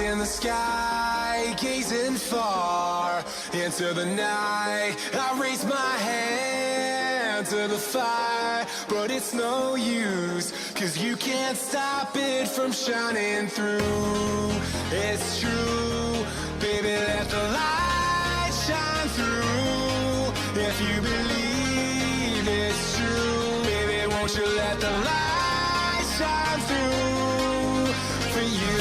in the sky, gazing far into the night. I raise my hand to the fire, but it's no use, 'cause you can't stop it from shining through. It's true, baby, let the light shine through. If you believe it's true, baby, won't you let the light shine through for you.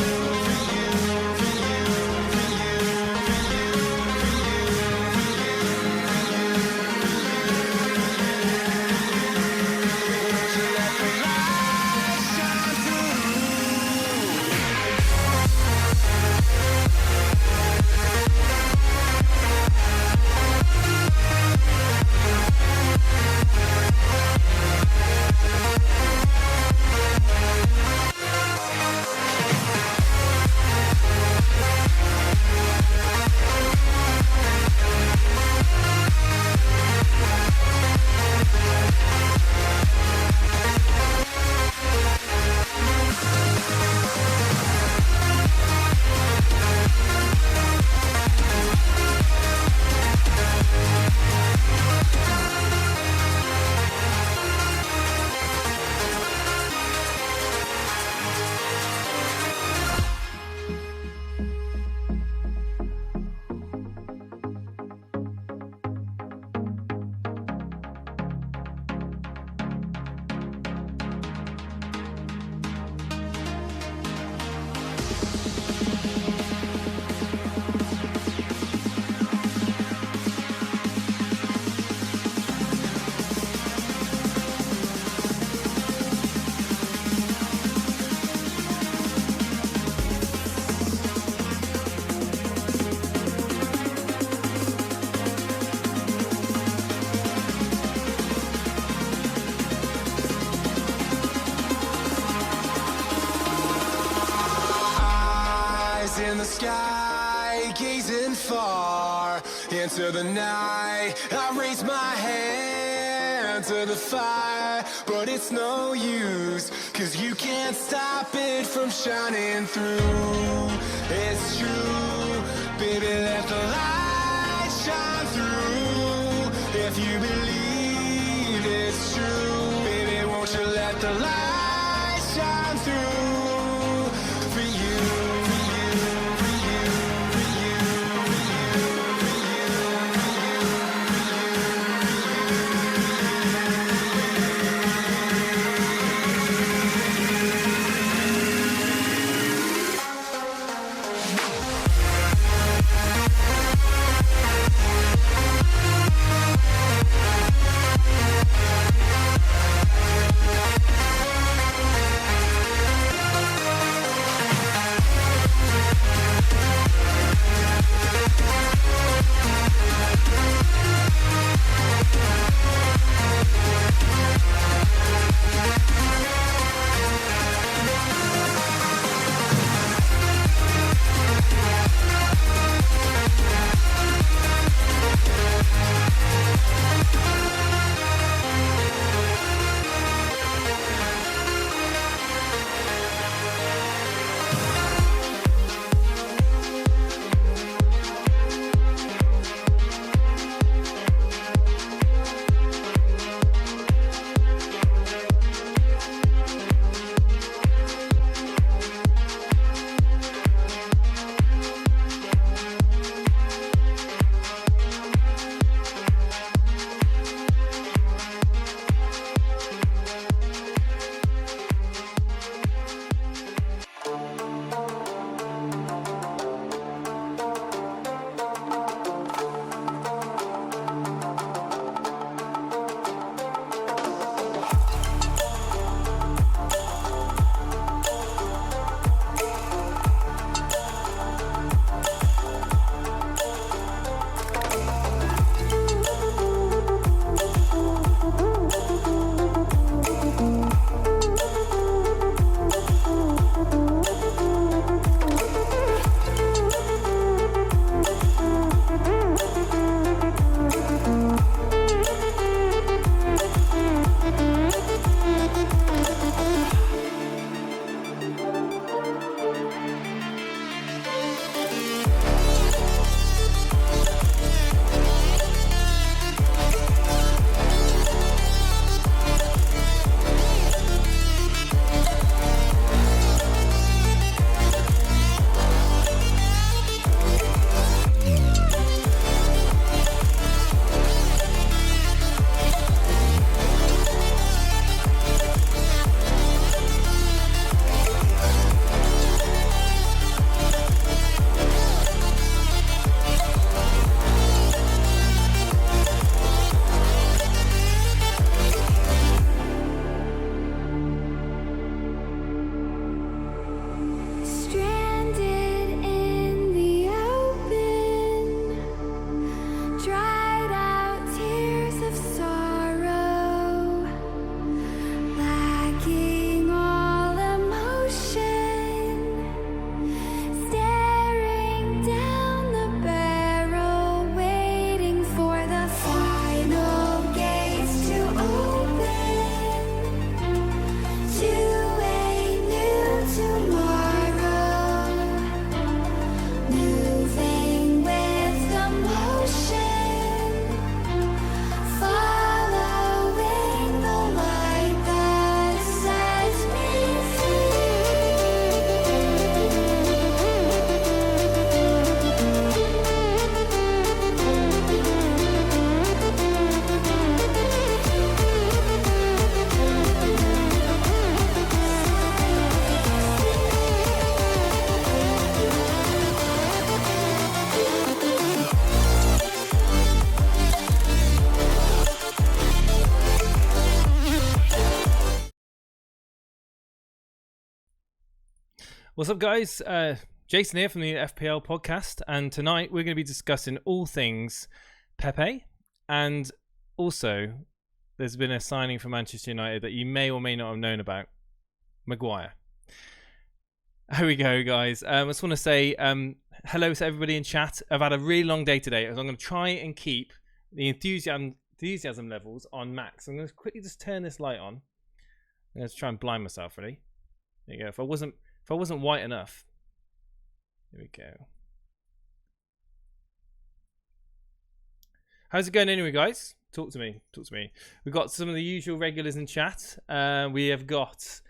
In the sky, gazing far into the night. I raise my hand to the fire, but it's no use, 'cause you can't stop it from shining through. It's true, baby, let the light shine through. If you believe it's true, baby, won't you let the light shine through for you. What's up, guys? Jason here from the FPL podcast, and tonight we're going to be discussing all things Pepe, and also there's been a signing for Manchester United that you may or may not have known about, Maguire. Here we go, guys. I just want to say hello to everybody in chat. I've had a really long day today, as I'm going to try and keep the enthusiasm levels on max. I'm going to quickly just turn this light on. I'm going to try and blind myself, really. There you go. If I wasn't white enough. Here we go. How's it going anyway, guys? Talk to me. We've got some of the usual regulars in chat. We have got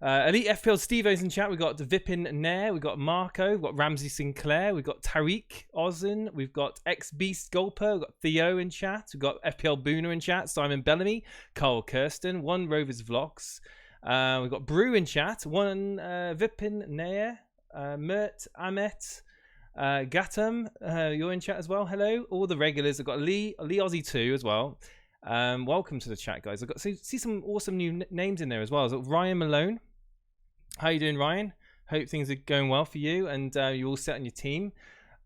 Elite FPL Stevo's in chat. We've got Vipin Nair. We've got Marco. We've got Ramsey Sinclair. We've got Tariq Ozin. We've got X-Beast Gulper. We've got Theo in chat. We've got FPL Booner in chat. Simon Bellamy. Carl Kirsten. One Rovers Vlogs. We've got Brew in chat. One Vipin Nair. Mert, Amet, Gatam, you're in chat as well. Hello, all the regulars. I've got Lee Aussie 2 as well. Welcome to the chat, guys. I've got see some awesome new names in there as well. So Ryan Malone, how you doing, Ryan? Hope things are going well for you and you're all set on your team.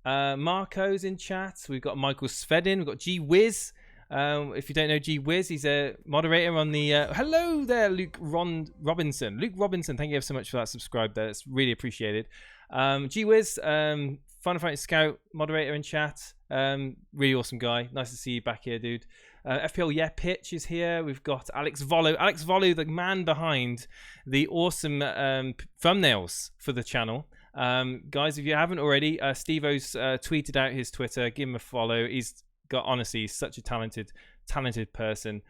Marco's in chat. We've got Michael Svedin. We've got G Wiz. If you don't know G Wiz, he's a moderator on the hello there, Luke Robinson, thank you so much for that subscribe there, it's really appreciated. G Wiz, Final Fight Scout moderator in chat, really awesome guy, nice to see you back here, dude. FPL Pitch is here. We've got Alex Volo, the man behind the awesome thumbnails for the channel. Guys, if you haven't already, Stevo's tweeted out his Twitter, give him a follow. He's such a talented person.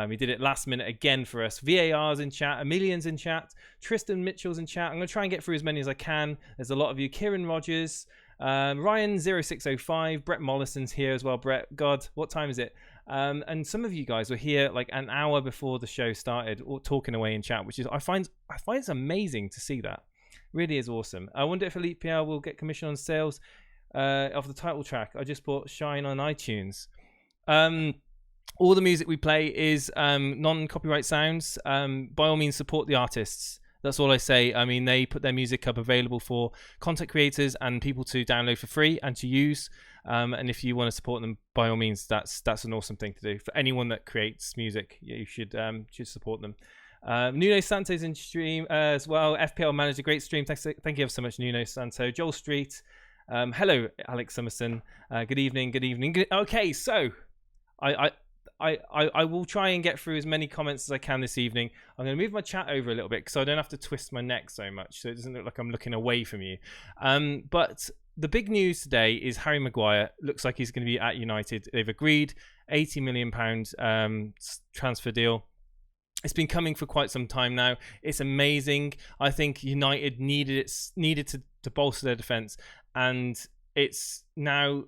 He did it last minute again for us. VAR's in chat, Emilian's in chat, Tristan Mitchell's in chat. I'm going to try and get through as many as I can. There's a lot of you. Kieran Rogers, Ryan0605, Brett Mollison's here as well. Brett, God, what time is it? And some of you guys were here like an hour before the show started, or talking away in chat, which is I find it's amazing to see that. Really is awesome. I wonder if Elite PL will get commission on sales of the title track. I just bought Shine on iTunes. All the music we play is non-copyright sounds. By all means, support the artists. That's all I say. I mean, they put their music up available for content creators and people to download for free and to use. And if you want to support them, by all means, that's an awesome thing to do. For anyone that creates music, you should support them. Nuno Santos in stream as well. FPL Manager, great stream. Thank you ever so much, Nuno Santo. Joel Street. Hello, Alex Summerson. Good evening. Okay, so I will try and get through as many comments as I can this evening. I'm going to move my chat over a little bit so I don't have to twist my neck so much, so it doesn't look like I'm looking away from you. But the big news today is Harry Maguire looks like he's going to be at United. They've agreed £80 million transfer deal. It's been coming for quite some time now. It's amazing. I think United needed to bolster their defence, and it's no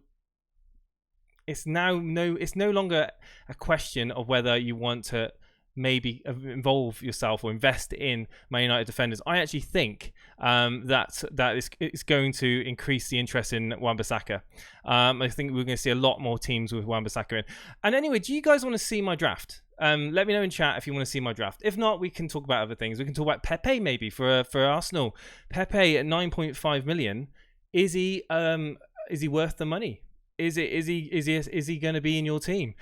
longer a question of whether you want to maybe involve yourself or invest in Man United defenders. I actually think that is going to increase the interest in Wan-Bissaka. I think we're going to see a lot more teams with Wan-Bissaka in. And anyway, do you guys want to see my draft? Let me know in chat if you want to see my draft. If not, we can talk about other things. We can talk about Pepe maybe for Arsenal. Pepe at 9.5 million. Is he worth the money? Is he going to be in your team?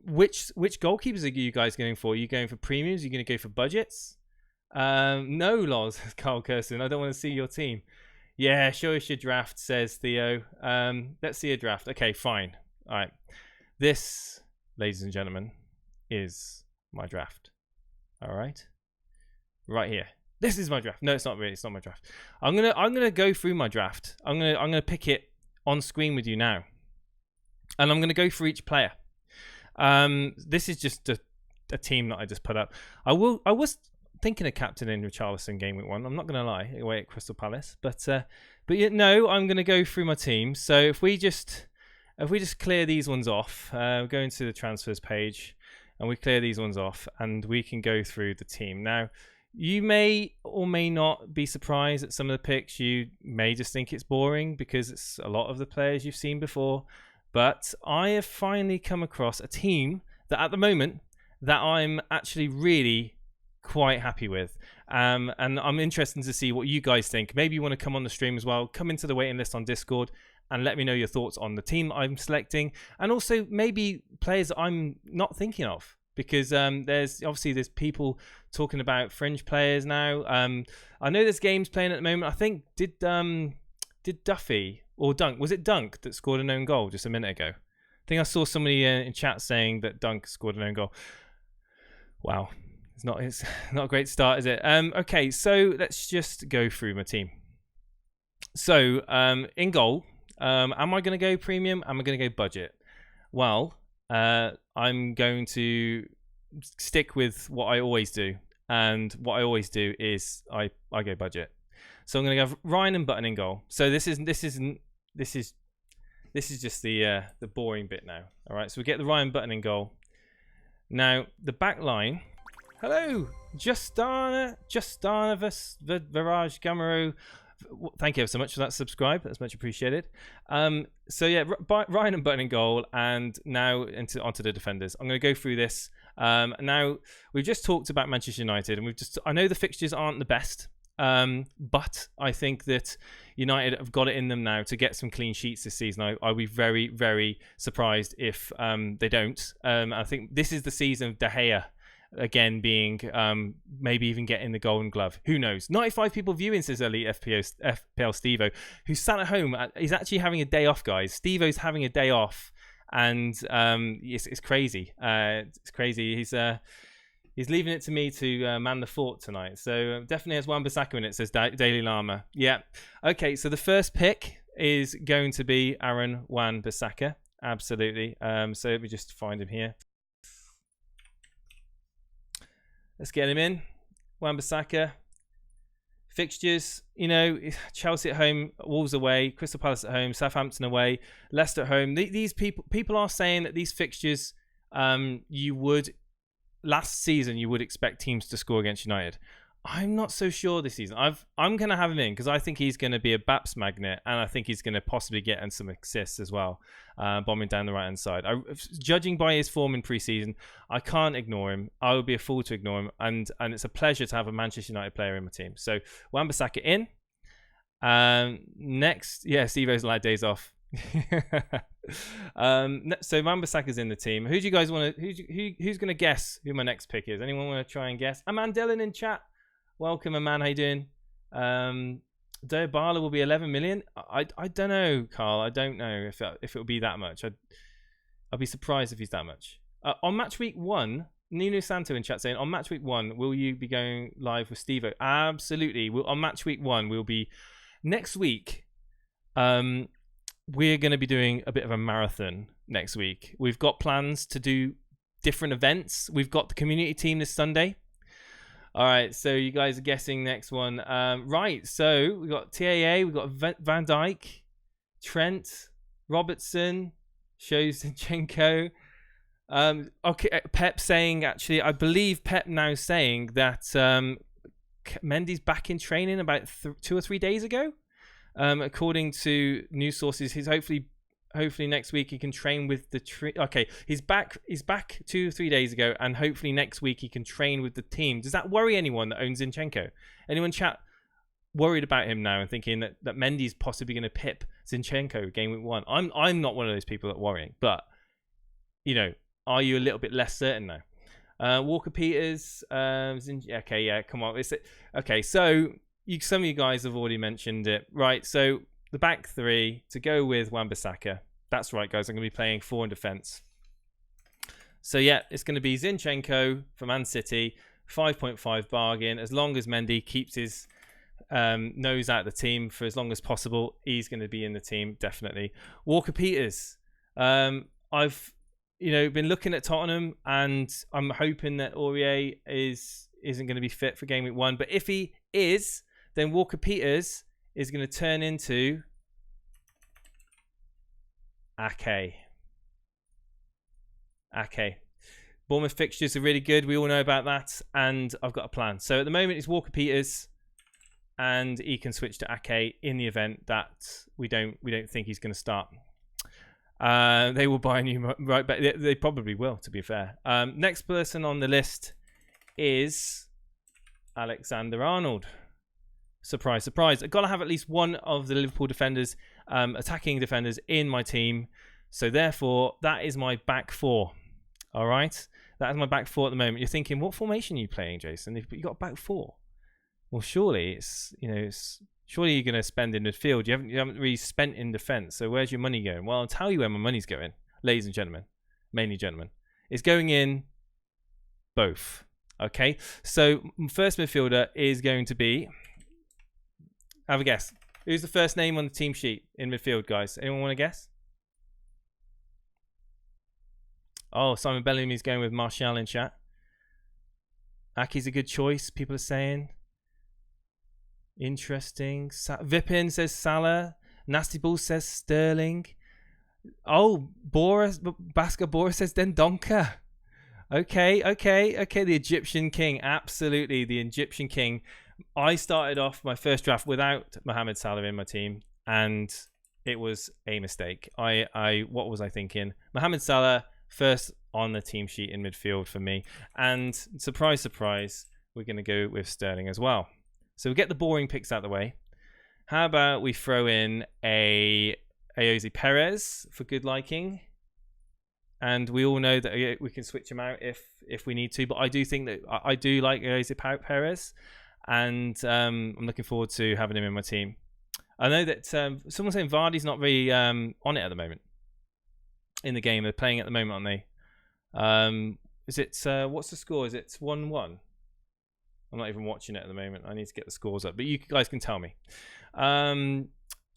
Which goalkeepers are you guys going for? Are you going for premiums? Are you going to go for budgets? No, Loz, Carl Kirsten. I don't want to see your team. Yeah, show us your draft, says Theo. Let's see a draft. Okay, fine. All right. This, ladies and gentlemen, is my draft. All right. Right here. This is my draft. No, it's not really. It's not my draft. I'm gonna go through my draft. I'm gonna pick it on screen with you now, and I'm gonna go for each player. This is just a team that I just put up. I was thinking of captaining Richarlison game week 1. I'm not gonna lie, away at Crystal Palace, but no, I'm gonna go through my team. So if we just clear these ones off, go into the transfers page, and we clear these ones off, and we can go through the team now. You may or may not be surprised at some of the picks. You may just think it's boring because it's a lot of the players you've seen before. But I have finally come across a team that at the moment that I'm actually really quite happy with. And I'm interested to see what you guys think. Maybe you want to come on the stream as well. Come into the waiting list on Discord and let me know your thoughts on the team I'm selecting, and also maybe players that I'm not thinking of. Because there's people talking about fringe players now. I know there's games playing at the moment. I think did Duffy or Dunk, was it Dunk that scored an own goal just a minute ago? I think I saw somebody in chat saying that Dunk scored an own goal. Wow, it's not a great start, is it? Okay, so let's just go through my team. So in goal, am I going to go premium? Am I going to go budget? Well, I'm going to stick with what I always do, and what I always do is I go budget. So I'm going to have Ryan and Button in goal. So this is just the boring bit now. All right, so we get the Ryan Button in goal. Now the back line. Hello, Justana Viraj Gamero. Thank you so much for that subscribe. That's much appreciated. So yeah, Ryan and Button in goal, and now onto the defenders. I'm going to go through this. Now we've just talked about Manchester United, and I know the fixtures aren't the best, but I think that United have got it in them now to get some clean sheets this season. I'll be very, very surprised if they don't. I think this is the season of De Gea again being maybe even getting the Golden Glove. Who knows? 95 people viewing, says Elite FPL Stevo, who sat at home. He's actually having a day off, guys. Stevo's having a day off, and it's crazy. It's crazy. He's leaving it to me to man the fort tonight. So definitely has Wan-Bissaka in it, says Daily Llama. Yeah. Okay, so the first pick is going to be Aaron Wan-Bissaka. Absolutely. So let me just find him here. Let's get him in. Wan-Bissaka. Fixtures, Chelsea at home, Wolves away, Crystal Palace at home, Southampton away, Leicester at home. These people are saying that these fixtures, last season you would expect teams to score against United. I'm not so sure this season. I'm going to have him in because I think he's going to be a Baps magnet, and I think he's going to possibly get in some assists as well, bombing down the right-hand side. Judging by his form in pre-season, I can't ignore him. I would be a fool to ignore him, and it's a pleasure to have a Manchester United player in my team. So Wan-Bissaka in. Next, yeah, Stevo's allowed days off. So Wan-Bissaka's in the team. Who do you guys want to? Who's going to guess who my next pick is? Anyone want to try and guess? Aman Dillon in chat. Welcome, Aman. How you doing? Diabala will be 11 million. I don't know, Carl. I don't know if it will be that much. I'll be surprised if he's that much. On match week 1, Nuno Santo in chat saying, on match week 1, will you be going live with Stevo? Absolutely. On match week 1, we'll be next week. We're going to be doing a bit of a marathon next week. We've got plans to do different events. We've got the community team this Sunday. All right, so you guys are guessing next one. Right, so we got TAA, we got Van Dijk, Trent, Robertson, Zinchenko. Okay, Pep saying, actually, I believe Pep now saying that Mendy's back in training about 2 or 3 days ago. According to news sources, he's hopefully next week he can train with the okay, he's back 2 or 3 days ago, and hopefully next week he can train with the team. Does that worry anyone that owns Zinchenko? Anyone chat worried about him now and thinking that Mendy's possibly going to pip Zinchenko game week 1? I'm not one of those people that worrying, but are you a little bit less certain now? Walker Peters, okay, yeah, come on. Okay, so some of you guys have already mentioned it, right? So the back 3 to go with Wan-Bissaka. That's right, guys. I'm going to be playing 4 in defence. So yeah, it's going to be Zinchenko from Man City, 5.5 bargain. As long as Mendy keeps his nose out of the team for as long as possible, he's going to be in the team, definitely. Walker Peters. I've been looking at Tottenham, and I'm hoping that Aurier isn't going to be fit for game week 1. But if he is, then Walker Peters is going to turn into Ake. Bournemouth fixtures are really good. We all know about that, and I've got a plan. So at the moment, it's Walker Peters, and he can switch to Ake in the event that we don't think he's going to start. They will buy a new right back. They probably will, to be fair. Next person on the list is Alexander-Arnold. Surprise, surprise. I've got to have at least one of the Liverpool defenders, attacking defenders in my team. So therefore, that is my back four. All right? That is my back four at the moment. You're thinking, what formation are you playing, Jason? If you got a back four. Well, surely surely you're going to spend in midfield. You haven't really spent in defence. So where's your money going? Well, I'll tell you where my money's going, ladies and gentlemen, mainly gentlemen. It's going in both. Okay? So first midfielder is going to be, have a guess. Who's the first name on the team sheet in midfield, guys? Anyone want to guess? Oh, Simon Bellamy's going with Martial in chat. Aki's a good choice, people are saying. Interesting. Vipin says Salah. Nasty Bull says Sterling. Oh, Baska Bora says Dendonka. Okay. The Egyptian King. Absolutely, the Egyptian King. I started off my first draft without Mohamed Salah in my team, and it was a mistake. What was I thinking? Mohamed Salah first on the team sheet in midfield for me, and surprise, surprise, we're going to go with Sterling as well. So we get the boring picks out of the way. How about we throw in a Ayoze Perez for good liking? And we all know that we can switch him out if we need to. But I do think that I do like Ayoze Perez. And I'm looking forward to having him in my team. I know that someone's saying Vardy's not really on it at the moment. In the game. They're playing at the moment, aren't they? Is it, what's the score? Is it 1-1? I'm not even watching it at the moment. I need to get the scores up, but you guys can tell me. And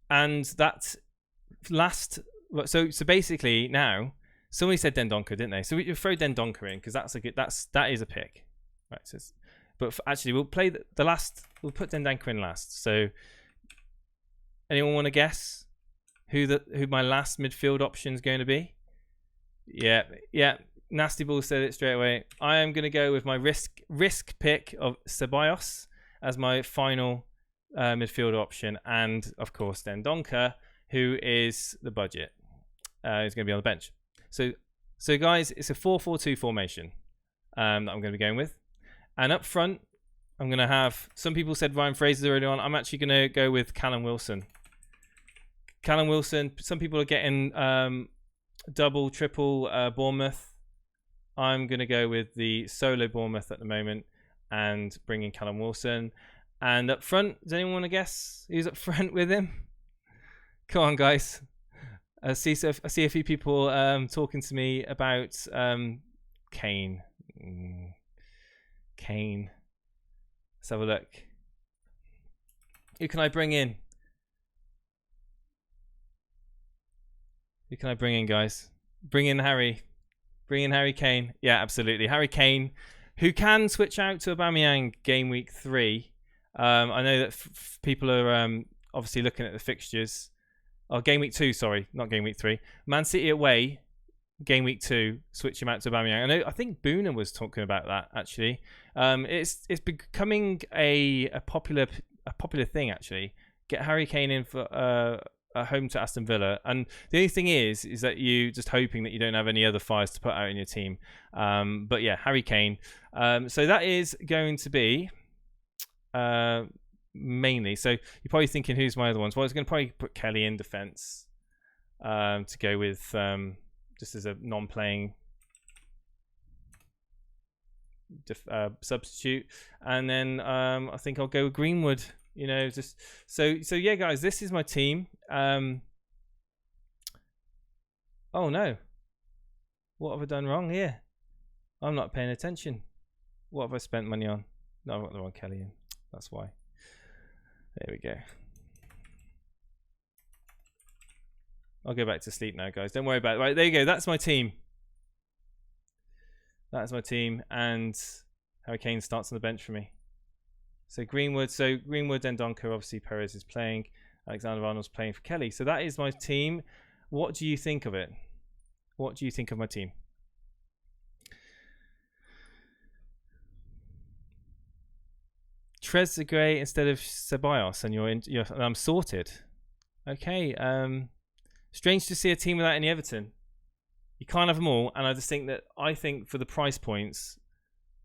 that last, so basically now, somebody said Dendonka, didn't they? So we throw Dendonka in because that is a pick, right? So but actually, we'll play the last. We'll put Dendonka in last. So, anyone want to guess who my last midfield option is going to be? Yeah. Nasty Bull said it straight away. I am going to go with my risk pick of Ceballos as my final midfield option, and of course Dendonka, who is the budget. Is going to be on the bench. So guys, it's a 4-4-2 formation that I'm going to be going with, and up front I'm going to have. Some people said Ryan Fraser early on. I'm actually going to go with Callum Wilson. Some people are getting double, triple Bournemouth. I'm going to go with the solo Bournemouth at the moment and bring in Callum Wilson. And up front, does anyone want to guess who's up front with him? Come on, guys. I see a few people talking to me about Kane. Kane. Let's have a look. Who can I bring in? Who can I bring in, guys? Bring in Harry. Bring in Harry Kane. Yeah, absolutely. Harry Kane, who can switch out to Aubameyang game week 3. I know that people are obviously looking at the fixtures. Oh, game week 2, sorry. Not game week 3. Man City away, game week 2, switch him out to Aubameyang. I think Boona was talking about that, actually. It's becoming a popular thing, actually. Get Harry Kane in for home to Aston Villa, and the only thing is that you just hoping that you don't have any other fires to put out in your team. But yeah, Harry Kane. So that is going to be mainly. So you're probably thinking, who's my other ones? Well, I was going to probably put Kelly in defense to go with just as a non-playing substitute, and then I think I'll go with Greenwood. Just so yeah, guys, this is my team. Oh no, what have I done wrong here? I'm not paying attention. What have I spent money on? No, I've got the wrong Kelly in. That's why. There we go. I'll go back to sleep now, guys. Don't worry about it. Right, there you go. That's my team. That's my team, and Harry Kane starts on the bench for me. So Greenwood, Dendonka, obviously Perez is playing. Alexander-Arnold's playing for Kelly. So that is my team. What do you think of it? What do you think of my team? Trezeguet instead of Ceballos, and I'm sorted. Okay. Strange to see a team without any Everton. You can't have them all, and I think for the price points,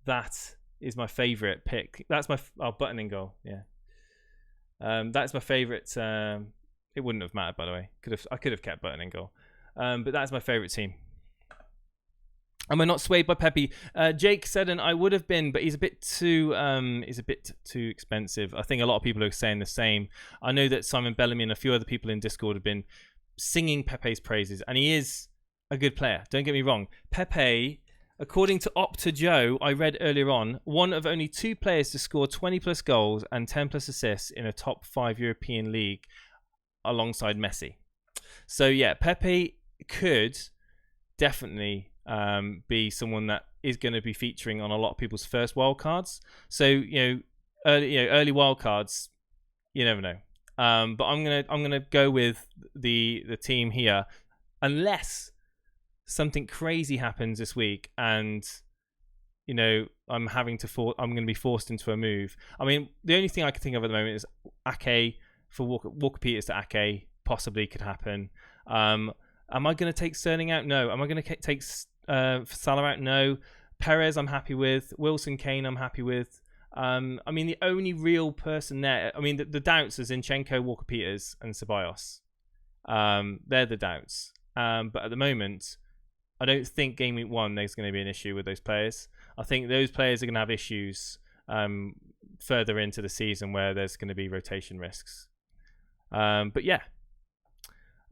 that is my favourite pick. That's my Button in goal. Yeah, that's my favourite. It wouldn't have mattered, by the way. I could have kept Button in goal, but that's my favourite team. Am I not swayed by Pepe? Jake said, and I would have been, but he's a bit too expensive. I think a lot of people are saying the same. I know that Simon Bellamy and a few other people in Discord have been singing Pepe's praises, and he is a good player. Don't get me wrong. Pepe, according to Opta Joe, I read earlier on, one of only 2 players to score 20 plus goals and 10 plus assists in a top 5 European league alongside Messi. So yeah, Pepe could definitely be someone that is going to be featuring on a lot of people's first wildcards. So early wildcards, you never know. But I'm gonna go with the team here, unless something crazy happens this week and I'm going to be forced into a move. I mean, the only thing I can think of at the moment is Ake for Walker Peters to Ake possibly could happen. Am I going to take Sterling out? No. Am I going to take Salah out? No. Perez I'm happy with. Wilson, Kane I'm happy with. I mean, the only real person there, I mean, the doubts are Zinchenko, Walker Peters and Ceballos. They're the doubts. But at the moment, I don't think game week 1 there's going to be an issue with those players. I think those players are going to have issues further into the season where there's going to be rotation risks. But yeah,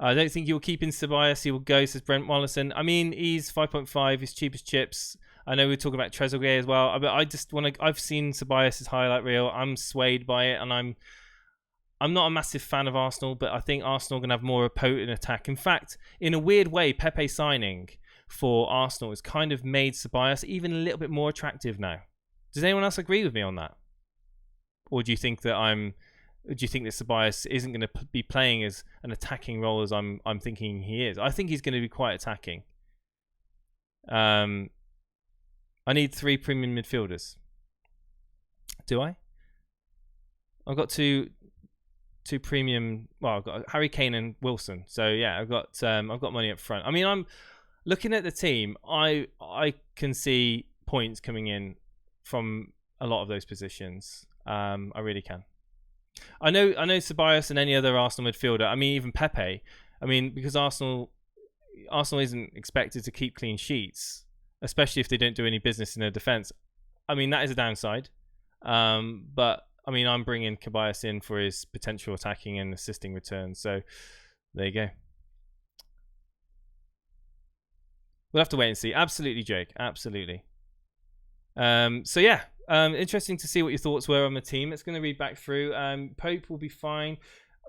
I don't think you'll keep in Ceballos. He will go, says Brent Mollison. I mean, he's 5.5. He's cheap as chips. I know we're talking about Trezeguet as well, but I just want to. I've seen Ceballos' highlight reel. I'm swayed by it, and I'm not a massive fan of Arsenal, but I think Arsenal are going to have more of a potent attack. In fact, in a weird way, Pepe signing for Arsenal has kind of made Ceballos even a little bit more attractive now. Does anyone else agree with me on that? Or do you think that Ceballos isn't going to be playing as an attacking role as I'm thinking he is? I think he's going to be quite attacking. I need 3 premium midfielders. Do I? I've got two premium. Well, I've got Harry Kane and Wilson. So yeah, I've got money up front. I mean, I'm looking at the team. I can see points coming in from a lot of those positions. I really can. I know Ceballos and any other Arsenal midfielder. I mean, even Pepe. I mean, because Arsenal isn't expected to keep clean sheets, especially if they don't do any business in their defence. I mean, that is a downside. But I mean, I'm bringing Ceballos in for his potential attacking and assisting returns. So there you go. We'll have to wait and see. Absolutely, Jake. Absolutely. So yeah, interesting to see what your thoughts were on the team. It's going to read back through. Pope will be fine.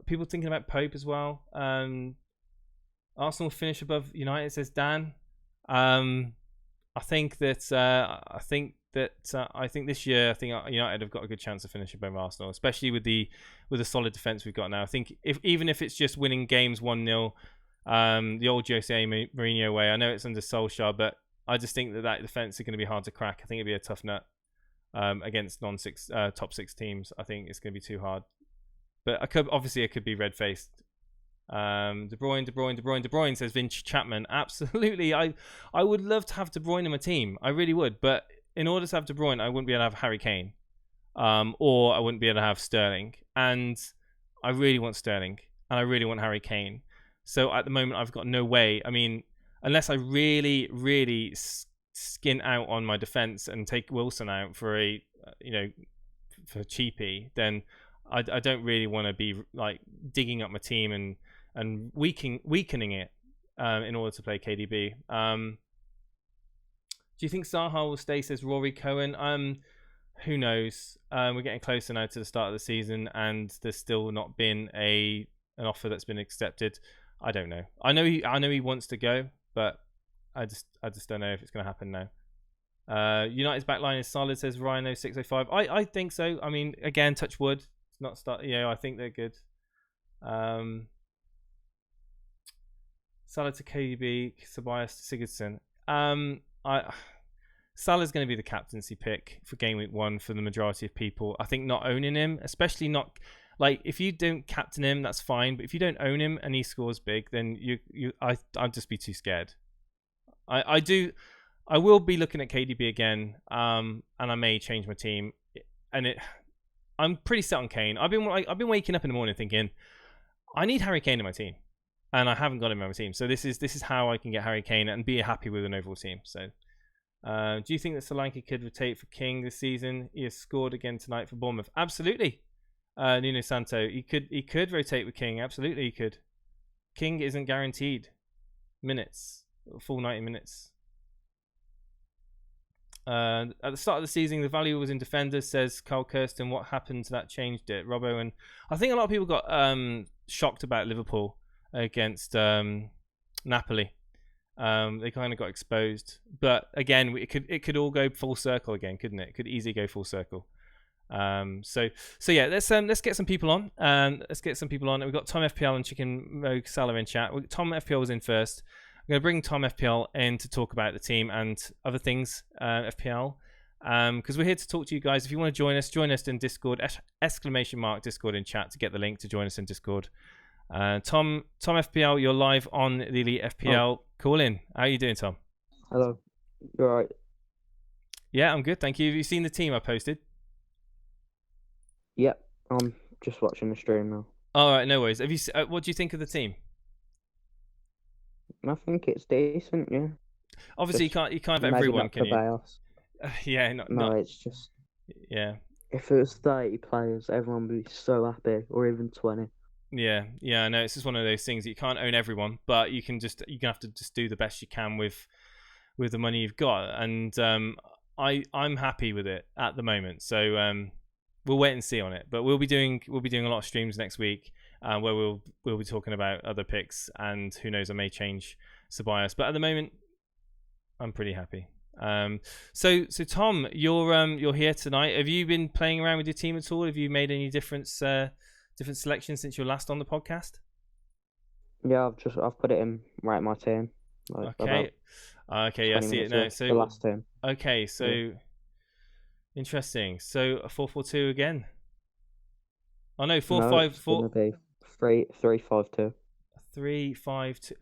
People thinking about Pope as well. Arsenal finish above United, says Dan. I think this year, I think United have got a good chance of finishing above Arsenal, especially with the solid defense we've got now. I think even if it's just winning games 1-0, the old Jose Mourinho way. I know it's under Solskjaer, but I just think that defense is going to be hard to crack. I think it'd be a tough nut against top 6 teams. I think it's going to be too hard. But it could be red faced. De Bruyne says Vince Chapman. Absolutely, I would love to have De Bruyne in my team. I really would, but in order to have De Bruyne, I wouldn't be able to have Harry Kane, or I wouldn't be able to have Sterling. And I really want Sterling, and I really want Harry Kane. So at the moment, I've got no way. I mean, unless I really, really skin out on my defense and take Wilson out for for cheapie, then I don't really want to be like digging up my team and weakening it in order to play KDB. Do you think Zaha will stay, says Rory Cohen? Who knows? We're getting closer now to the start of the season, and there's still not been an offer that's been accepted. I don't know. I know he wants to go, but I just don't know if it's going to happen now. United's backline is solid, says Rhino605. I think so. I mean, again, touch wood. It's not start. I think they're good. Salah to KDB, Ceballos to Sigurdsson. Salah's going to be the captaincy pick for game week 1 for the majority of people. I think not owning him, especially not like if you don't captain him, that's fine. But if you don't own him and he scores big, then I'd just be too scared. I do. I will be looking at KDB again, and I may change my team. And I'm pretty set on Kane. I've been waking up in the morning thinking I need Harry Kane in my team, and I haven't got him in my team. So this is how I can get Harry Kane and be happy with an overall team. So, do you think that Solanke could rotate for King this season? He has scored again tonight for Bournemouth. Absolutely. Nuno Santo, he could rotate with King. Absolutely, he could. King isn't guaranteed minutes, full 90 minutes. At the start of the season, the value was in defenders, says Carl Kirsten. What happened to that changed it, Robbo? And I think a lot of people got shocked about Liverpool against Napoli. They kind of got exposed, but again, it could all go full circle again, couldn't it? It could easily go full circle. So yeah, let's get some people on. We've got Tom FPL and Chicken Mo Salah in chat. Tom FPL was in first. I'm going to bring Tom FPL in to talk about the team and other things, FPL, because we're here to talk to you guys. If you want to join us in Discord, !Discord in chat to get the link to join us in Discord. Tom FPL, you're live on the Elite FPL call in. How are you doing, Tom? Hello. You alright? Yeah, I'm good, thank you. Have you seen the team I posted? Yep. I'm just watching the stream now. All right, no worries. Have you? What do you think of the team? I think it's decent, yeah. Obviously, Just you can't have everyone, can you? Chaos. Yeah, it's just... Yeah. If it was 30 players, everyone would be so happy, or even 20. Yeah, I know. It's just one of those things that you can't own everyone, but you can have to just do the best you can with the money you've got. And I'm happy with it at the moment. So we'll wait and see on it. But we'll be doing a lot of streams next week where we'll be talking about other picks, and who knows, I may change Ceballos. But at the moment, I'm pretty happy. So Tom, you're here tonight. Have you been playing around with your team at all? Have you made any different selections since you were last on the podcast? Yeah, I've put it in right my team. Okay, yeah, I see it now. So the last team. Okay, so yeah. Interesting. So a 4-4-2 again. Oh no, 4-5-4. Be 3-5-2. 3-5-2.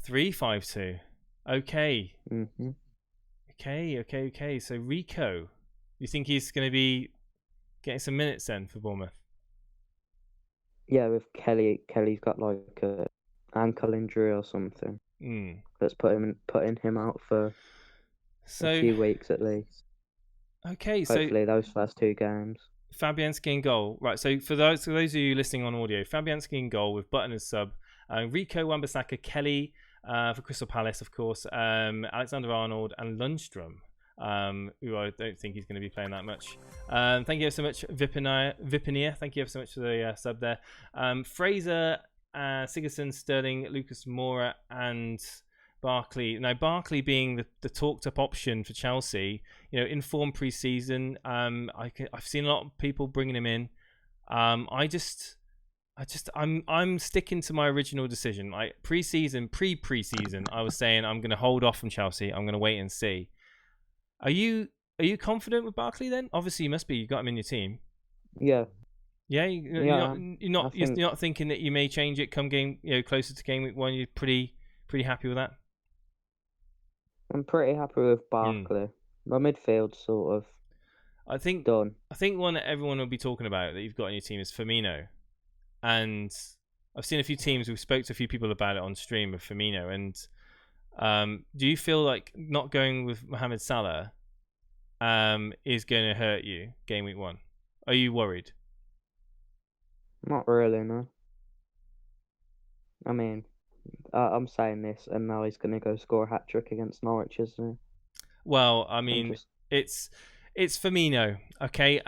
3-5-2. Okay. Mm-hmm. Okay. So Rico, you think he's going to be getting some minutes then for Bournemouth? Yeah, with Kelly. Kelly's got like a ankle injury or something. That's putting him out for a few weeks at least. Okay, hopefully those first two games. Fabianski in goal. Right, so for those of you listening on audio, Fabianski in goal with Button as sub, Rico, Wan-Bissaka, Kelly for Crystal Palace, of course, Alexander-Arnold and Lundstrom, who I don't think he's going to be playing that much. Thank you so much, Vipinier. Thank you so much for the sub there. Fraser, Sigurdsson, Sterling, Lucas Moura and Barkley. Now, Barkley being the talked-up option for Chelsea, in-form pre-season. I've seen a lot of people bringing him in. I'm sticking to my original decision. Like pre-season, I was saying I'm going to hold off from Chelsea. I'm going to wait and see. Are you confident with Barkley then? Obviously, you must be. You got him in your team. Yeah. Yeah. You're not thinking that you may change it come game. Closer to game week 1. You're pretty happy with that. I'm pretty happy with Barkley. My midfield's sort of done. I think one that everyone will be talking about that you've got in your team is Firmino. And I've seen a few teams, we've spoke to a few people about it on stream with Firmino. And do you feel like not going with Mohamed Salah is going to hurt you game week 1? Are you worried? Not really, no. I mean... I'm saying this, and now he's going to go score a hat-trick against Norwich, isn't he? Well, I mean, it's Firmino, okay?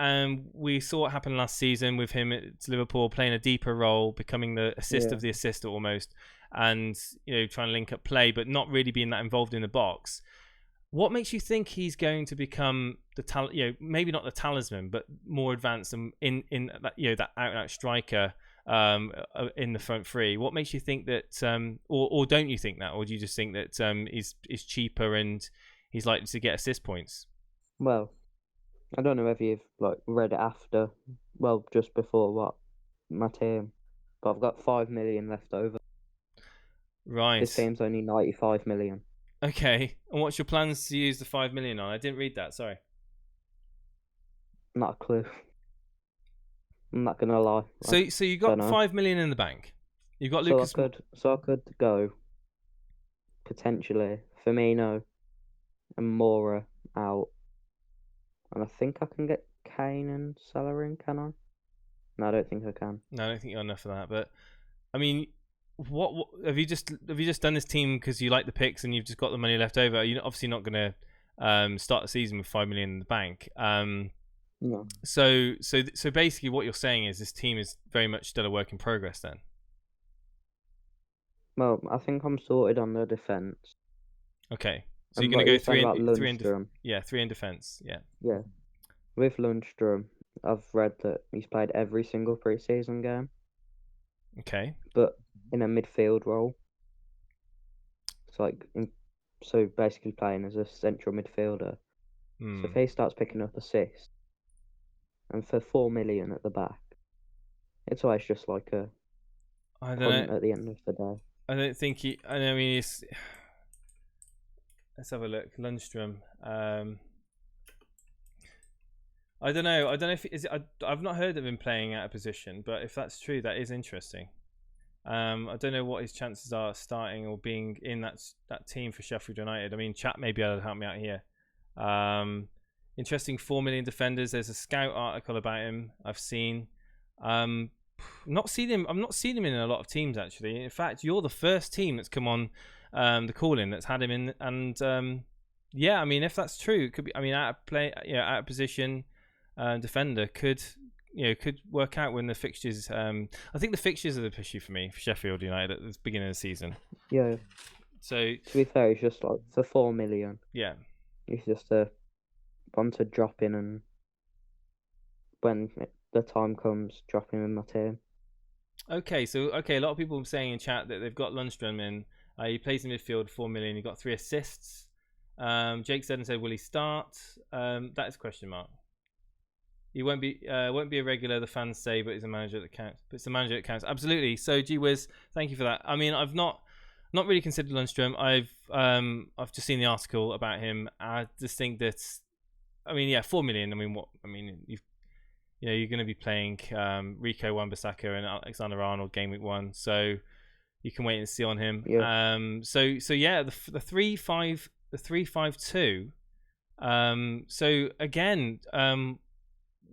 We saw what happened last season with him at Liverpool, playing a deeper role, becoming the assist of the assist almost, and trying to link up play, but not really being that involved in the box. What makes you think he's going to become maybe not the talisman, but more advanced in that out-and-out striker? In the front three, what makes you think that, or don't you think that, or do you just think that he's cheaper and he's likely to get assist points? Well, I don't know if you've read it after, just before my team, but I've got 5 million left over. Right. This team's only 95 million. Okay. And what's your plans to use the 5 million on? I didn't read that. Sorry. Not a clue. I'm not gonna lie. So you got 5 million in the bank. You've got Lucas. So I could go potentially Firmino and Mora out, and I think I can get Kane and Salah in. Can I? No, I don't think I can. No, I don't think you're enough for that. But I mean, what have you just done this team because you like the picks and you've just got the money left over? You're obviously not going to start the season with 5 million in the bank. No. So basically, what you're saying is this team is very much still a work in progress. Then. Well, I think I'm sorted on the defence. Okay, so you're going to go three in defence. Yeah. Yeah. With Lundstrom, I've read that he's played every single pre-season game. Okay. But in a midfield role. It's so basically playing as a central midfielder. So if he starts picking up assists, and for 4 million at the back, it's always just like a punt at the end of the day. I don't think he. I mean, let's have a look. Lundstrom. I don't know. I don't know if I've not heard of him playing out of position, but if that's true, that is interesting. I don't know what his chances are starting or being in that team for Sheffield United. I mean, chat may be able to help me out here. Interesting 4 million defenders. There's a scout article about him I've seen. I've not seen him in a lot of teams actually. In fact, you're the first team that's come on the call-in that's had him in. And yeah, I mean, if that's true, it could be. I mean, out of position defender could work out when the fixtures. I think the fixtures are the issue for me for Sheffield United at the beginning of the season. Yeah. So to be fair, it's just like for 4 million. Yeah. It's just one to drop in, and when the time comes, drop him in my team. Okay, a lot of people are saying in chat that they've got Lundstrom in. He plays in midfield, 4 million. He got 3 assists. Jake said, will he start? That is a question mark. He won't be a regular, the fans say, but he's a manager that counts. But it's the manager that counts. Absolutely. So, gee whiz, thank you for that. I mean, I've not really considered Lundstrom. I've just seen the article about him. I just think that, I mean, yeah, 4 million. I mean, what? I mean, you're going to be playing Rico Wan-Bissaka and Alexander Arnold game week 1, so you can wait and see on him. Yeah. So yeah, the 3-5, the 3-5-2. So again,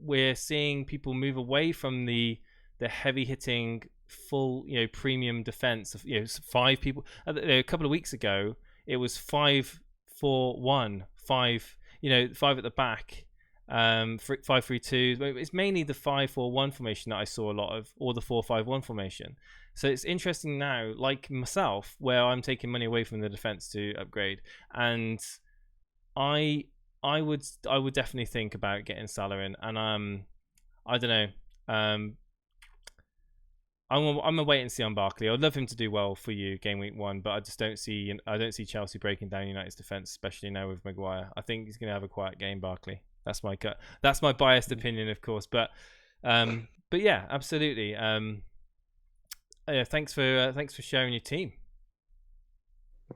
we're seeing people move away from the heavy hitting full premium defense of 5 people. A couple of weeks ago, it was 5-4-1, 5 at the back. 5-3-2. It's mainly the 5-4-1 formation that I saw a lot of, or the 4-5-1 formation. So it's interesting now, like myself, where I'm taking money away from the defense to upgrade, and I would definitely think about getting Salah in, and I don't know. I'm gonna wait and see on Barkley. I'd love him to do well for you game week 1, but I just don't see Chelsea breaking down United's defense, especially now with Maguire. I think he's gonna have a quiet game, Barkley. That's my gut. That's my biased opinion, of course, but yeah, absolutely. Yeah, thanks for sharing your team.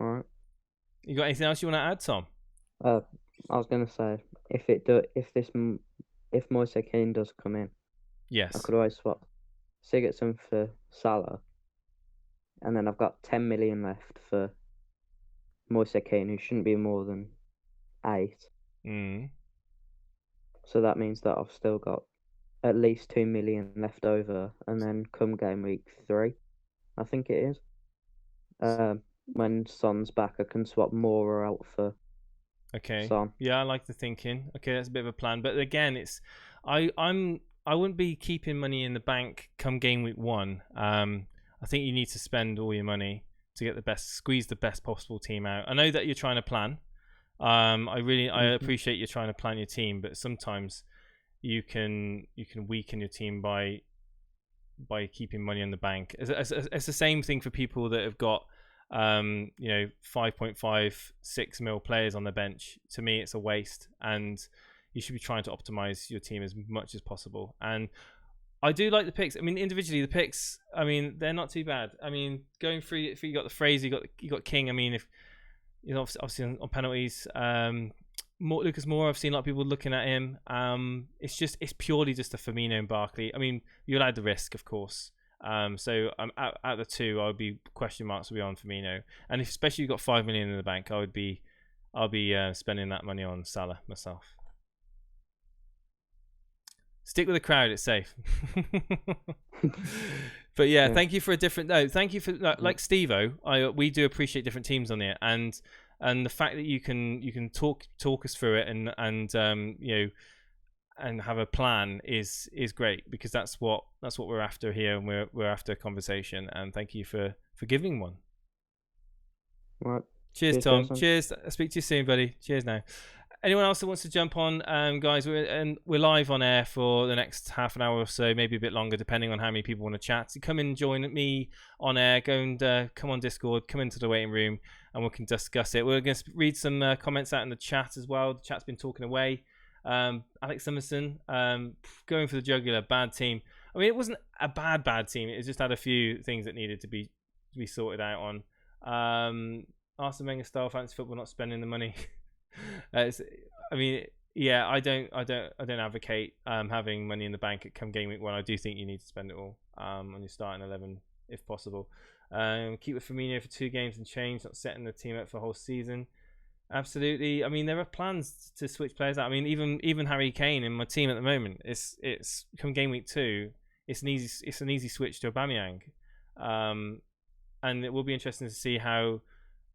All right. You got anything else you want to add, Tom? I was gonna say if Moise Kean does come in, yes, I could always swap Sigurdsson for Salah, and then I've got 10 million left for Moise Kean, who shouldn't be more than 8. So that means that I've still got at least 2 million left over, and then come game week 3, I think it is. When Son's back, I can swap Mora out for Son. Yeah, I like the thinking. Okay, that's a bit of a plan, but again, it's I wouldn't be keeping money in the bank come game week 1. I think you need to spend all your money to squeeze the best possible team out. I know that you're trying to plan. I appreciate you trying to plan your team, but sometimes you can weaken your team by keeping money in the bank. It's the same thing for people that have got 5.56 mil players on the bench. To me, it's a waste, and you should be trying to optimize your team as much as possible. And I do like the picks. I mean, individually, the picks, I mean, they're not too bad. I mean, going through, if you got the Fraser, you got King. I mean, if obviously on penalties. Lucas Moura, I've seen a lot of people looking at him. It's purely just a Firmino and Barkley. I mean, you'll add the risk, of course. So out of the two, I would be question marks would be on Firmino, and especially you've got 5 million in the bank, I'll be spending that money on Salah myself. Stick with the crowd; it's safe. But yeah, thank you for a different. No, thank you for like Steve-O. We do appreciate different teams on here, and the fact that you can talk us through it and and have a plan is great, because that's what we're after here, and we're after a conversation. And thank you for giving one. All right. Cheers, Tom. Cheers. I'll speak to you soon, buddy. Cheers now. Anyone else that wants to jump on, guys, we're live on air for the next half an hour or so, maybe a bit longer, depending on how many people want to chat. So come in and join me on air. Go and come on Discord, come into the waiting room, and we can discuss it. We're going to read some comments out in the chat as well. The chat's been talking away. Alex Summerson, going for the jugular. Bad team. I mean, it wasn't a bad team. It just had a few things that needed to be sorted out on. Arsene Wenger style fantasy football, not spending the money. I don't advocate having money in the bank at come game week 1. I do think you need to spend it all on your starting 11 if possible. Keep with Firmino for 2 games and change, not setting the team up for a whole season. Absolutely. I mean, there are plans to switch players out. I mean, even Harry Kane in my team at the moment. It's come game week 2. It's an easy switch to Aubameyang, and it will be interesting to see how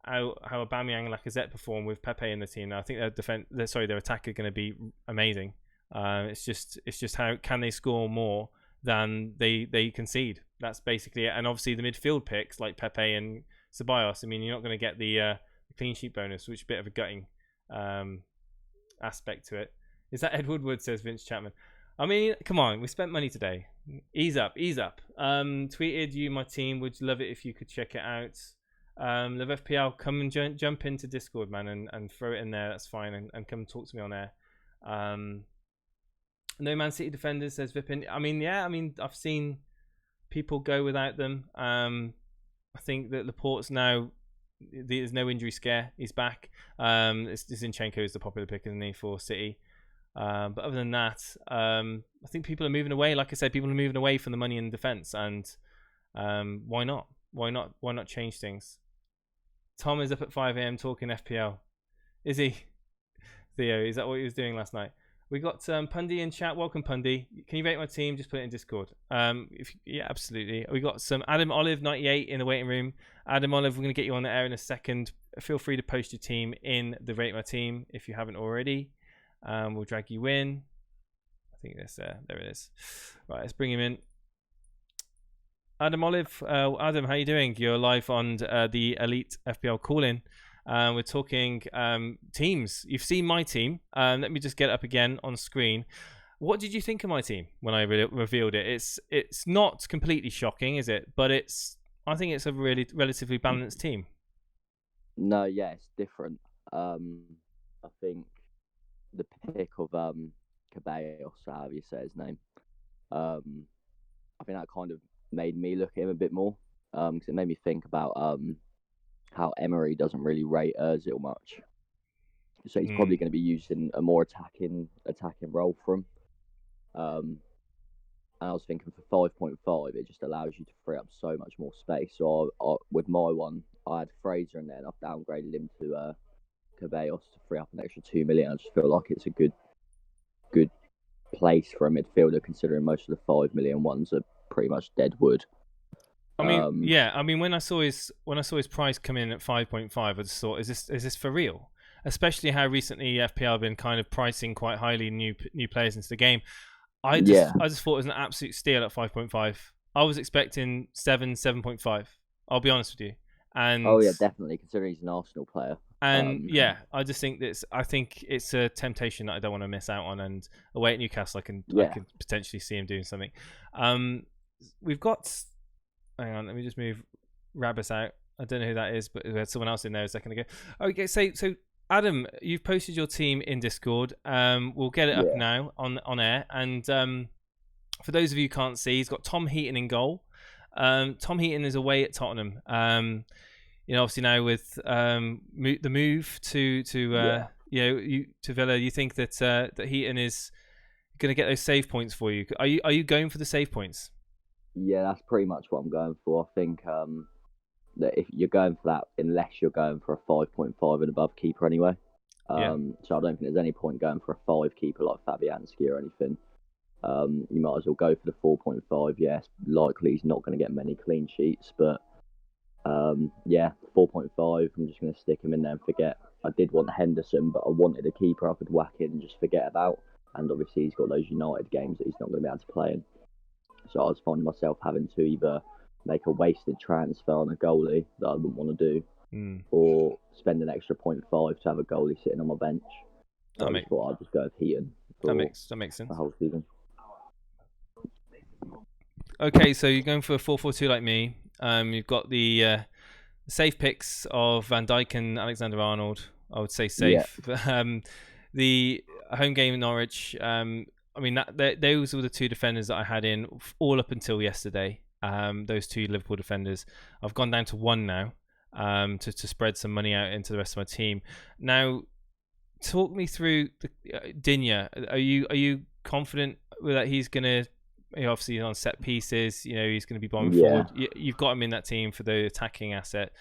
Aubameyang and Lacazette perform with Pepe in the team. Now, I think their attack are going to be amazing. It's just how can they score more than they concede. That's basically it. And obviously the midfield picks like Pepe and Ceballos. I mean, you're not going to get the clean sheet bonus, which is a bit of a gutting aspect to it. Is that Ed Woodward, says Vince Chapman. I mean, come on, we spent money today. Ease up. Tweeted you my team. Would love it if you could check it out. Love FPL, come and jump into Discord, man, and throw it in there. That's fine, and come talk to me on air. No Man City defenders, says Vipin. I mean, I've seen people go without them. I think that Laporte's now, there's no injury scare. He's back. Zinchenko is the popular pick, isn't he, for City? But other than that, I think people are moving away. Like I said, people are moving away from the money in defence, and why not? Why not change things? Tom is up at 5 a.m. talking FPL. Is he? Theo, is that what he was doing last night? We got Pundy in chat. Welcome, Pundy. Can you rate my team? Just put it in Discord. Yeah, absolutely. We got some Adam Olive 98 in the waiting room. Adam Olive, we're going to get you on the air in a second. Feel free to post your team in the Rate My Team if you haven't already. We'll drag you in. I think that's there it is. Right, let's bring him in. Adam Olive, Adam, how you doing? You're live on the Elite FPL call-in. We're talking teams. You've seen my team. Let me just get it up again on screen. What did you think of my team when I revealed it? It's not completely shocking, is it? But I think it's a really relatively balanced team. No, yeah, it's different. I think the pick of Caballos, however you say his name, I think that kind of made me look at him a bit more, because it made me think about how Emery doesn't really rate Ozil much, so he's probably going to be used in a more attacking role for him. And I was thinking for 5.5, it just allows you to free up so much more space. So with my one, I had Fraser in there, and I've downgraded him to Caballos to free up an extra 2 million. I just feel like it's a good place for a midfielder, considering most of the 5 million ones are pretty much dead wood. I mean, yeah. I mean, when I saw his price come in at 5.5, I just thought, is this for real? Especially how recently FPL have been kind of pricing quite highly new players into the game. I just thought it was an absolute steal at 5.5. I was expecting 7.5. I'll be honest with you. And oh yeah, definitely, considering he's an Arsenal player. And yeah, I just think I think it's a temptation that I don't want to miss out on. And away at Newcastle, I can potentially see him doing something. We've got. Hang on, let me just move Rabus out. I don't know who that is, but we had someone else in there a second ago. Okay, so Adam, you've posted your team in Discord. We'll get it up now on air. And for those of you who can't see, he's got Tom Heaton in goal. Tom Heaton is away at Tottenham. obviously now with the move to to Villa, you think that that Heaton is going to get those save points for you? Are you going for the save points? Yeah, that's pretty much what I'm going for. I think that if you're going for that, unless you're going for a 5.5 and above keeper anyway. So I don't think there's any point going for a 5 keeper like Fabianski or anything. You might as well go for the 4.5. Yes, likely he's not going to get many clean sheets, but 4.5. I'm just going to stick him in there and forget. I did want Henderson, but I wanted a keeper I could whack in and just forget about. And obviously he's got those United games that he's not going to be able to play in. So I was finding myself having to either make a wasted transfer on a goalie that I wouldn't want to do, or spend an extra 0.5 to have a goalie sitting on my bench. So I thought I'd just go with Heaton. That makes sense. The whole season. Okay, so you're going for a 4-4-2 like me. You've got the safe picks of Van Dijk and Alexander-Arnold. I would say safe. Yeah. The home game in Norwich. I mean, those were the two defenders that I had in all up until yesterday. Those two Liverpool defenders. I've gone down to one now to spread some money out into the rest of my team. Now, talk me through Digne. Are you confident that he's going to, obviously on set pieces, he's going to be bombing forward. You've got him in that team for the attacking asset.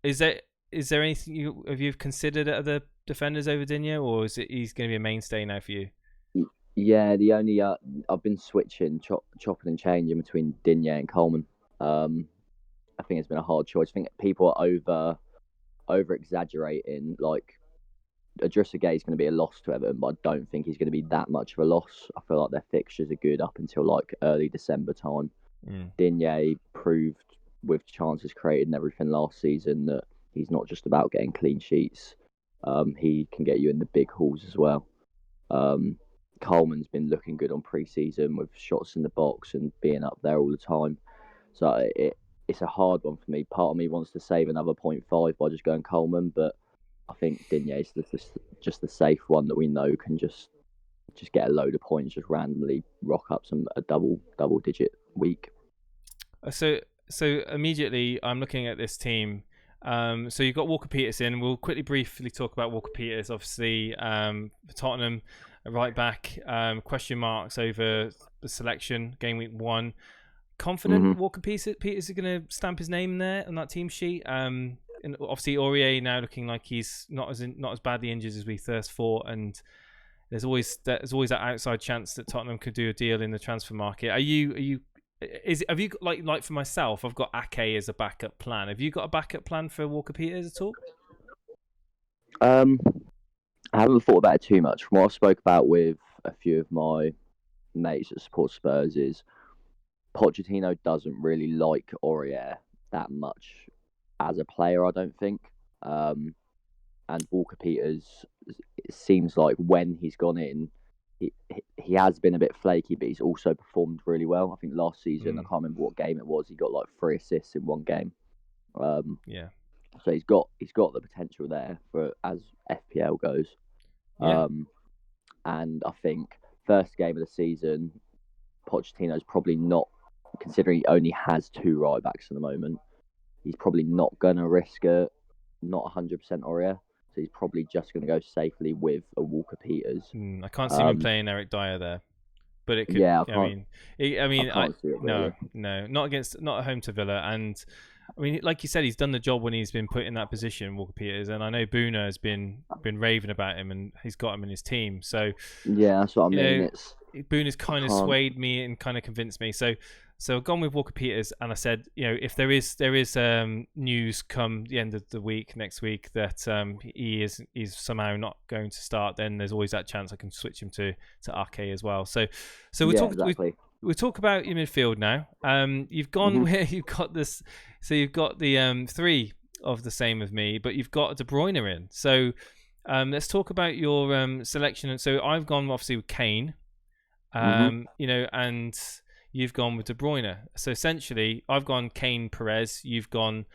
Is there anything have you considered other defenders over Digne, or is it he's going to be a mainstay now for you? Yeah, the only I've been switching, chopping and changing between Digne and Coleman. I think it's been a hard choice. I think people are over exaggerating. Like, Idrissa Gueye is going to be a loss to Everton, but I don't think he's going to be that much of a loss. I feel like their fixtures are good up until like early December time. Digne proved with chances created and everything last season that he's not just about getting clean sheets. He can get you in the big hauls as well. Coleman's been looking good on pre-season with shots in the box and being up there all the time. So it's a hard one for me. Part of me wants to save another 0.5 by just going Coleman, but I think Digne is just the safe one that we know can just get a load of points, just randomly rock up a double digit week. So immediately I'm looking at this team. So you've got Walker Peters in. We'll briefly talk about Walker Peters. Obviously, for Tottenham, right back. Question marks over the selection game week 1. Confident Walker Peters is going to stamp his name there on that team sheet. And obviously Aurier now looking like he's not as badly injured as we thirst for, and there's always that outside chance that Tottenham could do a deal in the transfer market. Have you got, like for myself, I've got Ake as a backup plan. Have you got a backup plan for Walker Peters at all? I haven't thought about it too much. From what I've spoke about with a few of my mates that support Spurs is Pochettino doesn't really like Aurier that much as a player, I don't think. And Walker Peters, it seems like when he's gone in, he has been a bit flaky, but he's also performed really well. I think last season, I can't remember what game it was, he got like 3 assists in one game. So he's got the potential there for as FPL goes. And I think first game of the season, Pochettino's probably not, considering he only has 2 right backs at the moment, he's probably not going to risk not 100% Aurier. So he's probably just going to go safely with a Walker Peters. I can't see him playing Eric Dyer there, but it could. Yeah, no, not at home to Villa. And I mean, like you said, he's done the job when he's been put in that position, Walker Peters. And I know Boona has been raving about him, and he's got him in his team. So yeah, that's what I mean. Boona's kind of swayed me and kind of convinced me. So I've gone with Walker Peters, and I said, if there is news come the end of the week next week that he is somehow not going to start, then there's always that chance I can switch him to Ake as well. So we'll talk about your midfield now. You've gone where you've got this. So you've got the 3 of the same of me, but you've got De Bruyne in. So let's talk about your selection. And so I've gone obviously with Kane, and you've gone with De Bruyne. So essentially, I've gone Kane, Perez. You've gone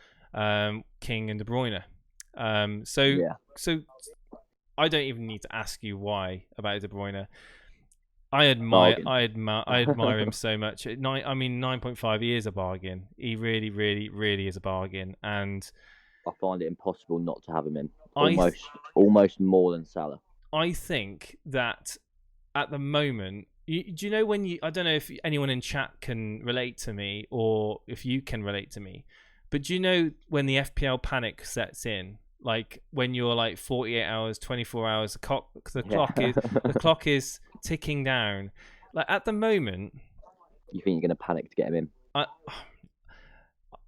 King and De Bruyne. So I don't even need to ask you why about De Bruyne. I Bargain. I admire him so much. 9.5 years a bargain. He really, really, really is a bargain, and I find it impossible not to have him in. I Almost more than Salah. I think that at the moment, do you know when you? I don't know if anyone in chat can relate to me, or if you can relate to me, but do you know when the FPL panic sets in? Like when you're like 48 hours, 24 hours, the clock is ticking down. Like at the moment, You think you're going to panic to get him in?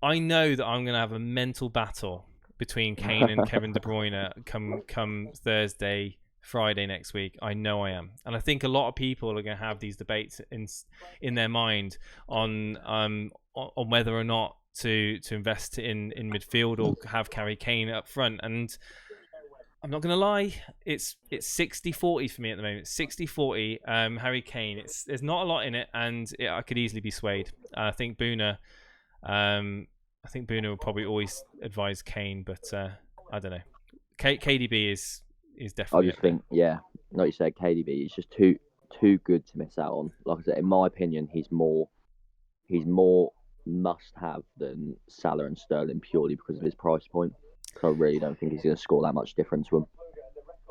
I know that I'm going to have a mental battle between Kane and Kevin De Bruyne come Thursday, Friday next week. I know I am, and I think a lot of people are going to have these debates in their mind on whether or not to invest in midfield or have Harry Kane up front. And I'm not going to lie, it's 60-40 for me at the moment. 60-40 Harry Kane. There's not a lot in it, and I could easily be swayed. I think Boona will probably always advise Kane, but I don't know. KDB is definitely. I just think, like you said, KDB is just too good to miss out on. Like I said, in my opinion, he's more must-have than Salah and Sterling purely because of his price point. So I really don't think he's going to score that much difference to him.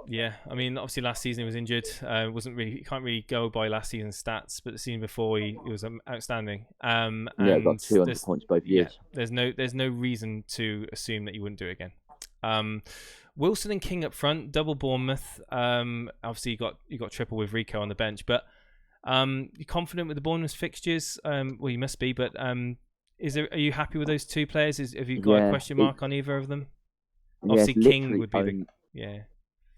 Yeah, I mean, obviously last season he was injured. You can't really go by last season's stats, but the season before he was outstanding. And got 200 points both years. Yeah, there's no reason to assume that you wouldn't do it again. Wilson and King up front, double Bournemouth. Obviously you got triple with Rico on the bench, but you're confident with the Bournemouth fixtures? Well, you must be, but are you happy with those two players? Have you got a question mark on either of them? Obviously, King would be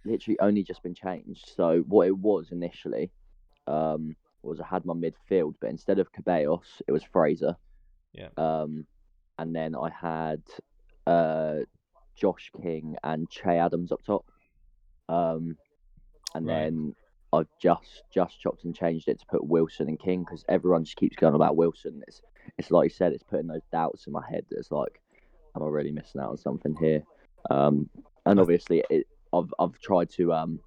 literally only just been changed. So what it was initially was I had my midfield, but instead of Ceballos, it was Fraser. Yeah. And then I had Josh King and Che Adams up top. And then I've just chopped and changed it to put Wilson and King because everyone just keeps going about Wilson. It's like you said, it's putting those doubts in my head. It's like, am I really missing out on something here? And obviously, I've tried to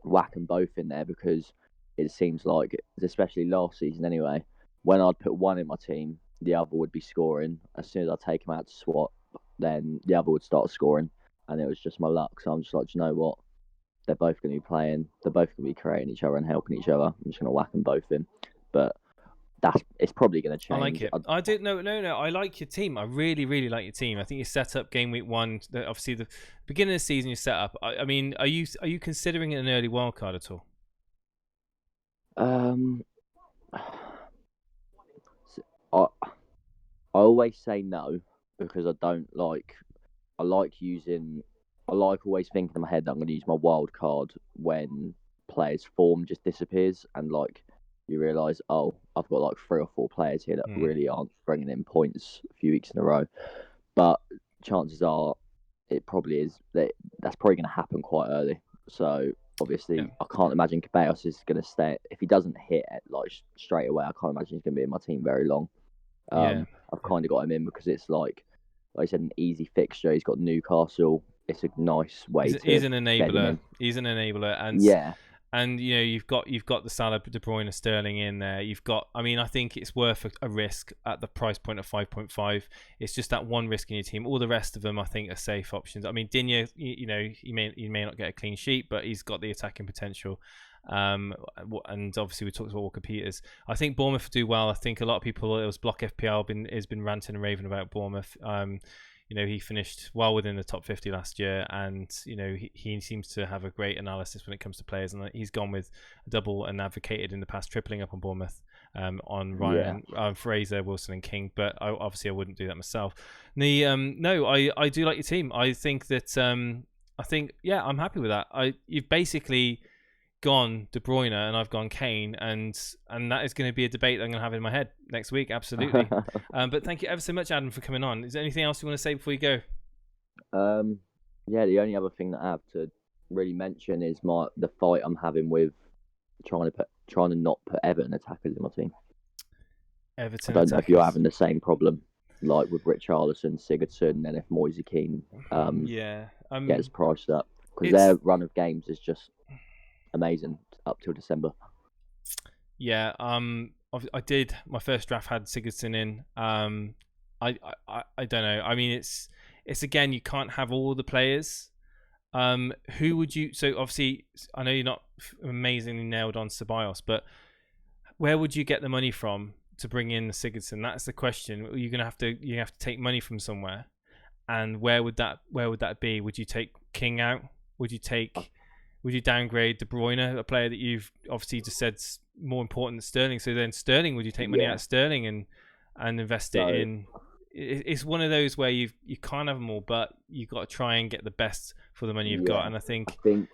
whack them both in there because it seems like, especially last season anyway, when I'd put one in my team, the other would be scoring. As soon as I take him out to swap, then the other would start scoring, and it was just my luck. So I'm just like, do you know what? They're both going to be playing. They're both going to be creating each other and helping each other. I'm just going to whack them both in. But it's probably going to change. I like it. I did no. I like your team. I really, really like your team. I think you set up game week 1. Obviously, the beginning of the season you set up. I mean, are you considering an early wild card at all? I always say no because I don't like. I like always thinking in my head that I'm going to use my wild card when players' form just disappears and like. You realise, I've got like 3 or 4 players here that really aren't bringing in points a few weeks in a row. But chances are, it probably is that's probably going to happen quite early. So obviously, I can't imagine Ceballos is going to stay. If he doesn't hit it like straight away, I can't imagine he's going to be in my team very long. I've kind of got him in because it's like I said, an easy fixture. He's got Newcastle. It's a nice way he's an enabler. He's an enabler, and And you've got the Salah, De Bruyne, Sterling in there. You've got. I mean, I think it's worth a risk at the price point of 5.5. It's just that one risk in your team. All the rest of them, I think, are safe options. I mean, Digne, you may not get a clean sheet, but he's got the attacking potential. And obviously we talked about Walker Peters. I think Bournemouth do well. I think a lot of people, it was Block FPL has been ranting and raving about Bournemouth. He finished well within the top 50 last year, and he seems to have a great analysis when it comes to players, and he's gone with a double and advocated in the past tripling up on Bournemouth on Ryan, Fraser, Wilson and King, but I wouldn't do that myself. I do like your team. I think that I'm happy with that. You've basically gone De Bruyne and I've gone Kane, and that is going to be a debate that I'm going to have in my head next week. Absolutely. But thank you ever so much, Adam, for coming on. Is there anything else you want to say before you go? The only other thing that I have to really mention is the fight I'm having with trying to not put Everton attackers in my team. Everton. I don't know if you're having the same problem, like with Richarlison, Sigurdsson, and if Moise Keane gets priced up, because their run of games is just amazing up till December. Yeah. I did. My first draft had Sigurdsson in. I don't know. I mean, it's again, you can't have all the players. Who would you? So obviously, I know you're not amazingly nailed on Ceballos, but where would you get the money from to bring in Sigurdsson? That's the question. You're gonna have to take money from somewhere, and where would that be? Would you take King out? Would you downgrade De Bruyne, a player that you've obviously just said's more important than Sterling? So then Sterling, would you take money out of Sterling and invest it in? It's one of those where you can't have them all, but you've got to try and get the best for the money you've got. And I think the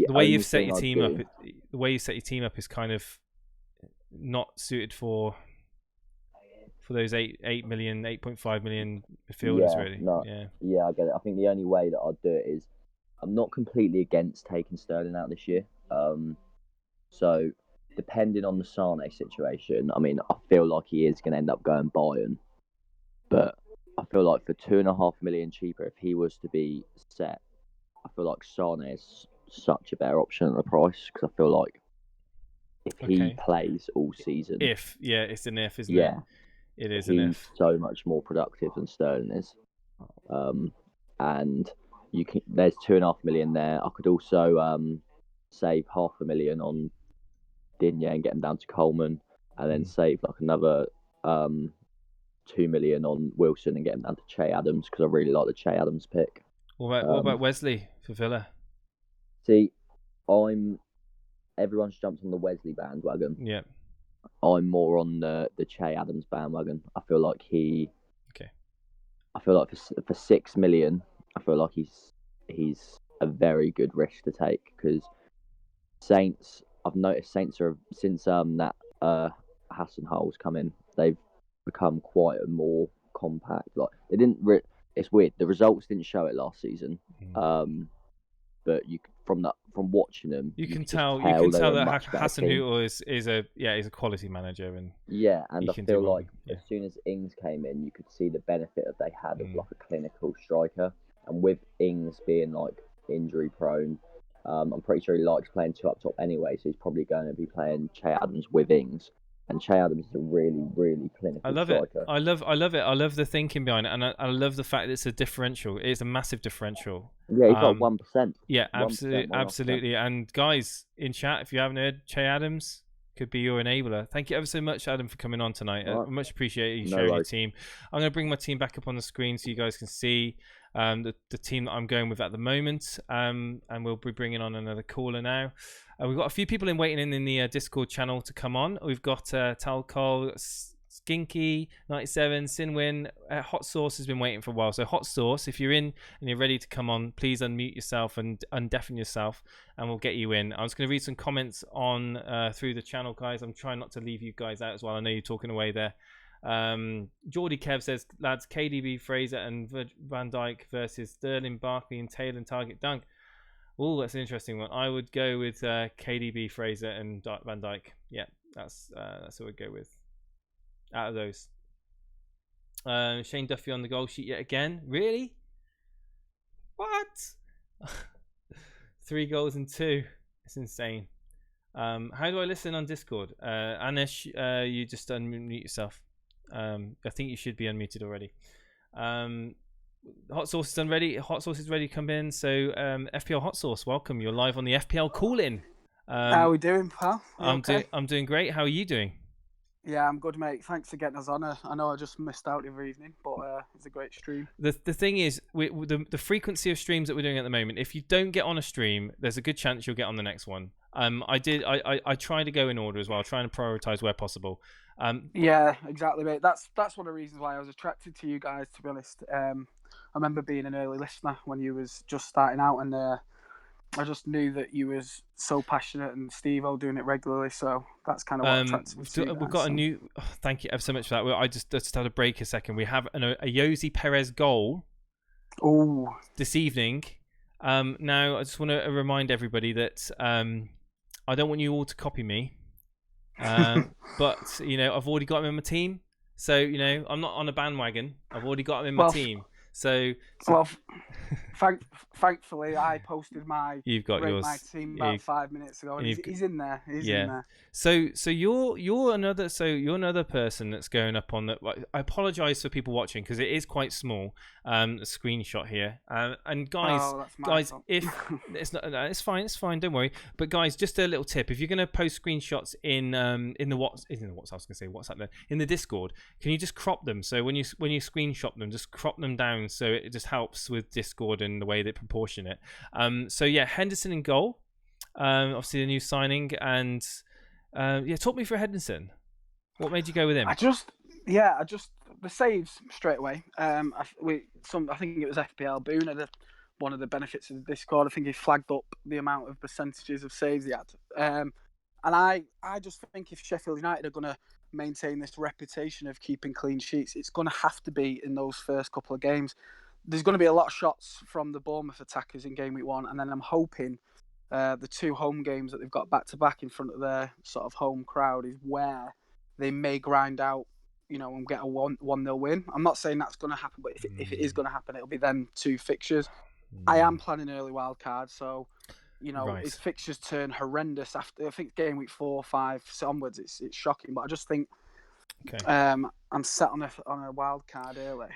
way you've set your team up, is kind of not suited for those 8.5 million midfielders, really. Yeah, I get it. I think the only way that I'd do it is, I'm not completely against taking Sterling out this year. So depending on the Sane situation, I mean, I feel like he is going to end up going Bayern. But I feel like for 2.5 million cheaper, if he was to be set, I feel like Sane is such a better option at the price, because I feel like if he plays all season, it's an if, isn't it? It is an if. He's so much more productive than Sterling is, and there's 2.5 million there. I could also save 500,000 on Digne and get him down to Coleman, and then save like another 2 million on Wilson and get him down to Che Adams, because I really like the Che Adams pick. What about Wesley for Villa? See, everyone's jumped on the Wesley bandwagon. Yeah. I'm more on the Che Adams bandwagon. I feel like I feel like for 6 million, I feel like he's a very good risk to take, because I've noticed Saints are, since that Hassenhutl's come in, they've become quite a more compact. Like, they didn't. It's weird. The results didn't show it last season. But from watching them, you can tell that Hasenhüttl is a quality manager, and I feel like as soon as Ings came in, you could see the benefit that they had of like a clinical striker. And with Ings being like injury prone, I'm pretty sure he likes playing two up top anyway, so he's probably going to be playing Che Adams with Ings. And Che Adams is a really, really clinical striker. I love it. I love the thinking behind it, and I love the fact that it's a differential. It's a massive differential. Yeah, he's got 1%. Yeah, absolutely. And guys in chat, if you haven't heard, Che Adams could be your enabler. Thank you ever so much, Adam, for coming on tonight. I much appreciate you sharing your team. I'm going to bring my team back up on the screen so you guys can see the team that I'm going with at the moment, and we'll be bringing on another caller now. We've got a few people waiting in the Discord channel to come on. We've got Talcol, Skinky, 97, Sinwin. Hot Sauce has been waiting for a while. So Hot Sauce, if you're in and you're ready to come on, please unmute yourself and undeafen yourself, and we'll get you in. I was going to read some comments on through the channel, guys. I'm trying not to leave you guys out as well. I know you're talking away there. Geordie Kev says, lads, KDB, Fraser and Van Dijk versus Sterling, Barkley and Taylor and Target Dunk. Oh, that's an interesting one. I would go with KDB, Fraser and Van Dijk. Yeah, that's what I'd go with out of those. Shane Duffy on the goal sheet yet again. Really? What? 3 goals and 2. It's insane. How do I listen on Discord? Anish, you just unmute yourself. I think you should be unmuted already. Hot Sauce is done ready. Hot Sauce is ready to come in. So FPL Hot Sauce, welcome. You're live on the FPL Call in. How are we doing, pal? I'm doing great. How are you doing? Yeah, I'm good, mate. Thanks for getting us on. I know I just missed out the other evening, but it's a great stream. The thing is, the frequency of streams that we're doing at the moment, if you don't get on a stream, there's a good chance you'll get on the next one. I try to go in order as well, trying to prioritize where possible. Yeah, exactly, mate. That's one of the reasons why I was attracted to you guys, to be honest. I remember being an early listener when you was just starting out, and I just knew that you was so passionate, and Steve-O doing it regularly, so that's kind of what attracted me to you guys. We've got a new... Oh, thank you ever so much for that. I just had to break a second. We have a Jose Perez goal this evening. Now, I just want to remind everybody that I don't want you all to copy me, but, I've already got him in my team, so, I'm not on a bandwagon. I've already got him in my team. So well, thankfully, I posted you've got yours. my team about 5 minutes ago, and he's in there. He's in there. So you're another person that's going up on the. I apologise for people watching because it is quite small. A screenshot here, and guys, if it's not, no, it's fine, don't worry. But guys, just a little tip: if you're going to post screenshots in the WhatsApp there, in the Discord, can you just crop them? So when you screenshot them, just crop them down so it just helps with Discord and the way they proportion it. So yeah, Henderson in goal, obviously the new signing, and talk me through Henderson. What made you go with him? The saves straight away. I think it was FPL Boone, one of the benefits of the Discord. I think he flagged up the amount of percentages of saves he had. And I just think if Sheffield United are going to maintain this reputation of keeping clean sheets, it's going to have to be in those first couple of games. There's going to be a lot of shots from the Bournemouth attackers in game week 1, and then I'm hoping the 2 home games that they've got back to back in front of their sort of home crowd is where they may grind out, and get a 1-0 win. I'm not saying that's going to happen, but if it is going to happen, it'll be them 2 fixtures. I am planning early wild card, so right. His fixtures turn horrendous after, I think, game week 4 or 5 onwards. It's shocking, but I just think I'm set on a wild card early.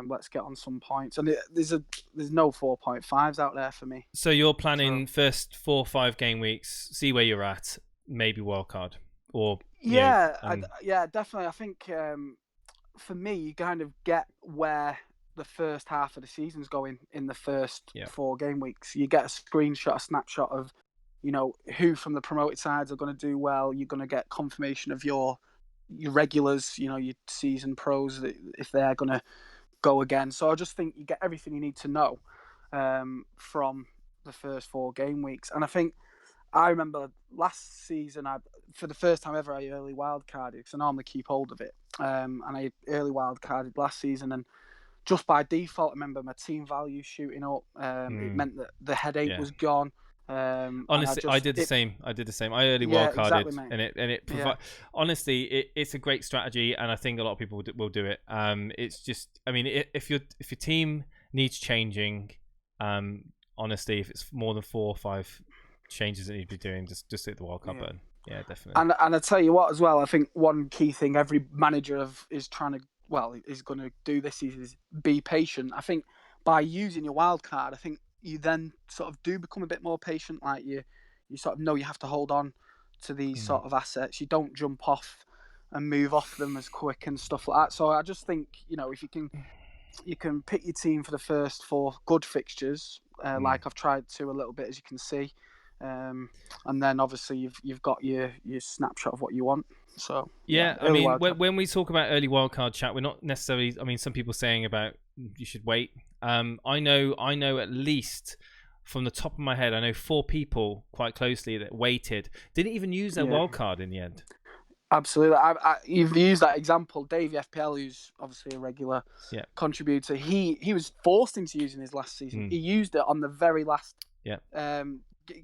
Let's get on some points, and there's no 4.5s out there for me. So you're planning first 4 or 5 game weeks, see where you're at, maybe wild card, or definitely. I think for me, you kind of get where the first half of the season's going in the first 4 game weeks. You get a snapshot of who from the promoted sides are going to do well. You're going to get confirmation of your regulars, your season pros, if they're going to go again. So I just think you get everything you need to know from the first 4 game weeks. And I think I remember last season, for the first time ever, I early wildcarded, because I normally keep hold of it. And I early wildcarded last season, and just by default, I remember my team value shooting up. It meant that the headache was gone. Honestly, I did the same. I early wildcarded, exactly, honestly, it's a great strategy, and I think a lot of people will do it. It's just, if your team needs changing, honestly, if it's more than 4 or 5 changes that you need to be doing, just hit the wildcard button. Yeah, definitely. And I tell you what, as well, I think one key thing every manager is going to do this is be patient. I think by using your wild card, I think you then sort of do become a bit more patient. Like you sort of know you have to hold on to these sort of assets. You don't jump off and move off them as quick and stuff like that. So I just think, if you can pick your team for the first 4 good fixtures, like I've tried to a little bit, as you can see. And then obviously you've got your snapshot of what you want. So when we talk about early wildcard chat, we're not necessarily. Some people saying about you should wait. I know at least from the top of my head, I know 4 people quite closely that waited, didn't even use their wildcard in the end. Absolutely. You've used that example, Dave FPL, who's obviously a regular contributor. He was forced into using his last season. He used it on the very last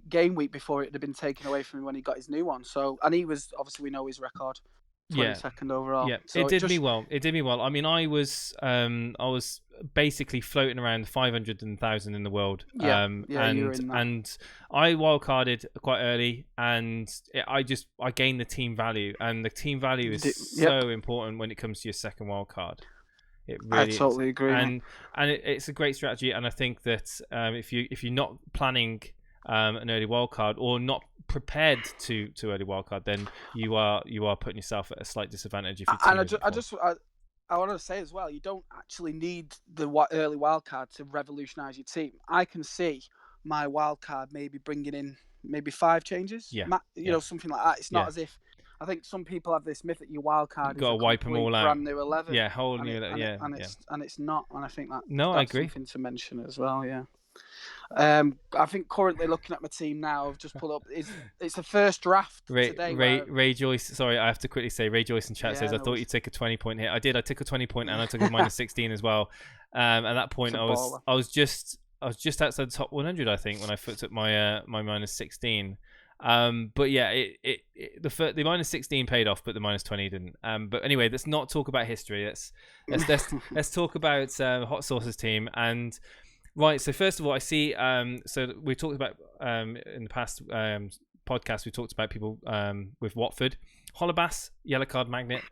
game week before it had been taken away from him when he got his new one. So, and he was, obviously we know his record, 22nd overall. Yeah, so it did me well. I was basically floating around 500 and 1,000 in the world. You were in that. And I wildcarded quite early, and I gained the team value, and the team value is so important when it comes to your second wildcard. It really I totally agree. And it's a great strategy, and I think that if you're not planning an early wildcard, or not prepared to early wildcard, then you are putting yourself at a slight disadvantage. If I want to say as well, you don't actually need the early wildcard to revolutionise your team. I can see my wildcard maybe bringing in 5 changes, something like that. It's not as if, I think some people have this myth that your wildcard is got to wipe them all out, brand new 11, whole new, and it's not. And I think that's I agree. Something to mention as well. I think currently looking at my team now, I've just pulled up. It's the first draft today. Ray Joyce, sorry, I have to quickly say, Ray Joyce in chat says, I thought you'd take a 20-point hit. I did. I took a 20-point, and I took a minus 16 as well. At that point, I was just outside the top 100, I think, when I took my minus 16. But yeah, the -16 paid off, but the -20 didn't. But anyway, let's not talk about history. Let's talk about Hot Sauce's team. And right, so first of all, I see. So we talked about in the past podcast, we talked about people with Watford, Holebas, yellow card magnet,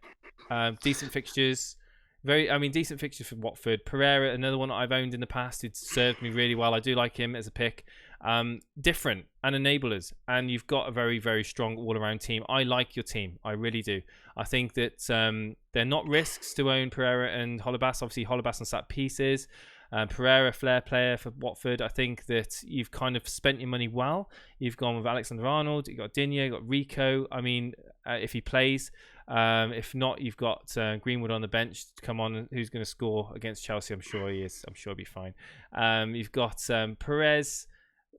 decent fixtures. Decent fixtures for Watford. Pereira, another one that I've owned in the past, who'd served me really well. I do like him as a pick. Different and enablers, and you've got a very, very strong all-around team. I like your team, I really do. I think that they're not risks to own Pereira and Holebas. Obviously, Holebas on set pieces. Pereira, flair player for Watford. I think that you've kind of spent your money well. You've gone with Alexander-Arnold. You've got Digne, you've got Rico. I mean, if he plays. If not, you've got Greenwood on the bench to come on, who's going to score against Chelsea. I'm sure he is. I'm sure he'll be fine. You've got Perez,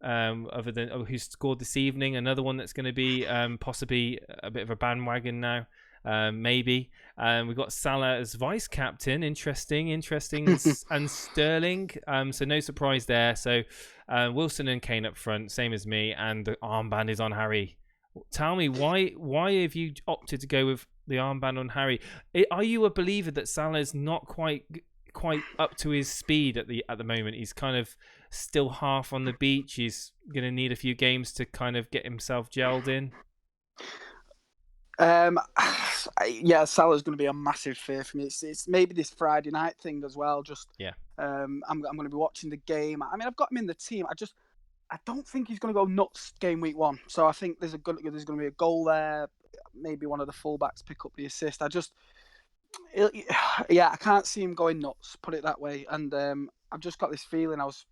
who scored this evening. Another one that's going to be possibly a bit of a bandwagon now. Maybe. We've got Salah as vice captain. Interesting, and Sterling. So no surprise there. So Wilson and Kane up front, same as me, and the armband is on Harry. Tell me why have you opted to go with the armband on Harry? Are you a believer that Salah's not quite up to his speed at the moment? He's kind of still half on the beach. He's going to need a few games to kind of get himself gelled in. Yeah, Salah's going to be a massive fear for me. It's maybe this Friday night thing as well. I'm going to be watching the game. I mean, I've got him in the team. I don't think he's going to go nuts game week 1. So I think there's going to be a goal there. Maybe one of the fullbacks pick up the assist. I can't see him going nuts, put it that way. And I've just got this feeling. I was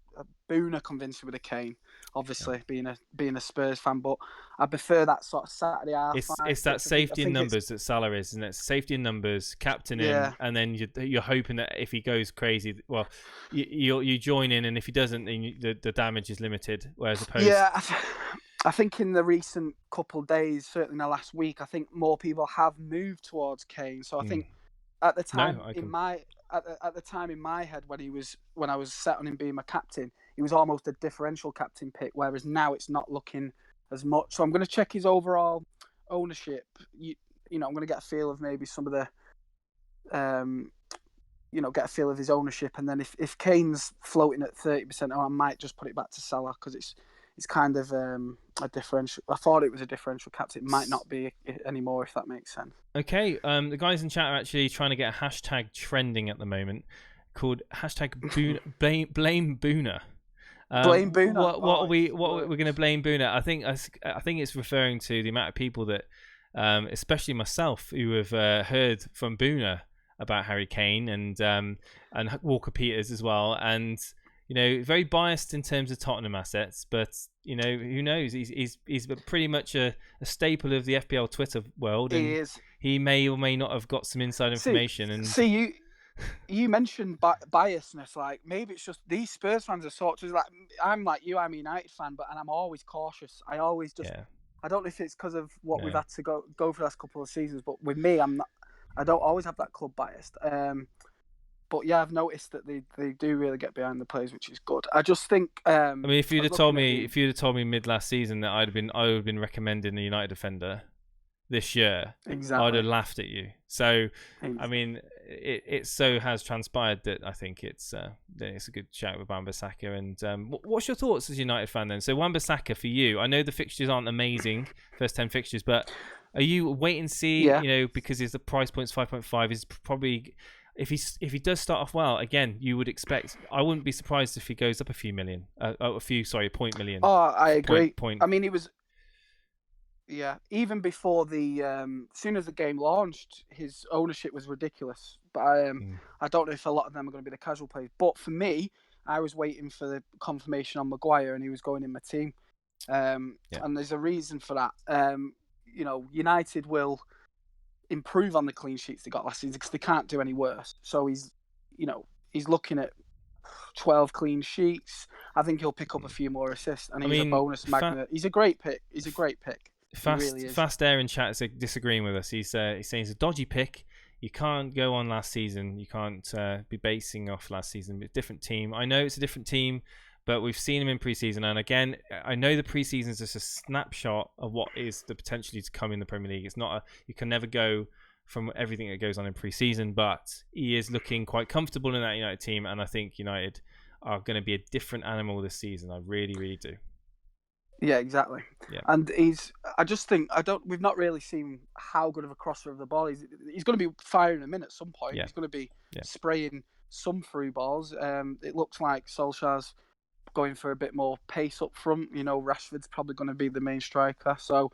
Boona convinced me with a Kane, obviously, being a Spurs fan, but I prefer that sort of Saturday half. It's that safety in numbers that Salah is, isn't it? Safety in numbers, captain in, and then you're hoping that if he goes crazy, well, you join in, and if he doesn't, then the damage is limited. Whereas opposed, I think in the recent couple of days, certainly in the last week, I think more people have moved towards Kane. So I think at the time at the time in my head when I was set on him being my captain, he was almost a differential captain pick, whereas now it's not looking as much. So I'm going to check his overall ownership. I'm going to get a feel of maybe some of the, get a feel of his ownership, and then if Kane's floating at 30%, I might just put it back to Salah because it's kind of a differential. I thought it was a differential captain. It might not be anymore, if that makes sense. Okay, the guys in chat are actually trying to get a hashtag trending at the moment called hashtag blame Boona. Blame Boona. What are we going to blame Boona? I think it's referring to the amount of people that, especially myself, who have heard from Boona about Harry Kane and Walker Peters as well, and very biased in terms of Tottenham assets, but who knows? He's pretty much a staple of the FPL Twitter world. And he is. He may or may not have got some inside information. You mentioned biasness. Like maybe it's just these Spurs fans are sort of like I'm like you. I'm a United fan, and I'm always cautious. I always just. Yeah. I don't know if it's because of what we've had to go for the last couple of seasons, but with me, I'm not. I don't always have that club biased. But yeah, I've noticed that they do really get behind the players, which is good. I just think. I mean, if you'd have told me mid last season that I would have been recommending the United defender this year, exactly, I'd have laughed at you. So, I mean, it so has transpired that I think it's a good shout with Wan-Bissaka. And what's your thoughts as a United fan then? So Wan-Bissaka for you, I know the fixtures aren't amazing, first 10 fixtures, but are you wait and see? Yeah. Because the price point's 5.5 is probably. If he does start off well, again, you would expect. I wouldn't be surprised if he goes up a few million, point million. Oh, I agree. Point. I mean, he was. Yeah, even before as soon as the game launched, his ownership was ridiculous. But I don't know if a lot of them are going to be the casual players. But for me, I was waiting for the confirmation on Maguire, and he was going in my team. And there's a reason for that. United will improve on the clean sheets they got last season because they can't do any worse. So he's looking at 12 clean sheets. I think he'll pick up a few more assists, and he's a bonus magnet. He's a great pick. Fast Air in chat is disagreeing with us. He's saying it's a dodgy pick. You can't go on last season. You can't be basing off last season. It's a different team. I know it's a different team, but we've seen him in preseason. And again, I know the preseason is just a snapshot of what is the potentially to come in the Premier League. It's not you can never go from everything that goes on in preseason, but he is looking quite comfortable in that United team, and I think United are going to be a different animal this season. I really, really do. Yeah, exactly. Yeah. And I just think we've not really seen how good of a crosser of the ball he's going to be firing them in at some point. Yeah. He's going to be spraying some through balls. It looks like Solskjaer's going for a bit more pace up front. Rashford's probably going to be the main striker. So,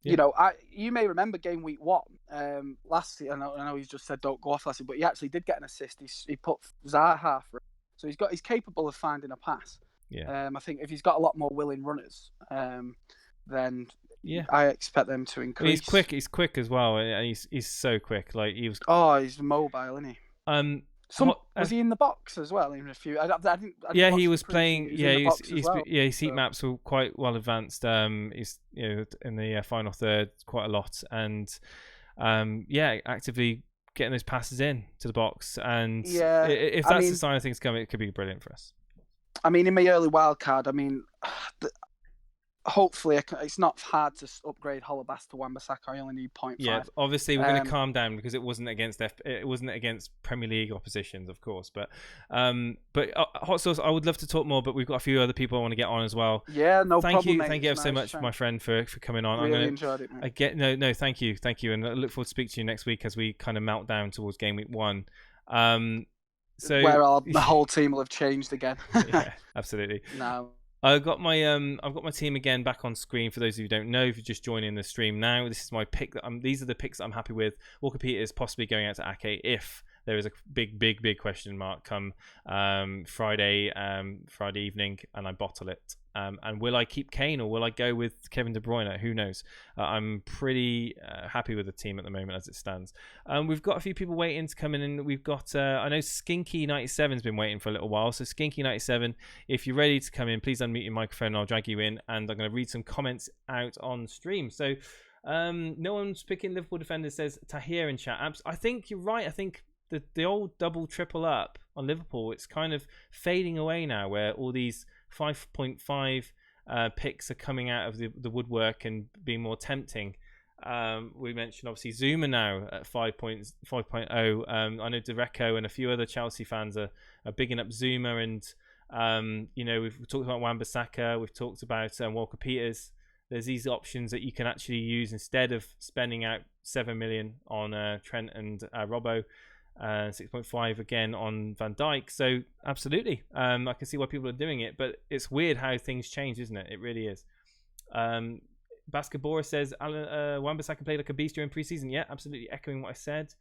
you may remember game week 1 last year. I know he's just said don't go off last year, but he actually did get an assist. He put Zaha through. So he's capable of finding a pass. Yeah. I think if he's got a lot more willing runners, then I expect them to increase. He's quick as well, and he's so quick. Like he was. Oh, he's mobile, isn't he? Was he in the box as well? Even a few. I didn't he was playing. His heat so. maps were quite well advanced. He's in the final third quite a lot, and actively getting those passes in to the box. And if that's the sign of things coming, it could be brilliant for us. I mean, in my early wild card, hopefully it's not hard to upgrade Holobas to Wan-Bissaka. I only need 0.5. Yeah, obviously we're going to calm down because it wasn't against Premier League oppositions, of course. But Hot Sauce, I would love to talk more, but we've got a few other people I want to get on as well. Yeah, no problem. Thank you ever so much, my friend, for coming on. Really enjoyed it, mate. Thank you, and I look forward to speaking to you next week as we kind of melt down towards game week 1. So where the whole team will have changed again. Yeah, absolutely. No. I've got my team again back on screen for those of you who don't know. If you're just joining the stream now, this is my pick. These are the picks that I'm happy with. Walker Peters possibly going out to Ake if there is a big question mark come Friday evening, and I bottle it. And will I keep Kane or will I go with Kevin De Bruyne? Who knows? I'm pretty happy with the team at the moment as it stands. We've got a few people waiting to come in, and we've got I know Skinky97's been waiting for a little while. So Skinky97, if you're ready to come in, please unmute your microphone and I'll drag you in, and I'm going to read some comments out on stream. So no one's picking Liverpool defenders, says Tahir in chat. I think you're right. I think the old double triple up on Liverpool, it's kind of fading away now, where all these 5.5 picks are coming out of the woodwork and being more tempting. We mentioned obviously Zuma now at 5.0. I know Dereco and a few other Chelsea fans are bigging up Zuma, and we've talked about Wan-Bissaka, we've talked about Walker Peters. There's these options that you can actually use instead of spending out 7 million on Trent and Robbo. 6.5 again on Van Dijk. So absolutely, I can see why people are doing it, but it's weird how things change, isn't it? It really is. Basketball says Wan-Bissaka played like a beast during preseason. Yeah, absolutely, echoing what I said.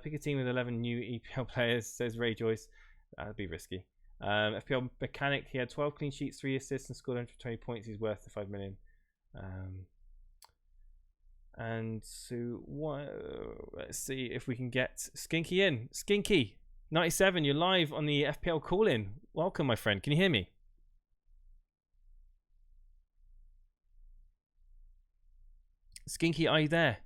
Pick a team with 11 new EPL players, says Ray Joyce. That'd be risky. FPL Mechanic, he had 12 clean sheets, 3 assists, and scored 120 points. He's worth the 5 million. And so let's see if we can get Skinky in. Skinky 97, you're live on the FPL Call in. Welcome, my friend. Can you hear me? Skinky, are you there?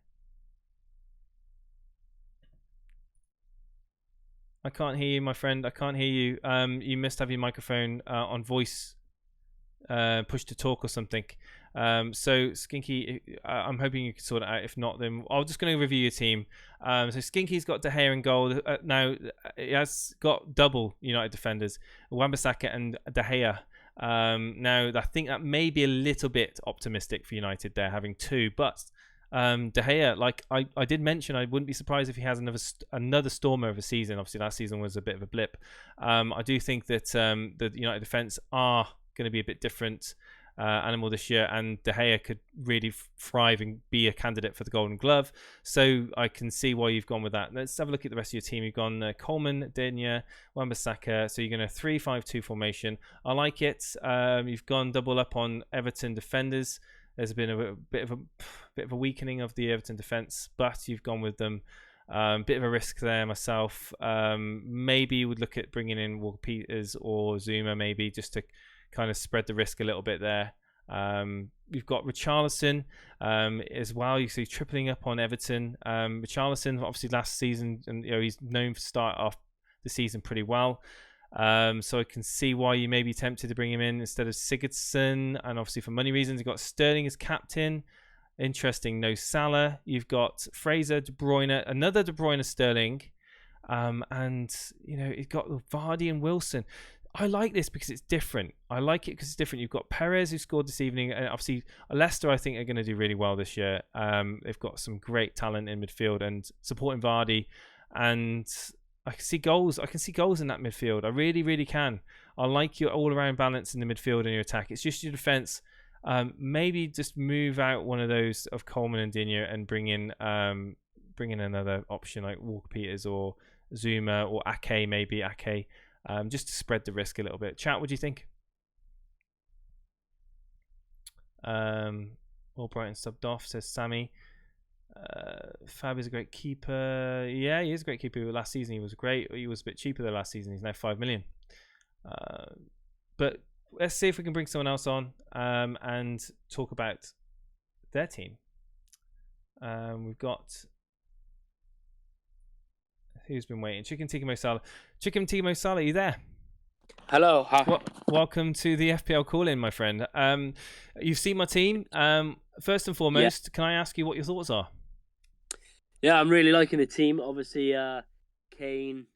I can't hear you, my friend. I can't hear you. You must have your microphone on voice push to talk or something. So Skinky, I'm hoping you can sort it out. If not, then I'm just going to review your team. So Skinky's got De Gea in goal. Now he has got double United defenders, Wan-Bissaka and De Gea. Now I think that may be a little bit optimistic for United there, having 2. But De Gea, like I did mention, I wouldn't be surprised if he has another stormer of a season. Obviously, last season was a bit of a blip. I do think that the United defence are going to be a bit different animal this year, and De Gea could really thrive and be a candidate for the Golden Glove. So I can see why you've gone with that. Let's have a look at the rest of your team. You've gone Coleman, Digne, Wan-Bissaka. So you're going to 3-5-2 formation. I like it. You've gone double up on Everton defenders. There's been a bit of a weakening of the Everton defence, but you've gone with them. Bit of a risk there myself. Maybe you would look at bringing in Walker Peters or Zuma, maybe just to kind of spread the risk a little bit there. We've got Richarlison as well. You see tripling up on Everton. Richarlison, obviously last season, and he's known to start off the season pretty well. So I can see why you may be tempted to bring him in instead of Sigurdsson. And obviously for money reasons, you've got Sterling as captain. Interesting, no Salah. You've got Fraser, De Bruyne, another De Bruyne, Sterling. And, you've got Vardy and Wilson. I like this because it's different. I like it because it's different. You've got Perez, who scored this evening. And obviously, Leicester, I think, are going to do really well this year. They've got some great talent in midfield and supporting Vardy. And I can see goals. I can see goals in that midfield. I really, really can. I like your all-around balance in the midfield and your attack. It's just your defence. Maybe just move out one of those of Coleman and Digne and bring in another option like Walker-Peters or Zuma or Ake, maybe Ake. Just to spread the risk a little bit. Chat, what do you think? All Brighton subbed off, says Sammy. Fab is a great keeper. Yeah, he is a great keeper. Last season he was great. He was a bit cheaper than last season. He's now 5 million. But let's see if we can bring someone else on and talk about their team. We've got... Who's been waiting? Chicken Tikka Mo Salah. Chicken Tikka Mo Salah, are you there? Hello. Hi. Welcome to the FPL Call-In, my friend. You've seen my team. First and foremost, Can I ask you what your thoughts are? Yeah, I'm really liking the team. Obviously, Kane.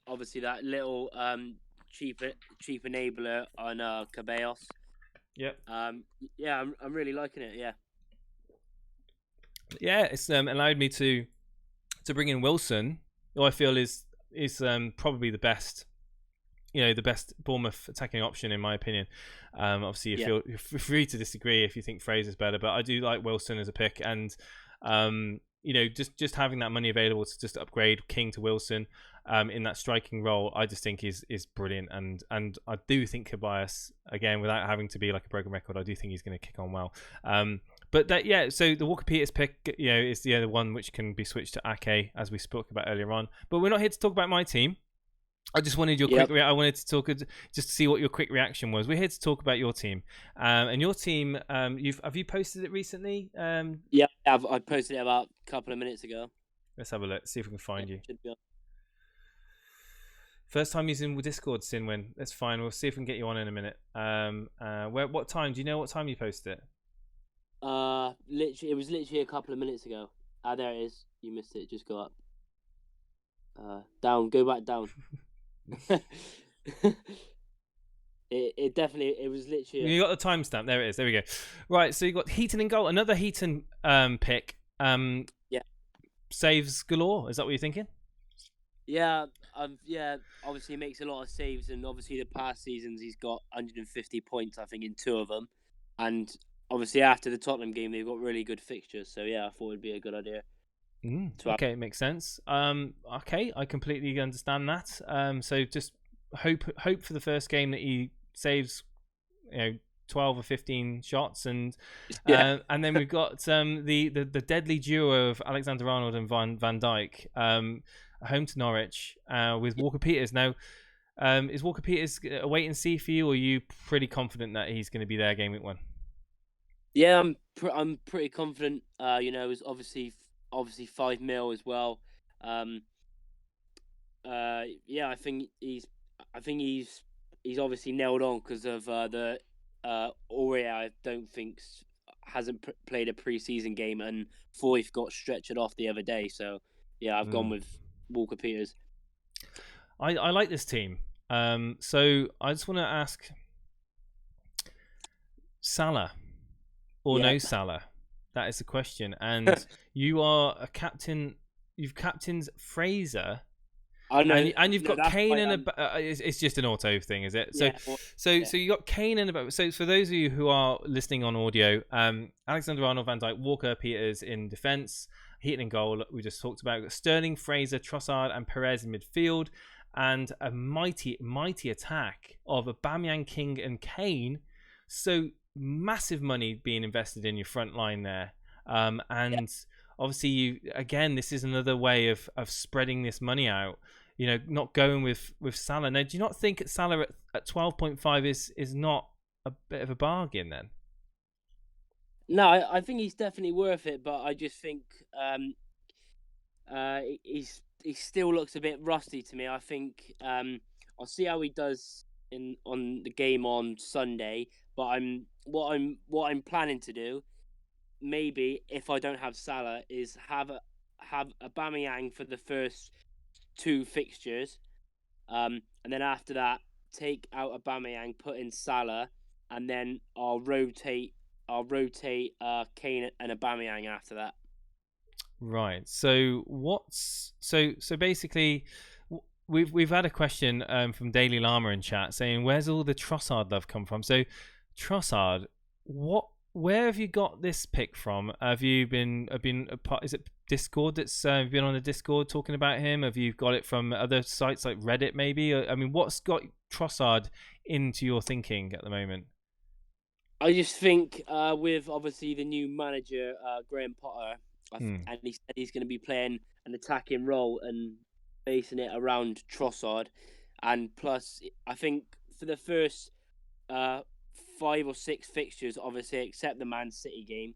Obviously, that little cheap enabler on Caballos. Yep. Yeah, I'm really liking it. Yeah. Yeah, it's allowed me to bring in Wilson, who I feel is probably the best, the best Bournemouth attacking option in my opinion. Obviously, you're free to disagree if you think Fraser's better, but I do like Wilson as a pick, and just having that money available to just upgrade King to Wilson in that striking role, I just think is brilliant, and I do think Caballos, again, without having to be like a broken record, I do think he's going to kick on well. But so the Walker-Peters pick, is the other one which can be switched to Ake, as we spoke about earlier on. But we're not here to talk about my team. I just wanted your quick. I wanted to talk just to see what your quick reaction was. We're here to talk about your team, and your team. Have you posted it recently? Yeah, I posted it about a couple of minutes ago. Let's have a look. See if we can find you. Should be on. First time using Discord, Sinwin. That's fine. We'll see if we can get you on in a minute. What time? Do you know what time you posted it? Literally, it was literally a couple of minutes ago. There it is. You missed it. Just go up. Down. Go back down. It was literally. You got the timestamp. There it is. There we go. Right. So you got Heaton in goal. Another Heaton pick. Yeah. Saves galore. Is that what you're thinking? Yeah. Obviously, he makes a lot of saves, and obviously the past seasons he's got 150 points, I think, in 2 of them, and obviously after the Tottenham game they've got really good fixtures. So yeah, I thought it'd be a good idea. Okay, it makes sense. Okay, I completely understand that. So just hope for the first game that he saves, 12 or 15 shots, and and then we've got the deadly duo of Alexander-Arnold and Van Dijk, home to Norwich, with Walker-Peters. Now, is Walker-Peters a wait and see for you, or are you pretty confident that he's going to be there game week 1? Yeah, I'm pretty confident. It's obviously 5 mil as well. I think he's obviously nailed on because of the Aurier. I don't think hasn't played a pre-season game, and Foyth got stretchered off the other day. So yeah, I've gone with Walker-Peters. I like this team. So I just want to ask, Salah or no Salah? That is the question. And you are a captain. You've captained Fraser. I know. And you've got Kane and it's just an auto thing, is it? So you got Kane and so for those of you who are listening on audio, Alexander-Arnold, Van Dijk, Walker-Peters in defence, Heaton in goal. We just talked about. We've got Sterling, Fraser, Trossard, and Perez in midfield, and a mighty attack of Aubameyang, King, and Kane. So massive money being invested in your front line there, obviously this is another way of spreading this money out, not going with Salah. Now, do you not think Salah at 12.5 is not a bit of a bargain then? No, I think he's definitely worth it, but I just think he still looks a bit rusty to me. I think I'll see how he does on the game on Sunday. But what I'm planning to do, maybe if I don't have Salah, is have Aubameyang for the first 2 fixtures, and then after that take out Aubameyang, put in Salah, and then I'll rotate Kane and Aubameyang after that. Right. So basically, we've had a question from Daily Llama in chat saying, "Where's all the Trossard love come from?" So Trossard, where have you got this pick from? Have you been a part? Is it Discord that's been on the Discord talking about him? Have you got it from other sites like Reddit maybe? I mean, what's got Trossard into your thinking at the moment? I just think with obviously the new manager, Graham Potter, and he said he's going to be playing an attacking role and basing it around Trossard. And plus, I think for the first 5 or 6 fixtures, obviously, except the Man City game,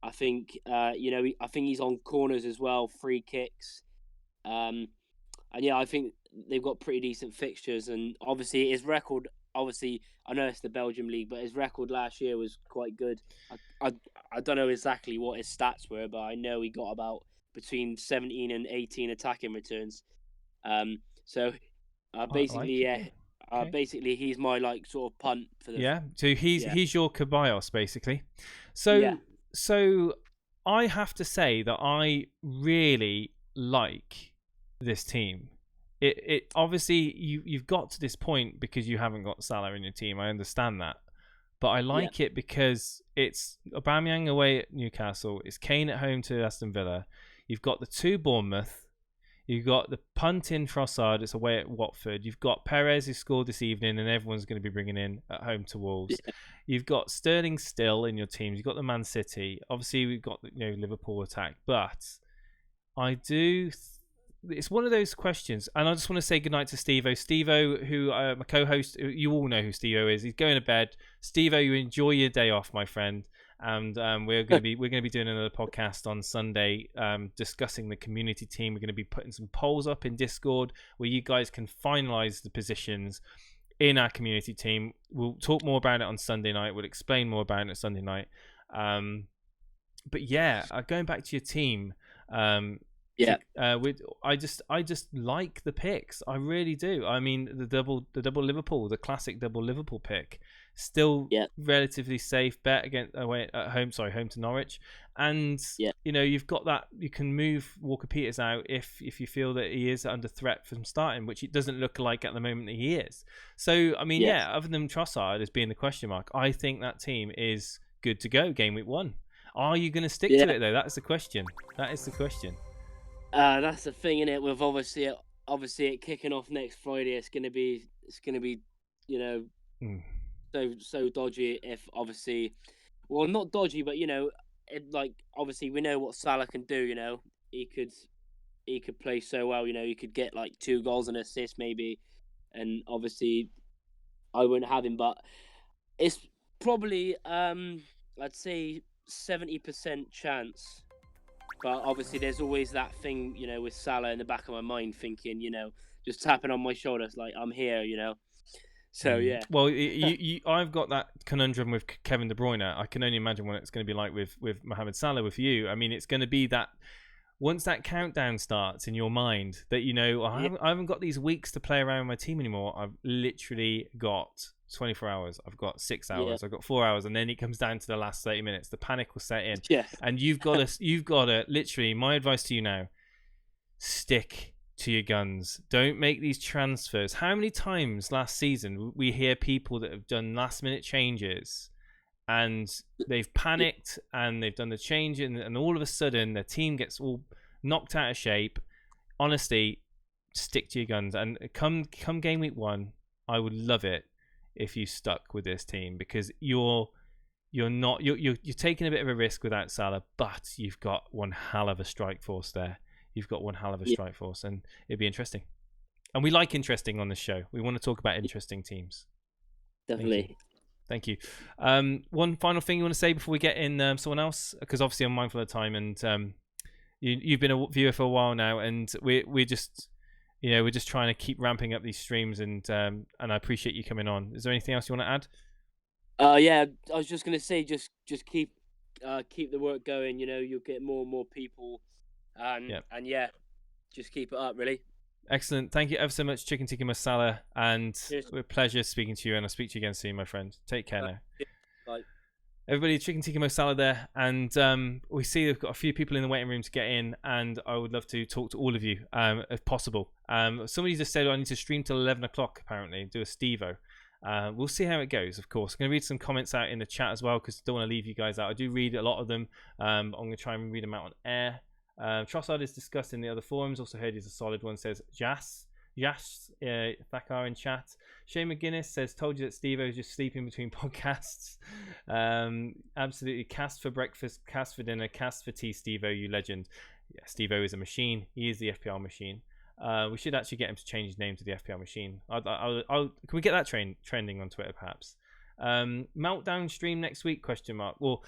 I think, I think he's on corners as well, free kicks. And yeah, I think they've got pretty decent fixtures. And obviously, his record, obviously, I know it's the Belgium league, but his record last year was quite good. I don't know exactly what his stats were, but I know he got about between 17 and 18 attacking returns. So basically, okay. Basically he's my like sort of punt for the So he's your Ceballos basically. So I have to say that I really like this team. It obviously you've got to this point because you haven't got Salah in your team. I understand that, but I like it because it's Aubameyang away at Newcastle, it's Kane at home to Aston Villa. You've got the 2 Bournemouth. You've got the punt in Trossard. It's away at Watford. You've got Perez who scored this evening, and everyone's going to be bringing in at home to Wolves. Yeah. You've got Sterling still in your teams. You've got the Man City. Obviously, we've got the Liverpool attack, but I do. It's one of those questions, and I just want to say goodnight to Steve-O. Steve-O, who my co-host, you all know who Steve-O is. He's going to bed. Steve-O, you enjoy your day off, my friend. And we're going to be doing another podcast on Sunday, discussing the community team. We're going to be putting some polls up in Discord where you guys can finalize the positions in our community team. We'll talk more about it on Sunday night. We'll explain more about it Sunday night. But yeah, going back to your team. I just like the picks. I really do. I mean, the double Liverpool, the classic double Liverpool pick, still relatively safe bet against home to Norwich, and you've got that. You can move Walker Peters out if you feel that he is under threat from starting, which it doesn't look like at the moment that he is. So I mean, other than Trossard as being the question mark, I think that team is good to go game week 1. Are you going to stick to it though? That's the question. That is the question. That's the thing, innit? With obviously it kicking off next Friday, it's gonna be so dodgy. If obviously, well, not dodgy, but obviously we know what Salah can do. He could play so well. He could get like 2 goals and assists maybe, and obviously I wouldn't have him, but it's probably I'd say 70% chance. But obviously, there's always that thing, with Salah in the back of my mind, thinking, just tapping on my shoulders, like I'm here, So yeah. Well, I've got that conundrum with Kevin De Bruyne. I can only imagine what it's going to be like with Mohamed Salah. With you, I mean, it's going to be that once that countdown starts in your mind, that I haven't got these weeks to play around with my team anymore. I've literally got 24 hours. I've got 6 hours. I've got 4 hours, and then it comes down to the last 30 minutes. The panic will set in. Yeah. And you've got to literally. My advice to you now: stick to your guns. Don't make these transfers. How many times last season we hear people that have done last-minute changes, and they've panicked and they've done the change, and all of a sudden their team gets all knocked out of shape. Honestly, stick to your guns. And come game week 1, I would love it if you stuck with this team, because you're taking a bit of a risk without Salah, but you've got one hell of a strike force there. You've got one hell of a strike force, and it'd be interesting. And we like interesting on this show. We want to talk about interesting teams. Definitely. Thank you. One final thing you want to say before we get in someone else, because obviously I'm mindful of time, and you've been a viewer for a while now, and we're just we're just trying to keep ramping up these streams, and I appreciate you coming on. Is there anything else you want to add? Yeah, I was just gonna say, just keep the work going. You'll get more and more people, and yeah, just keep it up, really. Excellent. Thank you ever so much, Chicken Tikka Masala, and Cheers. it's a pleasure speaking to you, and I'll speak to you again soon, my friend. Take care now. Bye. Everybody, Chicken Tikka Masala there, and we see we've got a few people in the waiting room to get in, and I would love to talk to all of you if possible. Somebody just said I need to stream till 11 o'clock, apparently, do a Stevo. We'll see how it goes, of course. I'm going to read some comments out in the chat as well, because I don't want to leave you guys out. I do read a lot of them. I'm going to try and read them out on air. Trossard is discussed in the other forums. Also heard he's a solid one. Says Jas Thakar in chat. Shane McGuinness says, told you that Steve-O is just sleeping between podcasts. Absolutely. Cast for breakfast, cast for dinner, cast for tea. Steve-O, you legend. Yeah, Steve-O is a machine. He is the FPL machine. We should actually get him to change his name to the FPL machine. Can we get that trending on Twitter, perhaps? Meltdown stream next week? Question mark. Well,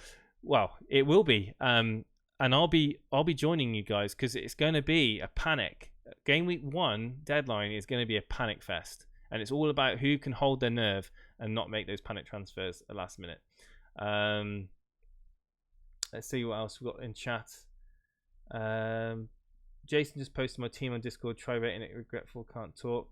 it will be. And I'll be joining you guys, because it's going to be a panic. Game week 1 deadline is going to be a panic fest, and it's all about who can hold their nerve and not make those panic transfers at last minute. Let's see what else we've got in chat. Jason just posted my team on Discord. Try rating it. Regretful. Can't talk.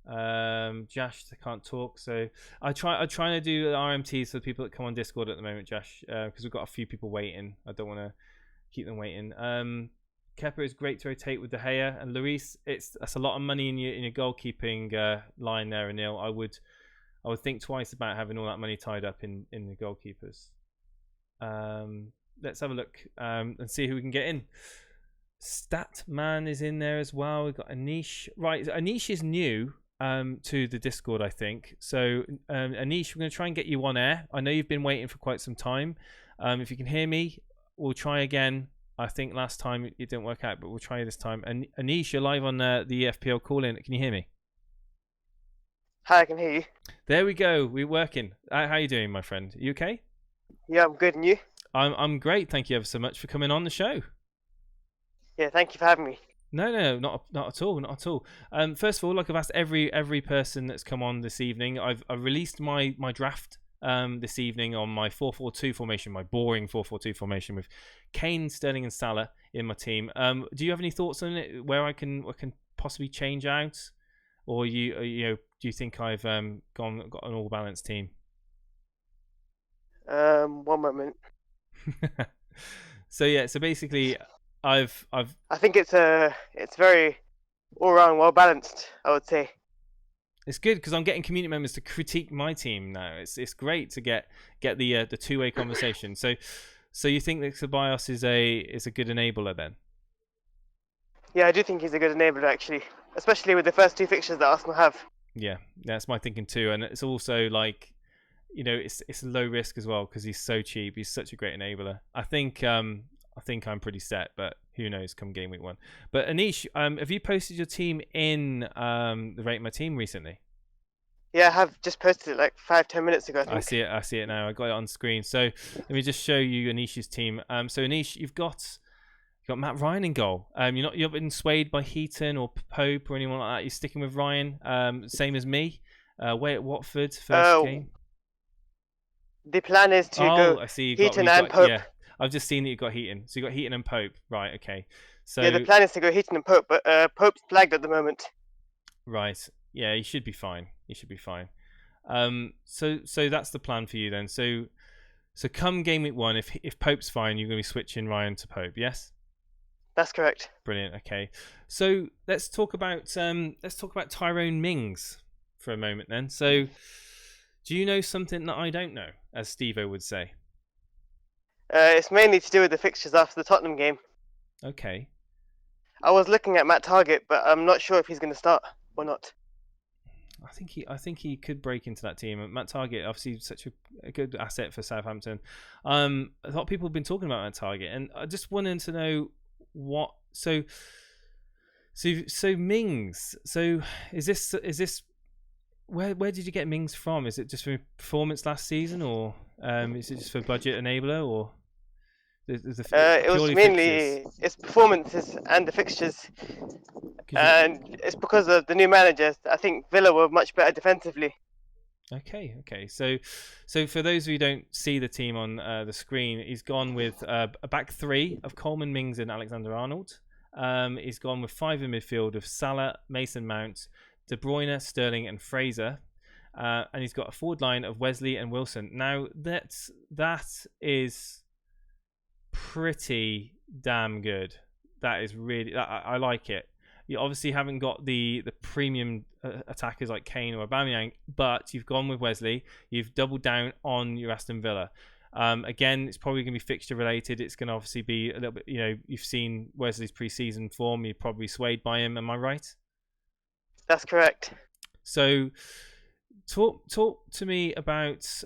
Josh, I can't talk. So I'm trying to do RMTs for the people that come on Discord at the moment, Josh, because we've got a few people waiting. I don't want to keep them waiting. Kepa is great to rotate with De Gea and Lloris. That's a lot of money in your goalkeeping line there, Anil. I would think twice about having all that money tied up in the goalkeepers. Let's have a look and see who we can get in. Statman is in there as well. We've got Anish. Right, Anish is new to the Discord, I think. So Anish, we're going to try and get you on air. I know you've been waiting for quite some time. If you can hear me, we'll try again. I think last time it didn't work out, but we'll try this time. And Anish, you're live on the FPL call in. Can you hear me? Hi, I can hear you. There we go. We're working. How are you doing, my friend? You okay? Yeah, I'm good. And you? I'm great. Thank you ever so much for coming on the show. Yeah, thank you for having me. No, not at all, not at all. First of all, like I've asked every person that's come on this evening, I've released my draft this evening on my 4-4-2 formation, my boring 4-4-2 formation with Kane, Sterling, and Salah in my team. Do you have any thoughts on it? Where I can possibly change out, or do you think I've got an all balanced team? One moment. So basically, I think it's very all round well balanced, I would say. It's good because I'm getting community members to critique my team now. It's great to get the two-way conversation. So you think that Ceballos is a good enabler then? Yeah, I do think he's a good enabler actually, especially with the first 2 fixtures that Arsenal have. Yeah, that's my thinking too, and it's also like, it's low risk as well because he's so cheap. He's such a great enabler. I think I'm pretty set, but who knows come game week 1. But Anish, have you posted your team in the Rate My Team recently? Yeah, I have just posted it like 5-10 minutes ago, I think. I see it now. I got it on screen. So let me just show you Anish's team. So Anish, you've got Matt Ryan in goal. You're not been swayed by Heaton or Pope or anyone like that. You're sticking with Ryan, same as me. Away at Watford, first game. The plan is to go Heaton and Pope. Yeah. I've just seen that you've got Heaton. So you've got Heaton and Pope. Right, okay. So yeah, the plan is to go Heaton and Pope, but Pope's flagged at the moment. Right. Yeah, he should be fine. So that's the plan for you then. So come game week 1, if Pope's fine, you're going to be switching Ryan to Pope, yes? That's correct. Brilliant. Okay. So let's talk about Tyrone Mings for a moment then. So do you know something that I don't know, as Steve-O would say? It's mainly to do with the fixtures after the Tottenham game. Okay. I was looking at Matt Targett, but I'm not sure if he's going to start or not. I think he could break into that team. Matt Targett, obviously, such a good asset for Southampton. A lot of people have been talking about Matt Targett, and I just wanted to know what. So Mings. So is this where did you get Mings from? Is it just from performance last season, or is it just for budget enabler, or? It was It was purely mainly its performances and the fixtures, 'Cause and it's because of the new managers. I think Villa were much better defensively. Okay. So for those of you who don't see the team on the screen, he's gone with a back three of Coleman, Mings, and Alexander-Arnold. He's gone with 5 in midfield of Salah, Mason Mount, De Bruyne, Sterling, and Fraser. And he's got a forward line of Wesley and Wilson. Now that is pretty damn good. That is really, I like it. You obviously haven't got the premium attackers like Kane or Aubameyang, but you've gone with Wesley. You've doubled down on your Aston Villa. Again, it's probably going to be fixture related. It's going to obviously be a little bit, you've seen Wesley's pre-season form. You're probably swayed by him. Am I right? That's correct. So talk to me about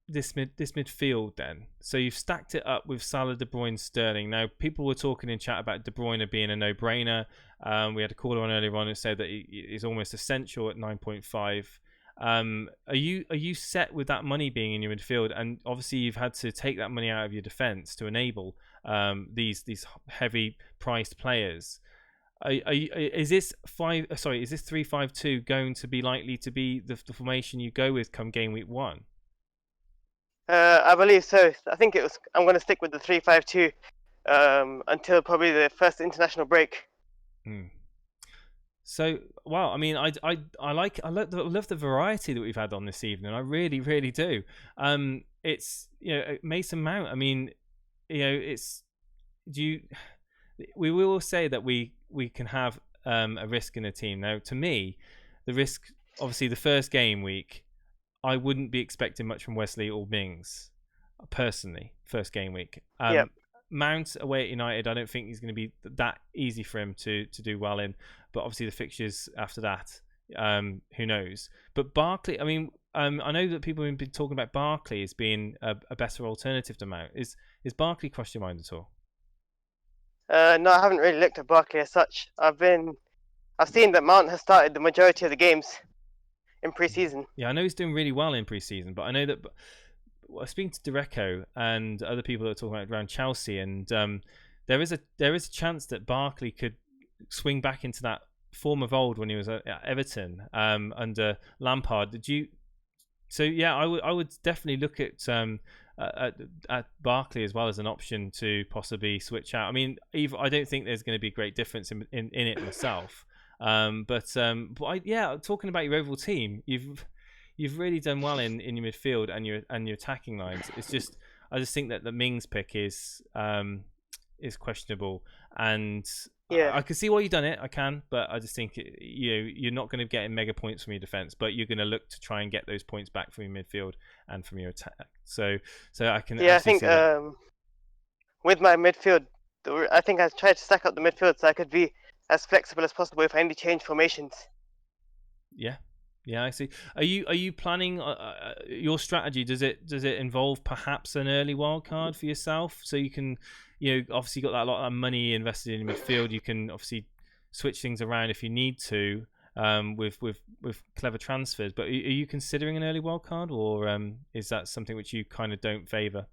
this midfield then. So you've stacked it up with Salah, De Bruyne, Sterling. Now people were talking in chat about De Bruyne being a no-brainer. We had a caller on earlier on who said that he's almost essential at 9.5. Are you set with that money being in your midfield? And obviously you've had to take that money out of your defence to enable these heavy priced players. Is this 3-5-2 going to be likely to be the formation you go with come game week 1? I believe so. I think I'm going to stick with the 3-5-2 until probably the first international break. So, wow. I mean, I love the variety that we've had on this evening. I really, really do. It's Mason Mount. I mean, we will say that we can have a risk in a team. Now, to me, the risk, obviously, the first game week, I wouldn't be expecting much from Wesley or Mings, personally, first game week. Yep. Mount away at United, I don't think he's going to be that easy for him to do well in. But obviously the fixtures after that, who knows? But Barkley, I mean, I know that people have been talking about Barkley as being a better alternative to Mount. Is Barkley crossed your mind at all? No, I haven't really looked at Barkley as such. I've seen that Mount has started the majority of the games in pre-season. Yeah, I know he's doing really well in pre-season, but I know that I was speaking to Dereco and other people that are talking about around Chelsea, and there is a chance that Barkley could swing back into that form of old when he was at Everton under Lampard. I would definitely look at Barkley as well as an option to possibly switch out. I mean, I don't think there's going to be a great difference in it myself. But talking about your overall team, you've really done well in your midfield and your attacking lines. I just think that the Mings pick is questionable, and I can see why you've done it. I can, but I just think you're not going to get mega points from your defense, but you're going to look to try and get those points back from your midfield and from your attack. So I can. Yeah, I think with my midfield, I think I tried to stack up the midfield so I could be as flexible as possible if I need to change formations. Yeah, I see. Are you planning your strategy? Does it involve perhaps an early wild card for yourself, so you can, obviously got that lot of money invested in midfield. You can obviously switch things around if you need to with clever transfers. But are you considering an early wild card, or is that something which you kind of don't favour?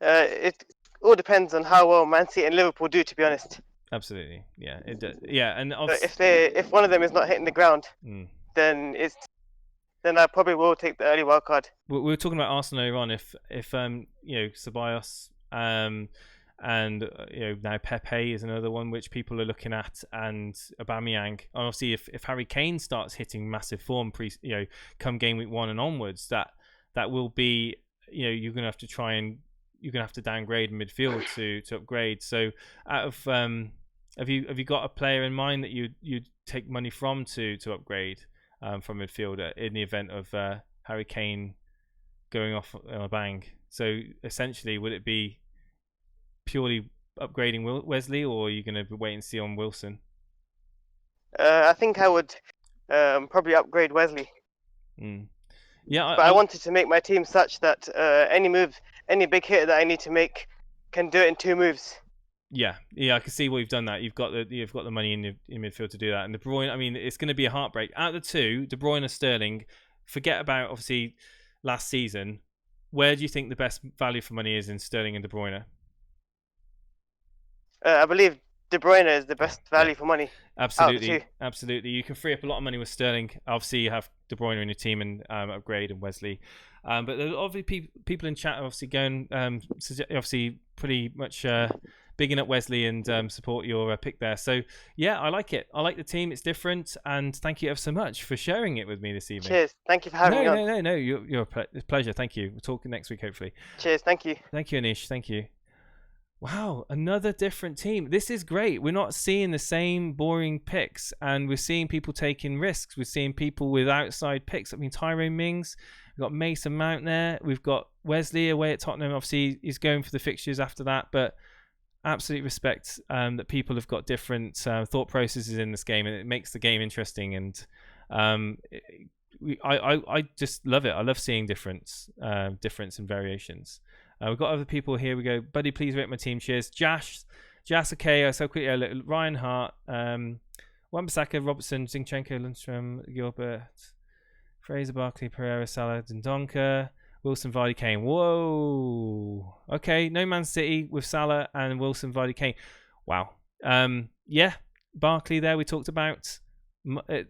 It all depends on how well Man City and Liverpool do, to be honest. Absolutely, yeah, it does. Yeah, and if one of them is not hitting the ground, then I probably will take the early wild card. We were talking about Arsenal earlier on. If Ceballos and now Pepe is another one which people are looking at, and Aubameyang. And obviously, if Harry Kane starts hitting massive form come game week 1 and onwards, that will be you're gonna have to downgrade midfield to upgrade. So out of have you got a player in mind that you'd take money from to upgrade from midfielder in the event of Harry Kane going off on a bang? So essentially, would it be purely upgrading Wesley, or are you going to wait and see on Wilson? I think I would probably upgrade Wesley. Yeah, but I wanted to make my team such that any big hit that I need to make, can do it in 2 moves. Yeah, I can see why you've done that. You've got the money in midfield to do that. And De Bruyne, I mean, it's going to be a heartbreak. Out of the 2, De Bruyne or Sterling, forget about obviously last season. where do you think the best value for money is in Sterling and De Bruyne? I believe De Bruyne is the best value for money. Absolutely, absolutely. You can free up a lot of money with Sterling. Obviously, you have De Bruyne in your team and Upgrade and Wesley. But there's obviously people in chat are obviously going, obviously pretty much bigging up Wesley and support your pick there. So yeah, I like it. I like the team. It's different, and thank you ever so much for sharing it with me this evening. Cheers. Thank you for having me on. No. You're a pleasure. Thank you. We'll talk next week, hopefully. Cheers. Thank you. Thank you, Anish. Thank you. Wow, another different team. This is great. We're not seeing the same boring picks, and we're seeing people taking risks. We're seeing people with outside picks. I mean, Tyrone Mings, we've got Mason Mount there. We've got Wesley away at Tottenham. Obviously, he's going for the fixtures after that, but absolutely respect that people have got different thought processes in this game, and it makes the game interesting. And I just love it. I love seeing difference and variations. We've got other people here. We go, buddy, please rate my team. Cheers. Jas, okay. So quickly, Ryan Hart, Wan-Bissaka, Robertson, Zinchenko, Lundstrom, Gilbert, Fraser, Barkley, Pereira, Salah, Dendonka, Wilson, Vardy, Kane. Whoa. Okay, no Man City with Salah and Wilson, Vardy, Kane. Wow. Yeah, Barkley there we talked about.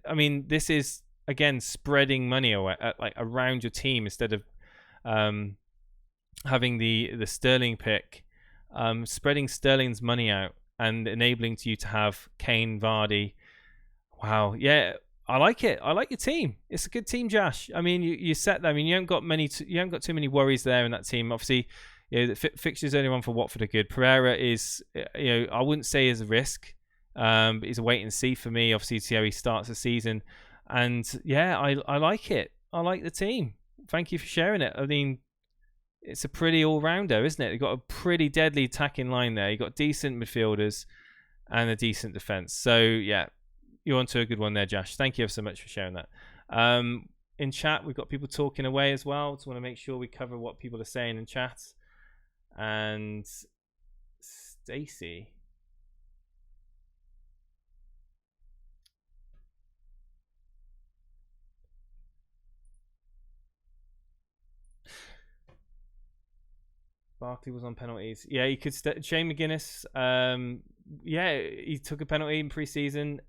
I mean, this is, again, spreading money away, like around your team instead of having the Sterling pick, spreading Sterling's money out and enabling you to have Kane, Vardy. Wow, yeah, I like it. I like your team. It's a good team, Josh. I mean, you set them. I mean, you haven't got too many worries there in that team. Obviously, the fixtures early on for Watford are good. Pereira is, I wouldn't say is a risk, but he's a wait and see for me. Obviously, to see how he starts the season, and yeah, I like it. I like the team. Thank you for sharing it. I mean, it's a pretty all-rounder, isn't it? You've got a pretty deadly attacking line there. You've got decent midfielders and a decent defence. So, yeah, you're onto a good one there, Josh. Thank you so much for sharing that. In chat, we've got people talking away as well. Just want to make sure we cover what people are saying in chat. And Stacey. Barkley was on penalties. Yeah, he could. Shane McGuinness. Yeah, he took a penalty in pre-season.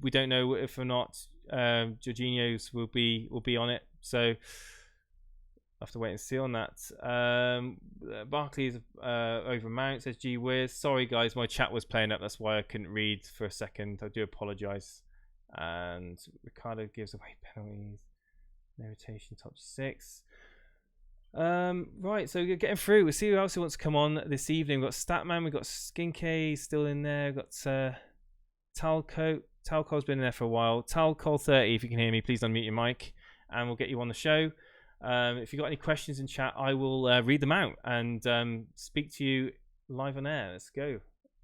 We don't know if or not Jorginho's will be on it. So I'll have to wait and see on that. Barkley's over Mount, says gee whiz. Sorry guys, my chat was playing up. That's why I couldn't read for a second. I do apologise. And Ricardo gives away penalties. No rotation, top 6. Right, so we're getting through. We'll see who else wants to come on this evening. We've got Statman, we've got Skinke still in there, we've got Talco. Talco's been in there for a while. Talco 30, if you can hear me, please unmute your mic and we'll get you on the show. If you've got any questions in chat, I will read them out and speak to you live on air. Let's go.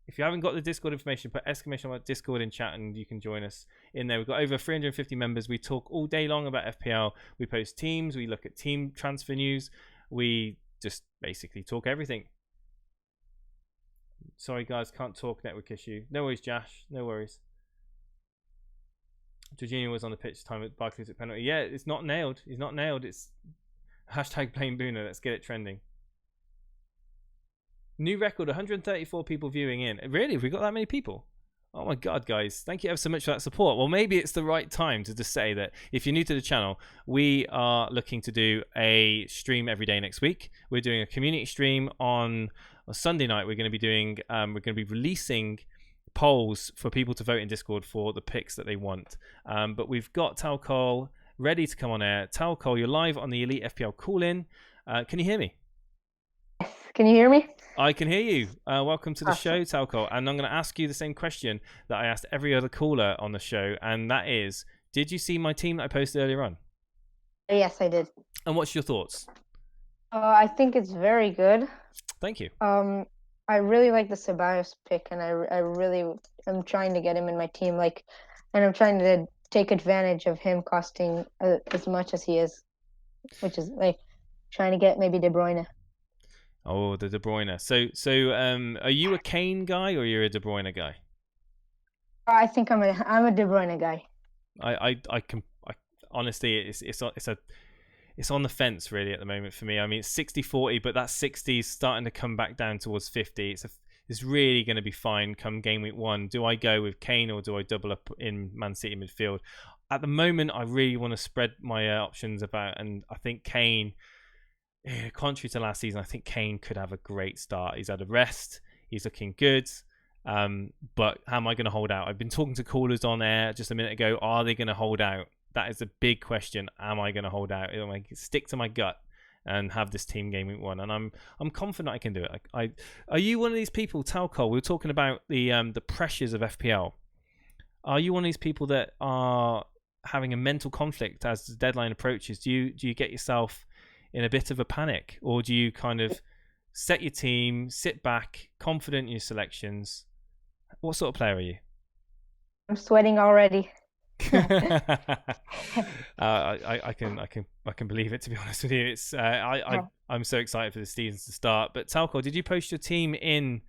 If you haven't got the Discord information, put exclamation mark Discord in chat and you can join us in there. We've got over 350 members. We talk all day long about FPL. We post teams. We look at team transfer news. We just basically talk everything. Sorry, guys, can't talk, network issue. No worries, Josh. No worries. Jorginho was on the pitch time at Barkley's at penalty. Yeah, it's not nailed. He's not nailed. It's hashtag blame Booner. Let's get it trending. New record, 134 people viewing in. Really? Have we got that many people? Oh my God, guys. Thank you ever so much for that support. Well, maybe it's the right time to just say that if you're new to the channel, we are looking to do a stream every day next week. We're doing a community stream on Sunday night. We're going to be doing, we're going to be releasing polls for people to vote in Discord for the picks that they want. But we've got Talcol ready to come on air. Talcol, you're live on the Elite FPL call-in. Can you hear me? Can you hear me? I can hear you. Welcome to the show, Talcol. And I'm going to ask you the same question that I asked every other caller on the show. And that is, did you see my team that I posted earlier on? Yes, I did. And what's your thoughts? I think it's very good. Thank you. I really like the Ceballos pick, and I really am trying to get him in my team. And I'm trying to take advantage of him costing as much as he is, which is trying to get maybe De Bruyne. Oh, the De Bruyne. So, are you a Kane guy or you're a De Bruyne guy? I think I'm a De Bruyne guy. I honestly, it's it's on the fence really at the moment for me. I mean, it's 60-40, but that 60 is starting to come back down towards 50. It's really going to be fine come game week 1. Do I go with Kane or do I double up in Man City midfield? At the moment, I really want to spread my options about, and I think Kane, contrary to last season, I think Kane could have a great start. He's had a rest. He's looking good. But how am I going to hold out? I've been talking to callers on air just a minute ago. Are they going to hold out? That is a big question. Am I going to hold out? Am I stick to my gut and have this team game week 1? And I'm confident I can do it. Are you one of these people, Talcol? We were talking about the pressures of FPL. Are you one of these people that are having a mental conflict as the deadline approaches? Do you get yourself in a bit of a panic, or do you kind of set your team, sit back, confident in your selections? What sort of player are you? I'm sweating already. I can believe it, to be honest with you. It's I'm so excited for the season to start. But Talcol, did you post your team in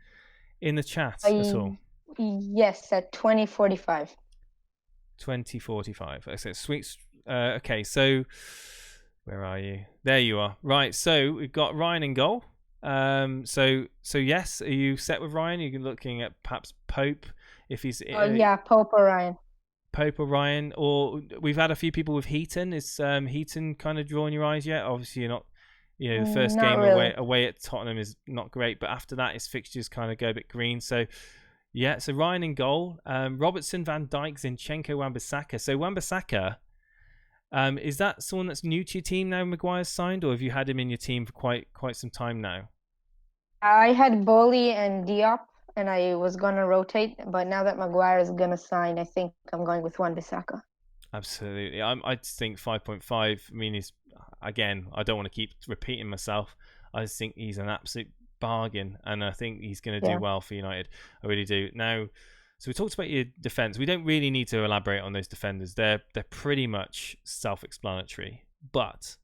the chat at all? Yes, at 2045. 2045. Okay, sweet. Okay, so where are you? There you are. Right, so we've got Ryan in goal. So yes, are you set with Ryan? You're looking at perhaps Pope if he's. Yeah, Pope or Ryan. Pope or Ryan, or we've had a few people with Heaton. Is Heaton kind of drawing your eyes yet? Obviously, you're not. You know, the first Not game really. away at Tottenham is not great, but after that, his fixtures kind of go a bit green. So, yeah, so Ryan in goal, Robertson, Van Dijk, Zinchenko, Wan-Bissaka. So Wan-Bissaka, is that someone that's new to your team now? Maguire's signed, or have you had him in your team for quite some time now? I had Boli and Diop, and I was gonna rotate, but now that Maguire is gonna sign, I think I'm going with Wan-Bissaka. Absolutely, I just think 5.5. I mean, he's again. I don't want to keep repeating myself. I just think he's an absolute bargain, and I think he's going to do well for United. I really do. Now, so we talked about your defense. We don't really need to elaborate on those defenders. They're pretty much self-explanatory, but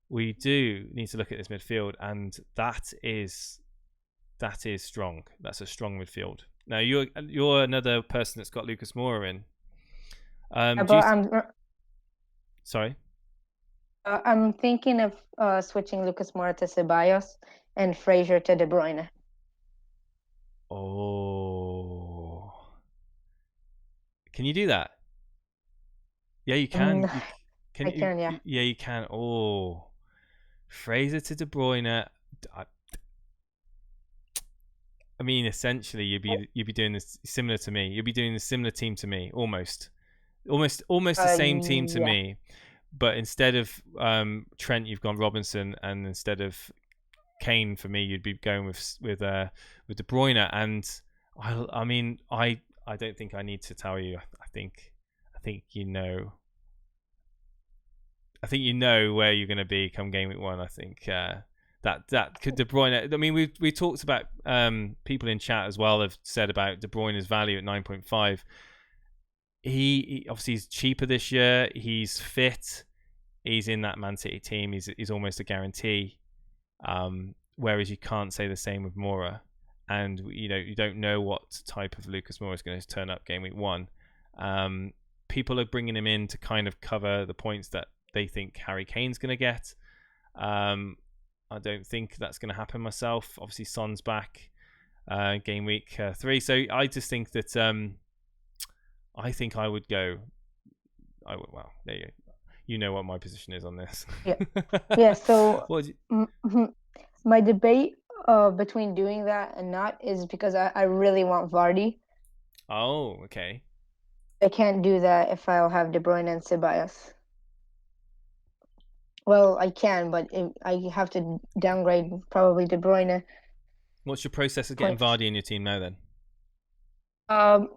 we do need to look at this midfield, and that is strong. That's a strong midfield. Now, you're another person that's got Lucas Moura in. Sorry. I'm thinking of switching Lucas Moura to Ceballos and Fraser to De Bruyne. Oh, can you do that? Yeah, you can. I can, yeah. Yeah, you can. Oh, Fraser to De Bruyne. I mean, essentially, you'd be doing this similar to me. You'd be doing a similar team to me, almost the same team to me. But instead of Trent, you've gone Robinson, and instead of Kane, for me, you'd be going with De Bruyne. And I mean, I don't think I need to tell you. I think you know. I think you know where you're going to be come game week 1. I think that could De Bruyne. I mean, we talked about people in chat as well have said about De Bruyne's value at 9.5. He obviously is cheaper this year. He's fit. He's in that Man City team. He's almost a guarantee. Whereas you can't say the same with Moura, and you don't know what type of Lucas Moura is going to turn up game week 1. People are bringing him in to kind of cover the points that they think Harry Kane's going to get. I don't think that's going to happen myself. Obviously, Son's back game week 3, so I just think that. I think I would go. Well, there you go. You know what my position is on this. Yeah. So my debate between doing that and not is because I really want Vardy. Oh, okay. I can't do that if I'll have De Bruyne and Ceballos. Well, I can, but I have to downgrade probably De Bruyne. What's your process of getting Vardy in your team now then?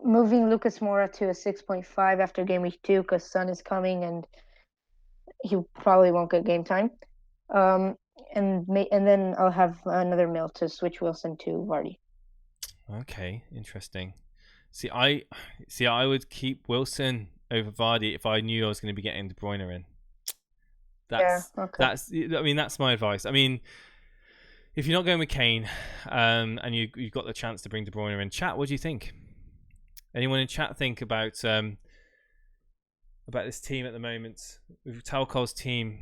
Moving Lucas Moura to a 6.5 after game week 2 because Son is coming and he probably won't get game time. And then I'll have another mill to switch Wilson to Vardy. Okay, interesting. See, I would keep Wilson over Vardy if I knew I was going to be getting De Bruyne in. That's my advice. I mean, if you're not going with Kane, and you've got the chance to bring De Bruyne in, chat. What do you think? Anyone in chat think about this team at the moment with Talcol's team?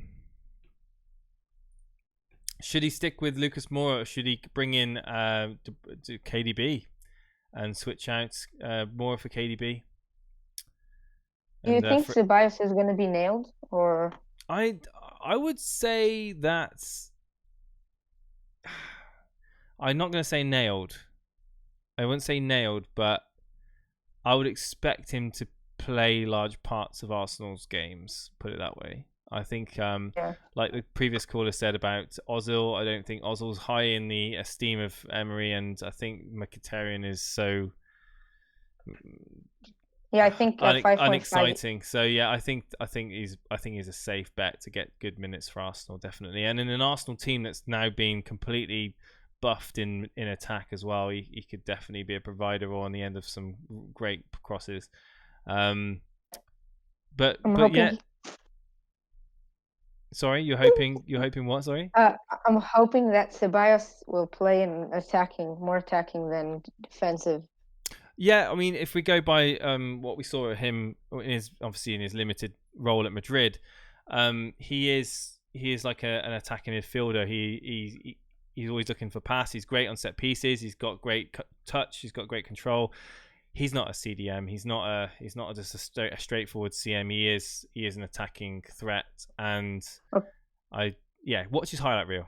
Should he stick with Lucas Moura, or should he bring in KDB and switch out Moura for KDB? Do you think Ceballos is going to be nailed, or? I would say that I'm not going to say nailed. I wouldn't say nailed, but I would expect him to play large parts of Arsenal's games. Put it that way. I think, like the previous caller said about Ozil, I don't think Ozil's high in the esteem of Emery, and I think Mkhitaryan is so. Yeah, I think 5.5. Unexciting. So yeah, I think he's a safe bet to get good minutes for Arsenal, definitely. And in an Arsenal team that's now been completely buffed in attack as well, he could definitely be a provider or on the end of some great crosses. But yeah. Sorry, you're hoping what? Sorry. I'm hoping that Ceballos will play in more attacking than defensive. Yeah, I mean, if we go by what we saw of him in his limited role at Madrid, he is like an attacking midfielder. He's always looking for pass. He's great on set pieces. He's got great touch. He's got great control. He's not a CDM. He's not just a straightforward CM. He is an attacking threat. And watch his highlight reel.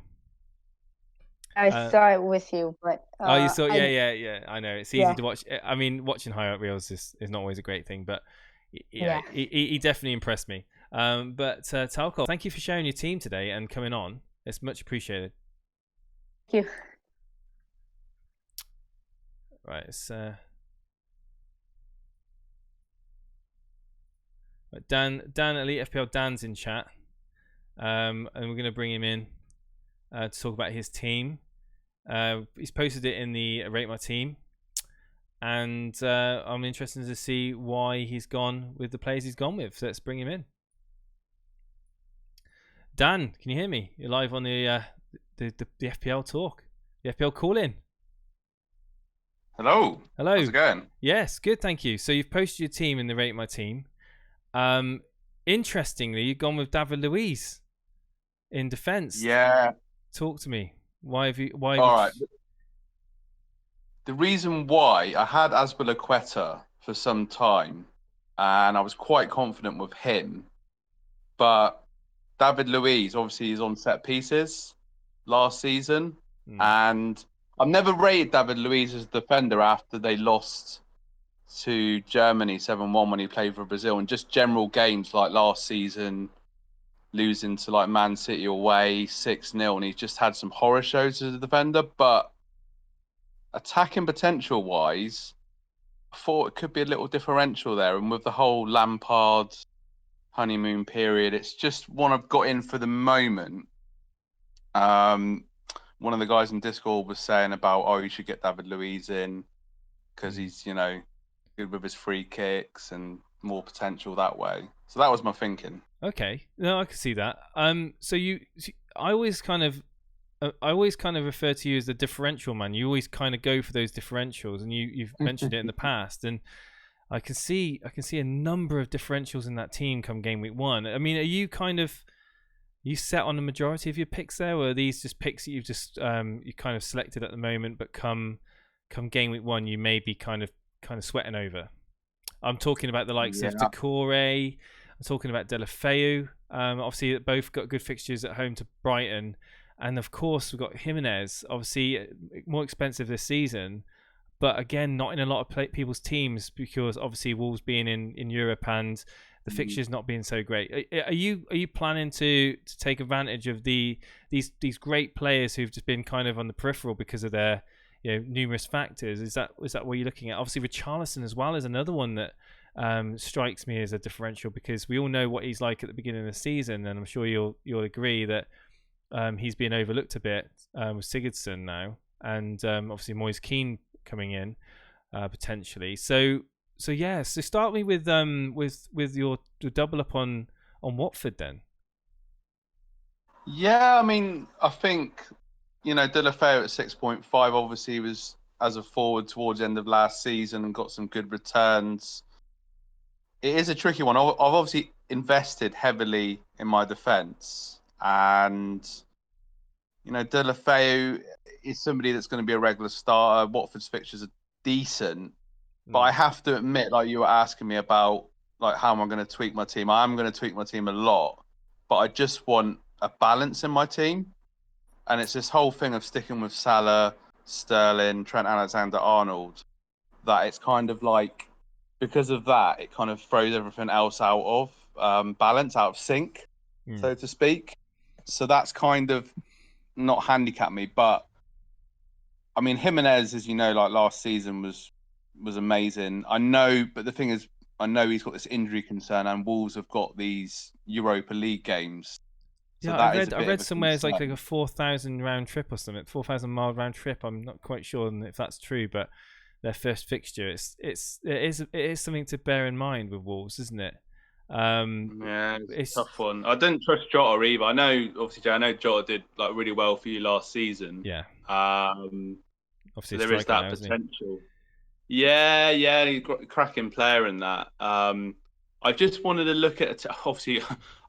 I saw it with you, but you saw? Yeah. I know it's easy to watch. I mean, watching highlight reels is not always a great thing, but he definitely impressed me. But Talcott, thank you for sharing your team today and coming on. It's much appreciated. Thank you. Right, it's Dan Elite FPL Dan's in chat, and we're going to bring him in to talk about his team. He's posted it in the Rate My Team, and I'm interested to see why he's gone with the players he's gone with. So let's bring him in. Dan, can you hear me? You're live on the FPL talk, the FPL call in. Hello. How's it going? Yes, good, thank you. So you've posted your team in the Rate My Team. Interestingly, you've gone with David Luiz in defence. Yeah. Talk to me. Why? All right. The reason why I had Azpilicueta for some time, and I was quite confident with him, but David Luiz obviously is on set pieces last season, and I've never rated David Luiz as a defender after they lost to Germany 7-1 when he played for Brazil, and just general games like last season, losing to like Man City away 6-0, and he's just had some horror shows as a defender. But attacking potential wise, I thought it could be a little differential there, and with the whole Lampard honeymoon period, it's just one I've got in for the moment. One of the guys in Discord was saying about, you should get David Luiz in because he's, good with his free kicks and more potential that way. So that was my thinking. Okay, no, I can see that. So I always kind of refer to you as the differential man. You always kind of go for those differentials, and you've mentioned it in the past. And I can see a number of differentials in that team come game week 1. I mean, are you you set on the majority of your picks there, or are these just picks that you've just you kind of selected at the moment, but come game week 1 you may be kind of sweating over? I'm talking about the likes of Decore. I'm talking about Deulofeu. Obviously, both got good fixtures at home to Brighton, and of course we've got Jimenez. Obviously, more expensive this season, but again, not in a lot of people's teams because obviously Wolves being in Europe and the fixtures not being so great. Are you planning to take advantage of these great players who've just been kind of on the peripheral because of their numerous factors? Is that what you're looking at? Obviously, Richarlison as well is another one that strikes me as a differential because we all know what he's like at the beginning of the season, and I'm sure you'll agree that he's being overlooked a bit with Sigurdsson now, and obviously Moise Kean coming in potentially. So start me with your double up on Watford then. Yeah, I mean, I think Deulofeu at 6.5 obviously was as a forward towards the end of last season and got some good returns. It is a tricky one. I've obviously invested heavily in my defence, and Deulofeu is somebody that's going to be a regular starter. Watford's fixtures are decent, but I have to admit, like you were asking me about, like how am I going to tweak my team? I am going to tweak my team a lot, but I just want a balance in my team, and it's this whole thing of sticking with Salah, Sterling, Trent Alexander-Arnold, that it's kind of like, because of that, it kind of throws everything else out of balance, out of sync, so to speak. So that's kind of not handicapped me. But I mean, Jimenez, as you know, like last season was amazing. I know, but the thing is, I know he's got this injury concern, and Wolves have got these Europa League games. So Yeah, I read somewhere it's like a 4,000 round trip or something, 4,000 mile round trip. I'm not quite sure if that's true, but their first fixture, it is something to bear in mind with Wolves, isn't it? Yeah, it's a tough one. I didn't trust Jota either. I know, obviously, Jay, I know Jota did like really well for you last season. Yeah. Obviously, there is that potential. Yeah, he's got a cracking player in that. I just wanted to look at. Obviously,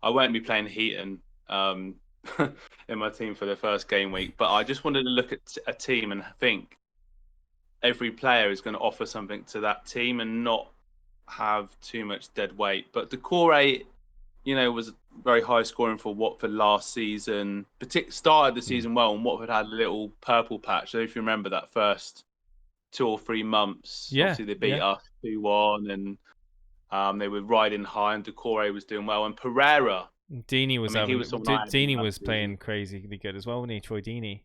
I won't be playing Heaton in my team for the first game week, but I just wanted to look at a team and think every player is going to offer something to that team and not have too much dead weight. But Doucouré, was very high scoring for Watford last season. Started the season well, and Watford had a little purple patch. So if you remember that first 2 or 3 months, obviously they beat us 2-1, and they were riding high, and Doucouré was doing well. And Pereira, Deeney was playing crazily good as well, wasn't he? Troy Deeney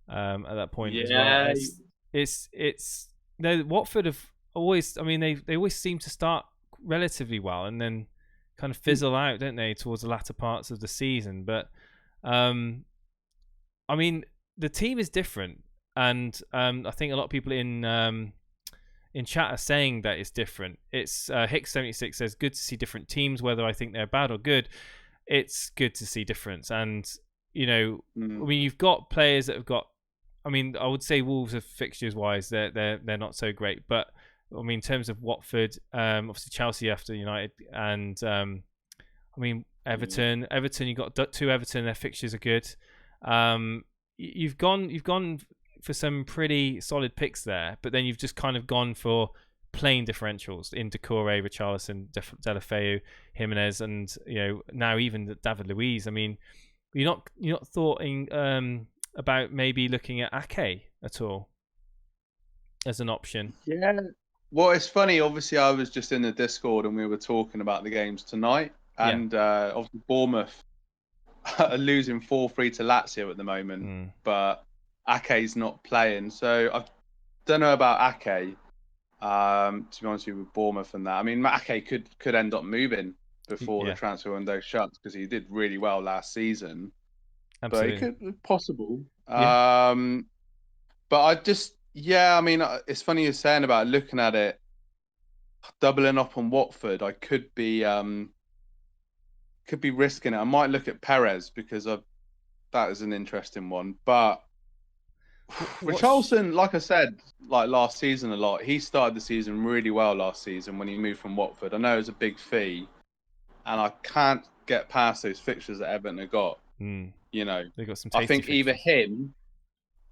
at that point as well. It's Watford have always, I mean, they always seem to start relatively well and then kind of fizzle out, don't they, towards the latter parts of the season. But I mean, the team is different, and I think a lot of people in chat are saying that it's different. It's Hicks76 says, good to see different teams, whether I think they're bad or good. It's good to see difference. And I mean, you've got players that have got, I mean, I would say Wolves are fixtures wise, they're not so great, but I mean, in terms of Watford, obviously Chelsea after United, and I mean Everton. You've got 2 Everton. Their fixtures are good. You've gone for some pretty solid picks there, but then you've just kind of gone for plain differentials in Doucouré, Richarlison, Deulofeu, Jimenez, and now even David Luiz. I mean, you're not thoughting about maybe looking at Ake at all as an option? Yeah. Well, it's funny. Obviously, I was just in the Discord and we were talking about the games tonight. And obviously, Bournemouth are losing 4-3 to Lazio at the moment. But Ake's not playing. So I don't know about Ake, to be honest with you, with Bournemouth and that. I mean, Ake could end up moving before the transfer window shuts because he did really well last season. Absolutely. But it could be possible. But I just, I mean, it's funny you're saying about looking at it, doubling up on Watford. I could be risking it. I might look at Perez because that is an interesting one. But Richarlison, like I said, like last season a lot, he started the season really well last season when he moved from Watford. I know it was a big fee, and I can't get past those fixtures that Everton have got. They've got some tasty I think fixtures.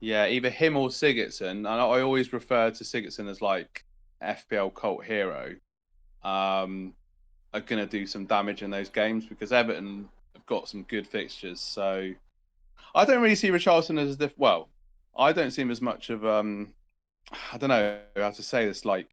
either him or Sigurdsson, and I always refer to Sigurdsson as like FPL cult hero, are going to do some damage in those games because Everton have got some good fixtures. So I don't really see Richarlison as I don't see him as much of I don't know how to say this. Like,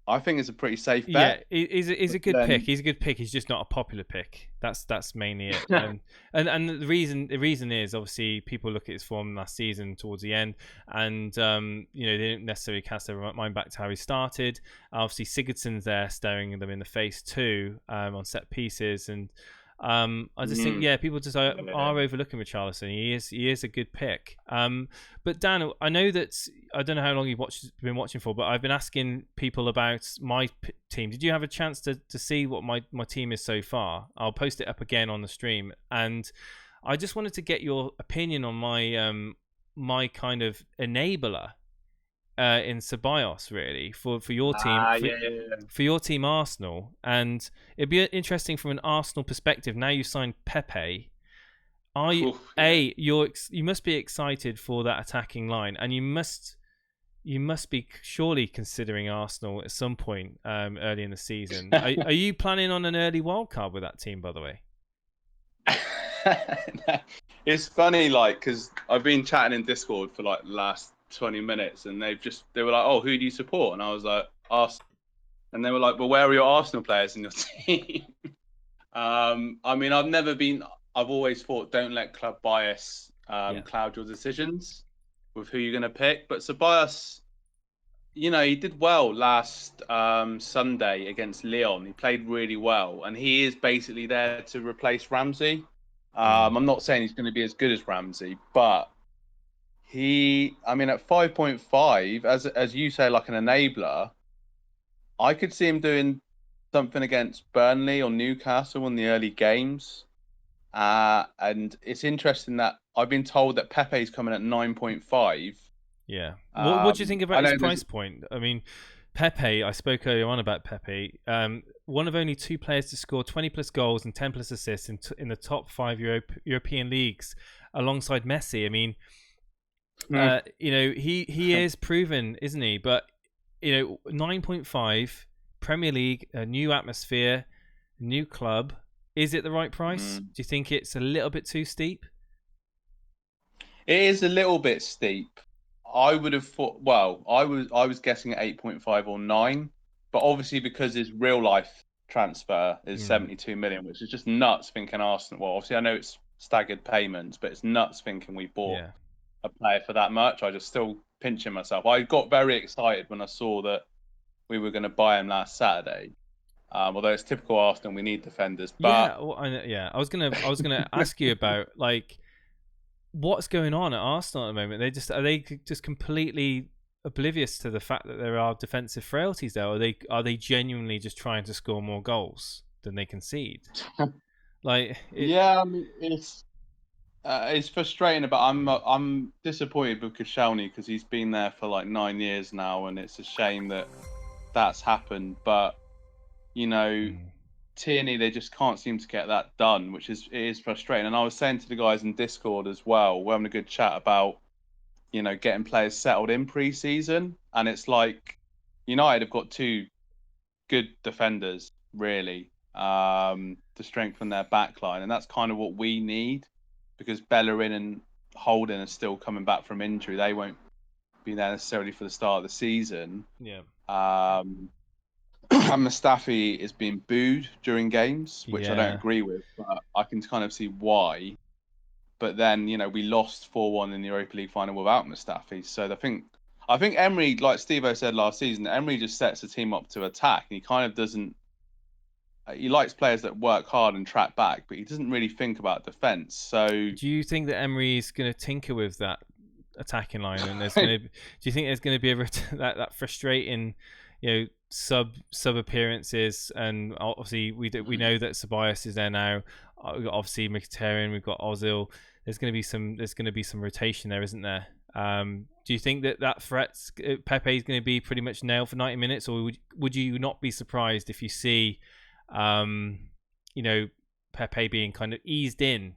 I think it's a pretty safe bet. Yeah, he's a good pick. He's a good pick. He's just not a popular pick. That's mainly it. And the reason is obviously people look at his form last season towards the end, and they didn't necessarily cast their mind back to how he started. Obviously, Sigurdsson's there staring them in the face too on set pieces, and I just think people just are overlooking Richarlison. He is a good pick. But Dan, I know that I don't know how long you've been watching for, but I've been asking people about my team. Did you have a chance to see what my team is so far? I'll post it up again on the stream, and I just wanted to get your opinion on my kind of enabler in Ceballos, really, for your team, for your team Arsenal. And it'd be interesting from an Arsenal perspective. Now you signed Pepe, Are you? Oof, yeah. You must be excited for that attacking line, and you must be surely considering Arsenal at some point early in the season. Are you planning on an early wildcard with that team, by the way? It's funny, like, because I've been chatting in Discord for like the last 20 minutes, and they were like, "Oh, who do you support?" And I was like, "Arsenal." And they were like, "Well, where are your Arsenal players in your team?" I mean, I've always thought, don't let club bias cloud your decisions with who you're going to pick. But Ceballos, he did well last Sunday against Lyon. He played really well, and he is basically there to replace Ramsey. I'm not saying he's going to be as good as Ramsey, but at 5.5, as you say, like an enabler, I could see him doing something against Burnley or Newcastle in the early games. And it's interesting that I've been told that Pepe's coming at 9.5. Yeah. What do you think about his price point? I mean, Pepe, I spoke earlier on about Pepe. One of only 2 players to score 20 plus goals and 10 plus assists in the top 5 European leagues alongside Messi. I mean, he is proven, isn't he? But 9.5, Premier League, a new atmosphere, new club. Is it the right price? Do you think it's a little bit too steep? It is a little bit steep. I would have thought. Well, I was guessing at 8.5 or 9, but obviously because his real life transfer is 72 million, which is just nuts. Thinking Arsenal. Well, obviously I know it's staggered payments, but it's nuts thinking we bought a player for that much. I just still pinching myself. I got very excited when I saw that we were going to buy him last Saturday. Although it's typical Arsenal, we need defenders. But I was gonna ask you about like what's going on at Arsenal at the moment. Are they just completely oblivious to the fact that there are defensive frailties there? Or are they genuinely just trying to score more goals than they concede? It's frustrating, but I'm disappointed with Koscielny because he's been there for like 9 years now, and it's a shame that that's happened. But Tierney, they just can't seem to get that done, which is frustrating. And I was saying to the guys in Discord as well, we're having a good chat about, getting players settled in pre-season. And it's like United have got 2 good defenders, really, to strengthen their backline. And that's kind of what we need because Bellerin and Holding are still coming back from injury. They won't be there necessarily for the start of the season. Yeah. And Mustafi is being booed during games, which I don't agree with, but I can kind of see why. But then, we lost 4-1 in the Europa League final without Mustafi. So I think Emery, like Steve-O said last season, Emery just sets the team up to attack. And he kind of doesn't... He likes players that work hard and track back, but he doesn't really think about defence. So do you think that Emery is going to tinker with that attacking line? And do you think there's going to be that frustrating... sub appearances, and obviously we know that Ceballos is there now. We've got obviously Mkhitaryan, we've got Ozil. There's going to be some rotation there, isn't there? Do you think that threats Pepe is going to be pretty much nailed for 90 minutes, or would you not be surprised if you see, Pepe being kind of eased in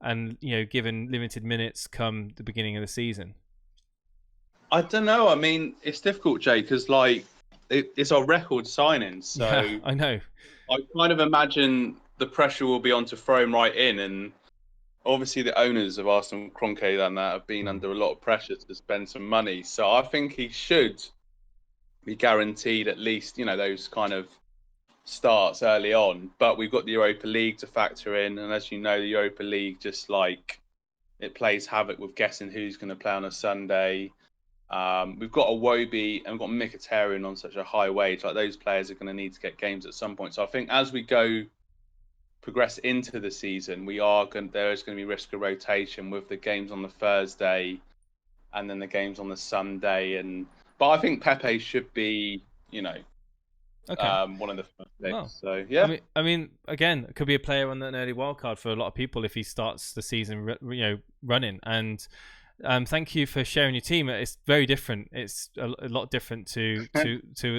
and given limited minutes come the beginning of the season? I don't know. I mean, it's difficult, Jay, because it's our record signing, so yeah, I know. I kind of imagine the pressure will be on to throw him right in, and obviously the owners of Arsenal, Kroenke and that, have been under a lot of pressure to spend some money. So I think he should be guaranteed at least, those kind of starts early on. But we've got the Europa League to factor in, and as you know, the Europa League just it plays havoc with guessing who's going to play on a Sunday. We've got Iwobi and we've got Mkhitaryan on such a high wage. Like, those players are going to need to get games at some point. So I think as we progress into the season, there is going to be risk of rotation with the games on the Thursday and then the games on the Sunday. But I think Pepe should be, one of the first picks. Well, so yeah. I mean, again, it could be a player on an early wildcard for a lot of people if he starts the season, running. And thank you for sharing your team. It's very different. It's a lot different to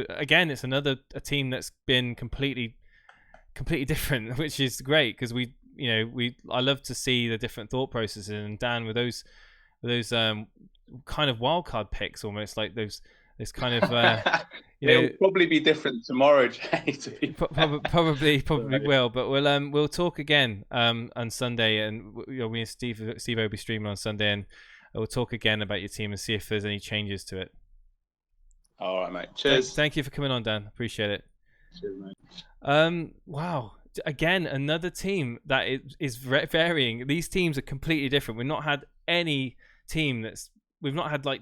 again. It's a team that's been completely different, which is great because I love to see the different thought processes. And Dan, with those kind of wildcard picks, almost like those kind of it'll probably be different tomorrow, Jay. Probably will, but we'll talk again on Sunday, and me and Steve will be streaming on Sunday, and we'll talk again about your team and see if there's any changes to it. All right, mate. Cheers. Thank you for coming on, Dan. Appreciate it. Cheers, mate. Wow. Again, another team that is varying. These teams are completely different. We've not had any team we've not had like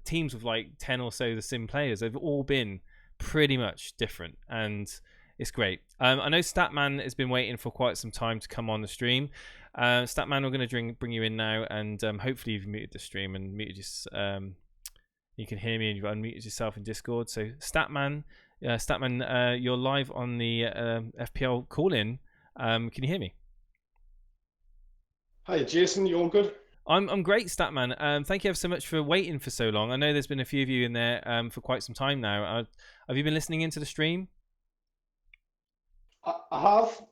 teams with like 10 or so the same players. They've all been pretty much different, and it's great. I know Statman has been waiting for quite some time to come on the stream. Statman, we're going to bring you in now, and hopefully you've muted the stream and muted you can hear me, and you've unmuted yourself in Discord. So Statman, you're live on the FPL call-in. Can you hear me? Hi, Jason. You all good? I'm great, Statman. Thank you ever so much for waiting for so long. I know there's been a few of you in there for quite some time now. Have you been listening into the stream? I have.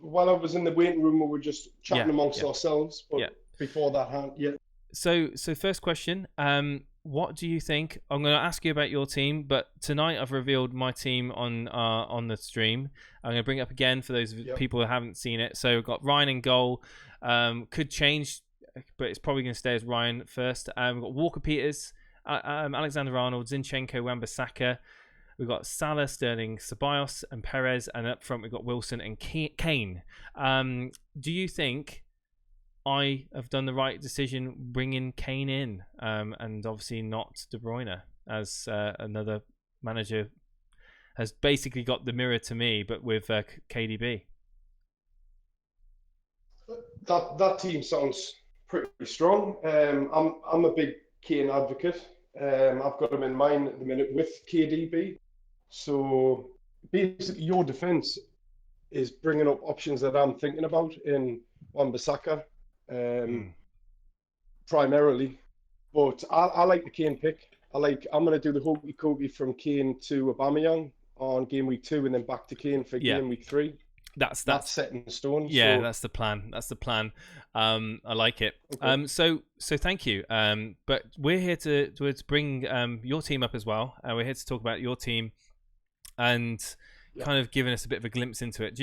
While I was in the waiting room, we were just chatting amongst ourselves. But before that, So first question. What do you think? I'm going to ask you about your team, but tonight I've revealed my team on the stream. I'm going to bring it up again for those people who haven't seen it. So we've got Ryan in goal. Could change, but it's probably going to stay as Ryan first. We've got Walker Peters, Alexander-Arnold, Zinchenko, Wan-Bissaka. We've got Salah, Sterling, Ceballos, and Perez, and up front we've got Wilson and Kane. Do you think I have done the right decision bringing Kane in, and obviously not De Bruyne, as another manager has basically got the mirror to me, but with KDB? That team sounds pretty strong. I'm a big Kane advocate. I've got him in mind at the minute with KDB. So basically, your defence is bringing up options that I'm thinking about in Wan-Bissaka. Primarily, but I like the Kane pick. I'm going to do the hokey cokey from Kane to Aubameyang on game week 2, and then back to Kane for game week 3. That's set in stone. Yeah, so that's the plan. I like it. Okay. So thank you. But we're here to bring your team up as well. We're here to talk about your team and kind of giving us a bit of a glimpse into it.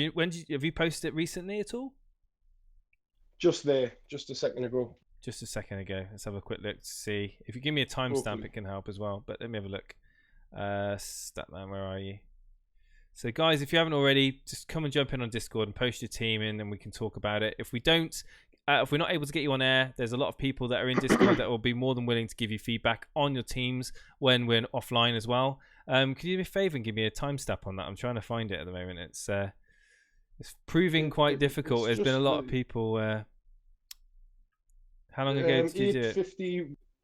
Have you posted it recently at all? Just a second ago. Just a second ago. Let's have a quick look to see. If you give me a timestamp, it can help as well. But let me have a look. Statman, where are you? So guys, if you haven't already, just come and jump in on Discord and post your team in, and we can talk about it. If we're not able to get you on air, there's a lot of people that are in Discord that will be more than willing to give you feedback on your teams when we're offline as well. Could you do me a favor and give me a timestamp on that? I'm trying to find it at the moment. It's proving quite difficult. There's been a lot of people. How long ago did you do it?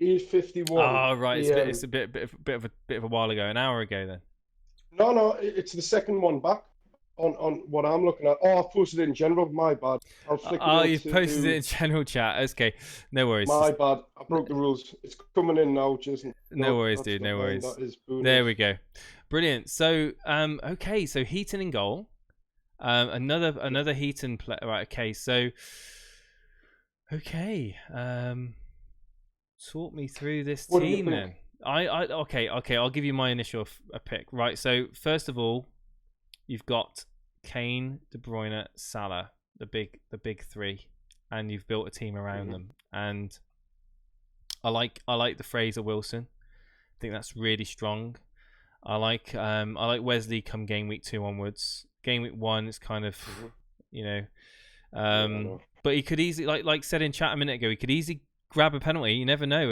8:51. Oh right, it's a bit of a while ago, an hour ago then. No, it's the second one back on what I'm looking at. Oh, I've posted it in general. My bad. You've posted it in general chat. Okay, no worries. My bad. I broke the rules. It's coming in now, Jason. No worries, dude. No worries. There we go. Brilliant. So, okay. So Heaton in goal. Another Heaton player. Right. Okay. So, okay. Talk me through this team then. Okay. I'll give you my initial pick. Right. So first of all, you've got Kane, De Bruyne, Salah, the big three, and you've built a team around them. And I like the Fraser Wilson. I think that's really strong. I like Wesley come game week 2 onwards. Game week 1 is kind of, but he could easily, like said in chat a minute ago, he could easily grab a penalty. You never know.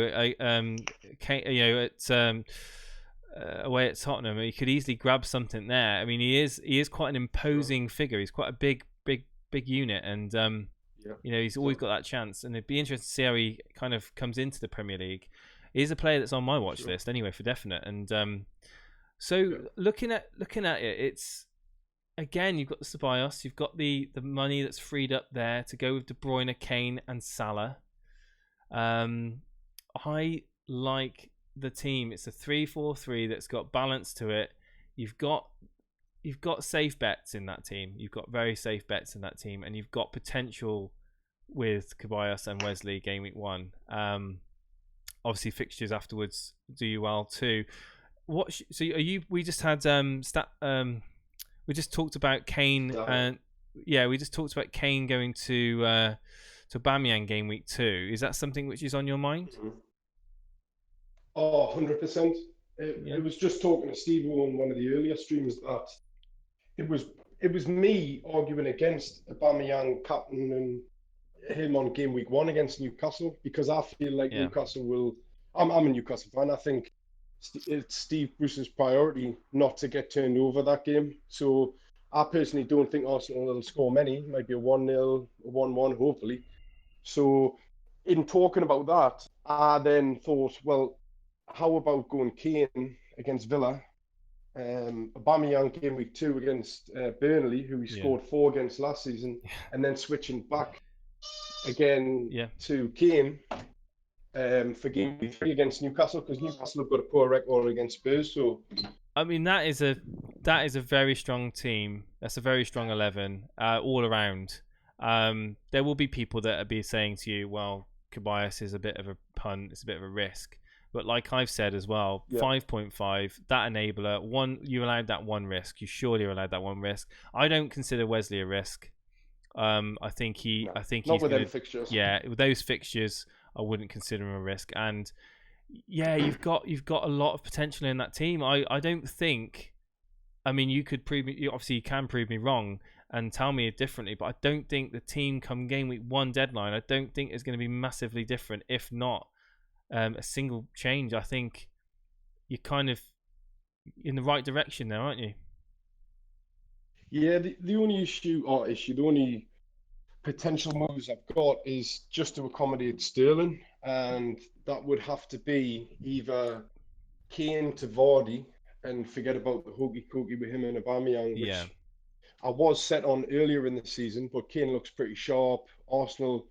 Away at Tottenham, he could easily grab something there. I mean, he is quite an imposing figure. He's quite a big unit, and he's always got that chance. And it'd be interesting to see how he kind of comes into the Premier League. He's a player that's on my watch list anyway, for definite. And looking at it, it's again, you've got the Ceballos, you've got the money that's freed up there to go with De Bruyne, Kane, and Salah. I like the team. It's a 3-4-3 that's got balance to it. You've got you've got safe bets in that team. You've got very safe bets in that team, and you've got potential with Ceballos and Wesley game week 1. Obviously, fixtures afterwards do you well too. So are you? We just had we just talked about Kane, and we just talked about Kane going to Aubameyang game week 2. Is that something which is on your mind? Oh, 100%. It was just talking to Steve on one of the earlier streams that it was me arguing against Aubameyang captain and him on game week 1 against Newcastle, because I feel like Newcastle will. I'm a Newcastle fan. I think it's Steve Bruce's priority not to get turned over that game. So I personally don't think Arsenal will score many. It might be a 1-0, a 1-1, hopefully. So in talking about that, I then thought, well, how about going Kane against Villa, Aubameyang game week 2 against Burnley, who he scored 4 against last season, and then switching back again to Kane for game week 3 against Newcastle, because Newcastle have got a poor record against Spurs. So I mean, that is a very strong team. That's a very strong 11 all around. There will be people that will be saying to you, well, Ceballos is a bit of a punt, it's a bit of a risk. But like I've said as well, 5.5, that enabler, you allowed that one risk. You surely allowed that one risk. I don't consider Wesley a risk. I think he's with them fixtures. Yeah, with those fixtures, I wouldn't consider him a risk. And yeah, you've got a lot of potential in that team. I don't think. I mean, you could prove me. Obviously, you can prove me wrong and tell me differently. But I don't think the team come game week 1 deadline, I don't think is going to be massively different. If not a single change, I think you're kind of in the right direction there, aren't you? Yeah, the only the only potential moves I've got is just to accommodate Sterling, and that would have to be either Kane to Vardy and forget about the hokey-cokey with him and Aubameyang, which I was set on earlier in the season, but Kane looks pretty sharp. Arsenal,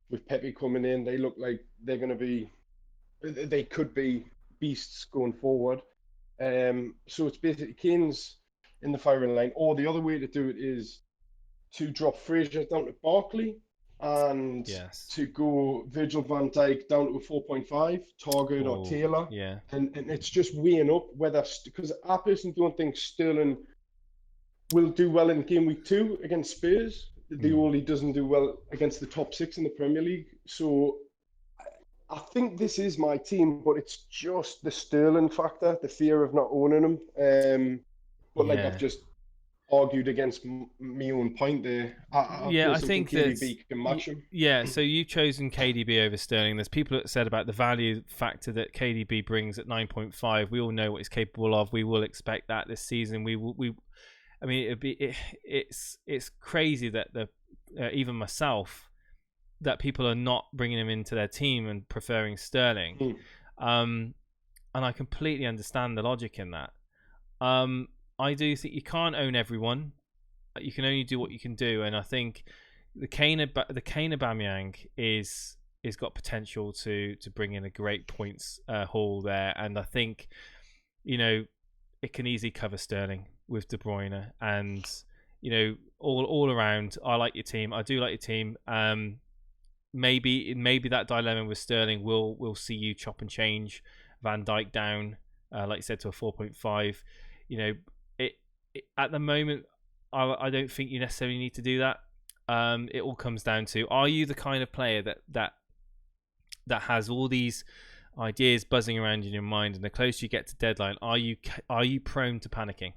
with Pepe coming in, they look like they could be beasts going forward. So it's basically Kane's in the firing line, or the other way to do it is to drop Fraser down to Barkley and to go Virgil van Dijk down to a 4.5, Target or Taylor. Yeah. And it's just weighing up whether, because I personally don't think Sterling will do well in game week 2 against Spurs. The only doesn't do well against the top 6 in the Premier League. So I think this is my team, but it's just the Sterling factor, the fear of not owning him. But I've just argued against my own point there. I think KDB can match him. Yeah, so you've chosen KDB over Sterling. There's people that said about the value factor that KDB brings at 9.5. We all know what he's capable of. We will expect that this season. I mean, it's crazy that even myself, that people are not bringing him into their team and preferring Sterling. And I completely understand the logic in that. I do think you can't own everyone. You can only do what you can do, and I think the Kane Aubameyang is got potential to bring in a great points haul there, and I think it can easily cover Sterling with De Bruyne, and all around. I like your team. I do like your team. Maybe that dilemma with Sterling will see you chop and change Van Dijk down, like you said, to a 4.5. At the moment, I don't think you necessarily need to do that. It all comes down to, are you the kind of player that has all these ideas buzzing around in your mind, and the closer you get to deadline, are you prone to panicking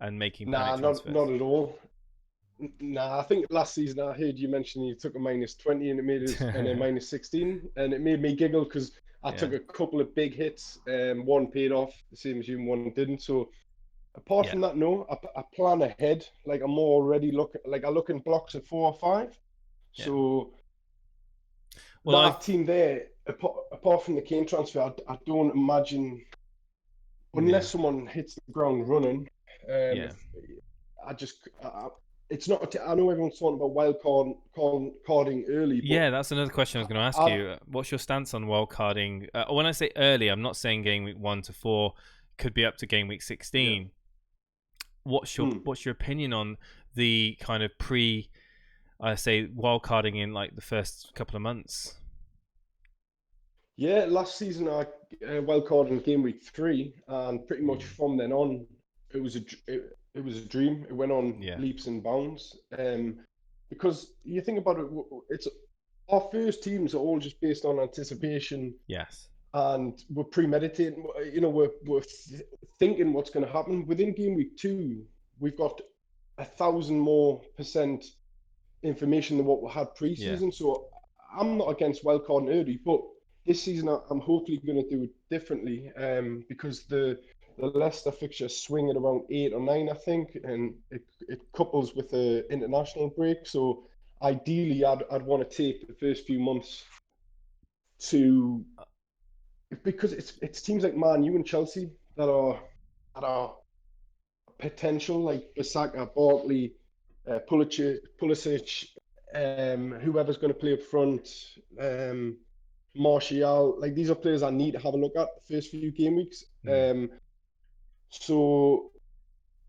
and making panic transfers? Not at all. Nah, I think last season I heard you mention you took a -20 and it made it and a -16, and it made me giggle because I took a couple of big hits. One paid off, the same as you, and one didn't. So apart from that, no, I plan ahead. Like I'm already I look in blocks of 4 or 5. Yeah. So that team there, apart from the Kane transfer, I don't imagine, unless someone hits the ground running. It's not. I know everyone's talking about wildcarding early. But that's another question I was going to ask you. What's your stance on wildcarding? When I say early, I'm not saying game week 1 to 4. Could be up to game week 16. what's your opinion on the kind of say wildcarding in like the first couple of months? Yeah, last season I wildcarded in game week 3, and pretty much from then on, it was a dream. It went on leaps and bounds. Because you think about it, it's our first teams are all just based on anticipation. Yes. And we're premeditating. You know, we're thinking what's going to happen. Within game week 2, we've got 1,000 more % information than what we had pre-season. Yeah. So I'm not against wildcarding early, but this season I'm hopefully going to do it differently, because the Leicester fixture swing at around 8 or 9, I think, and it couples with the international break. So ideally, I'd want to take the first few months because it's teams like Man U and Chelsea that are potential, like Bissaka, Barkley, Pulisic, whoever's going to play up front, Martial. Like, these are players I need to have a look at the first few game weeks. So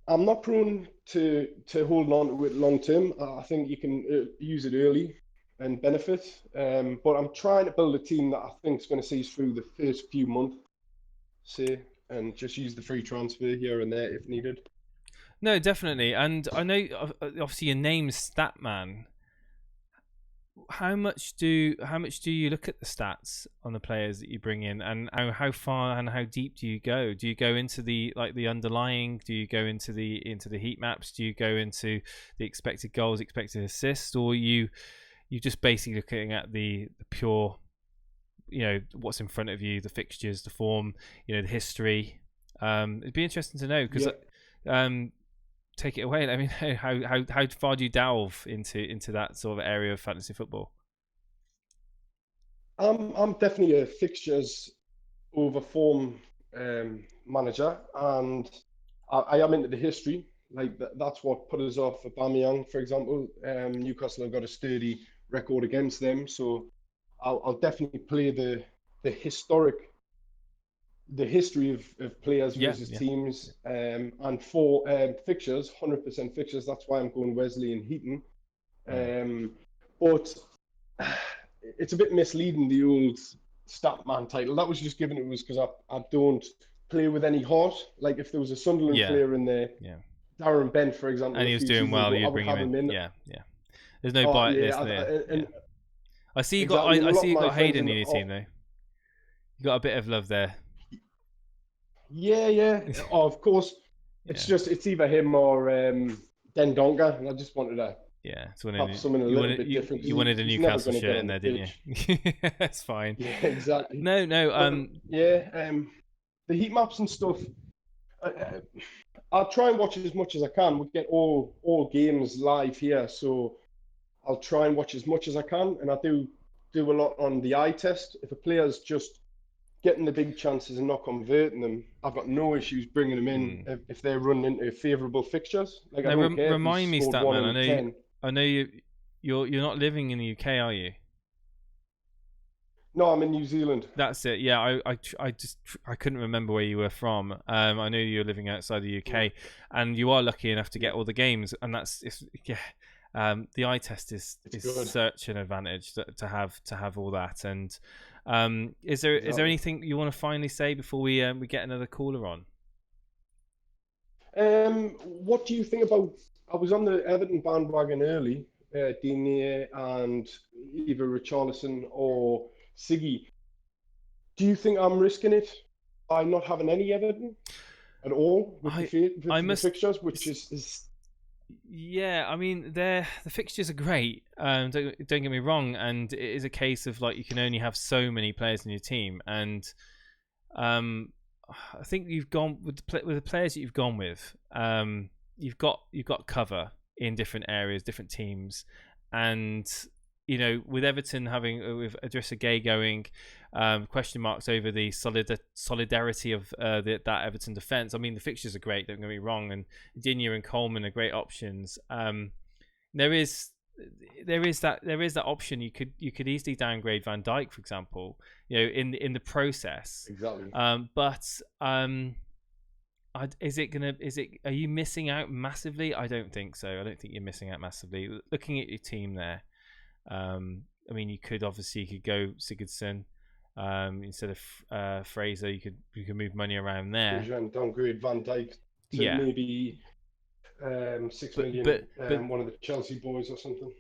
I'm not prone to holding on to it long term. I think you can use it early and benefit. But I'm trying to build a team that I think is going to see us through the first few months, and just use the free transfer here and there if needed. No, definitely. And I know, obviously, your name's Statman. How much do you look at the stats on the players that you bring in, and how far and how deep do you go? Do you go into the underlying? Do you go into the heat maps? Do you go into the expected goals, expected assists, or you just basically looking at the pure, what's in front of you, the fixtures, the form, the history? It'd be interesting to know, because take it away. I mean, how far do you delve into that sort of area of fantasy football? I'm definitely a fixtures over form manager, and I am into the history. Like, that's what put us off Aubameyang, for example. Newcastle have got a sturdy record against them, so I'll definitely play the history of players versus teams, and for fixtures, 100% fixtures. That's why I'm going Wesley and Heaton. But it's a bit misleading, the old Statman title. That was just given it was because I don't play with any heart. Like, if there was a Sunderland player in there, Darren Bent, for example, and he was doing well, you bring him in. Yeah. There's no bias there. I see you got. I see you got Hayden in your team though. You got a bit of love there. Yeah. Oh, of course. It's either him or Den Donker, and I just wanted to have something a little bit different. You wanted a Newcastle shirt in there, didn't you? That's fine. Yeah, exactly. No. The heat maps and stuff. I'll try and watch as much as I can. We get all games live here, so I'll try and watch as much as I can, and I do a lot on the eye test. If a player's just getting the big chances and not converting them, I've got no issues bringing them in if they're running into favourable fixtures. Like, I don't care. Remind me, Statman. I know you're not living in the UK, are you? No, I'm in New Zealand. That's it. Yeah, I couldn't remember where you were from. I know you're living outside the UK, and you are lucky enough to get all the games, and the eye test is such an advantage to have all that. And is there anything you want to finally say before we get another caller on? What do you think about? I was on the Everton bandwagon early, Digne and either Richarlison or Siggy. Do you think I'm risking it by not having any Everton at all with the fixtures, which is? Yeah, I mean, the fixtures are great. Don't get me wrong, and it is a case of, like, you can only have so many players in your team, and I think you've gone with the players that you've gone with. You've got cover in different areas, different teams, and with Everton having with Idrissa Gueye going, question marks over the solidarity of that Everton defence. I mean, the fixtures are great, don't get me wrong, and Digne and Coleman are great options. There is that option. You could easily downgrade Van Dijk, for example, in the process. Exactly. But Are you missing out massively? I don't think so. I don't think you're missing out massively. Looking at your team there, I mean, you could go Sigurdsson instead of Fraser. You could move money around there. Downgrade Van Dijk to maybe 6 million. But one of the Chelsea boys or something.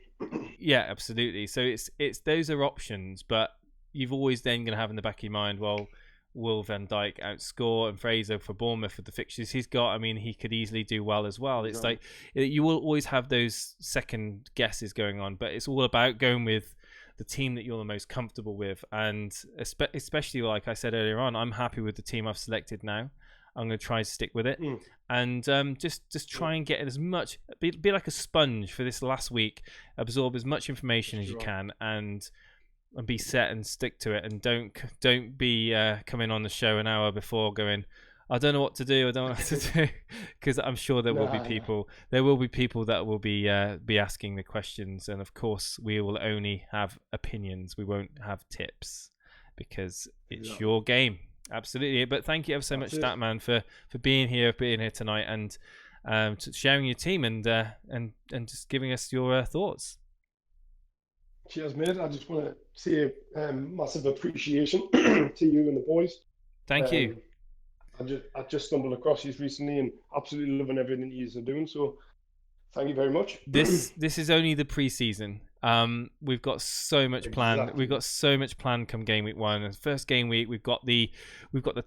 Yeah, absolutely. So it's those are options, but you've always then going to have in the back of your mind, well, will Van Dijk outscore? And Fraser for Bournemouth with the fixtures he's got, I mean, he could easily do well as well. It's like you will always have those second guesses going on, but it's all about going with the team that you're the most comfortable with. And especially, like I said earlier on, I'm happy with the team I've selected now. I'm going to try to stick with it, and just try and get as much, be like a sponge for this last week, absorb as much information as you can, and be set and stick to it. And don't be coming on the show an hour before going, I don't know what to do, because I'm sure there will be people that will be asking the questions, and of course we will only have opinions, we won't have tips, because it's your game. Absolutely. But thank you ever so much, Statman, for being here tonight, and sharing your team and just giving us your thoughts. Cheers, mate. I just want to say massive appreciation to you and the boys. Thank you. I just stumbled across you recently and absolutely loving everything you are doing. So thank you very much. This is only the pre-season. We've got so much planned. We've got so much planned come game week 1. And first game week, we've got the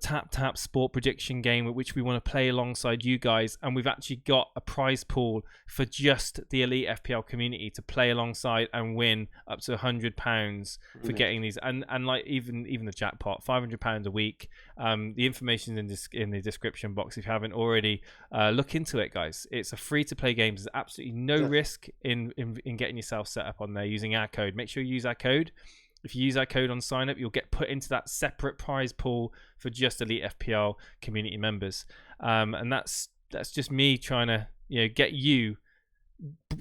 tap sport prediction game, which we want to play alongside you guys, and we've actually got a prize pool for just the elite FPL community to play alongside and win up to £100 for getting these, and like even the jackpot, £500 a week. The information in the description box if you haven't already. Look into it, guys. It's a free to play game. There's absolutely no risk in getting yourself set up on there using our code. Make sure you use our code. If you use our code on sign up, you'll get put into that separate prize pool for just elite FPL community members. And that's just me trying to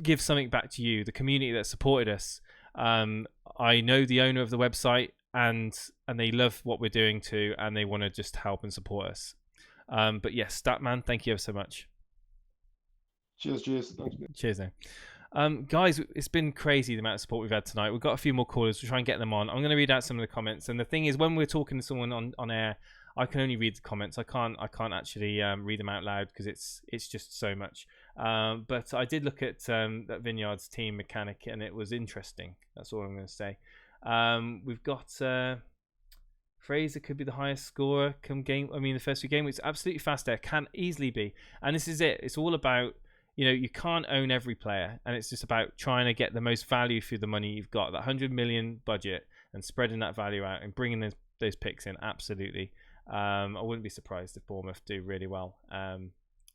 give something back to you, the community that supported us. I know the owner of the website, and they love what we're doing too, and they want to just help and support us. But yes, Statman, thank you ever so much. Cheers. Thanks, mate. Cheers, then. Guys, it's been crazy the amount of support we've had tonight. We've got a few more callers. We'll try and get them on. I'm going to read out some of the comments. And the thing is, when we're talking to someone on air, I can only read the comments. I can't actually read them out loud because it's just so much. But I did look at that Vineyard's team mechanic, and it was interesting. That's all I'm going to say. We've got Fraser could be the highest scorer come game. I mean, the first few games, it's absolutely fast there. Can easily be. And this is it. It's all about, you can't own every player, and it's just about trying to get the most value for the money you've got, that 100 million budget, and spreading that value out and bringing those picks in. Absolutely. I wouldn't be surprised if Bournemouth do really well.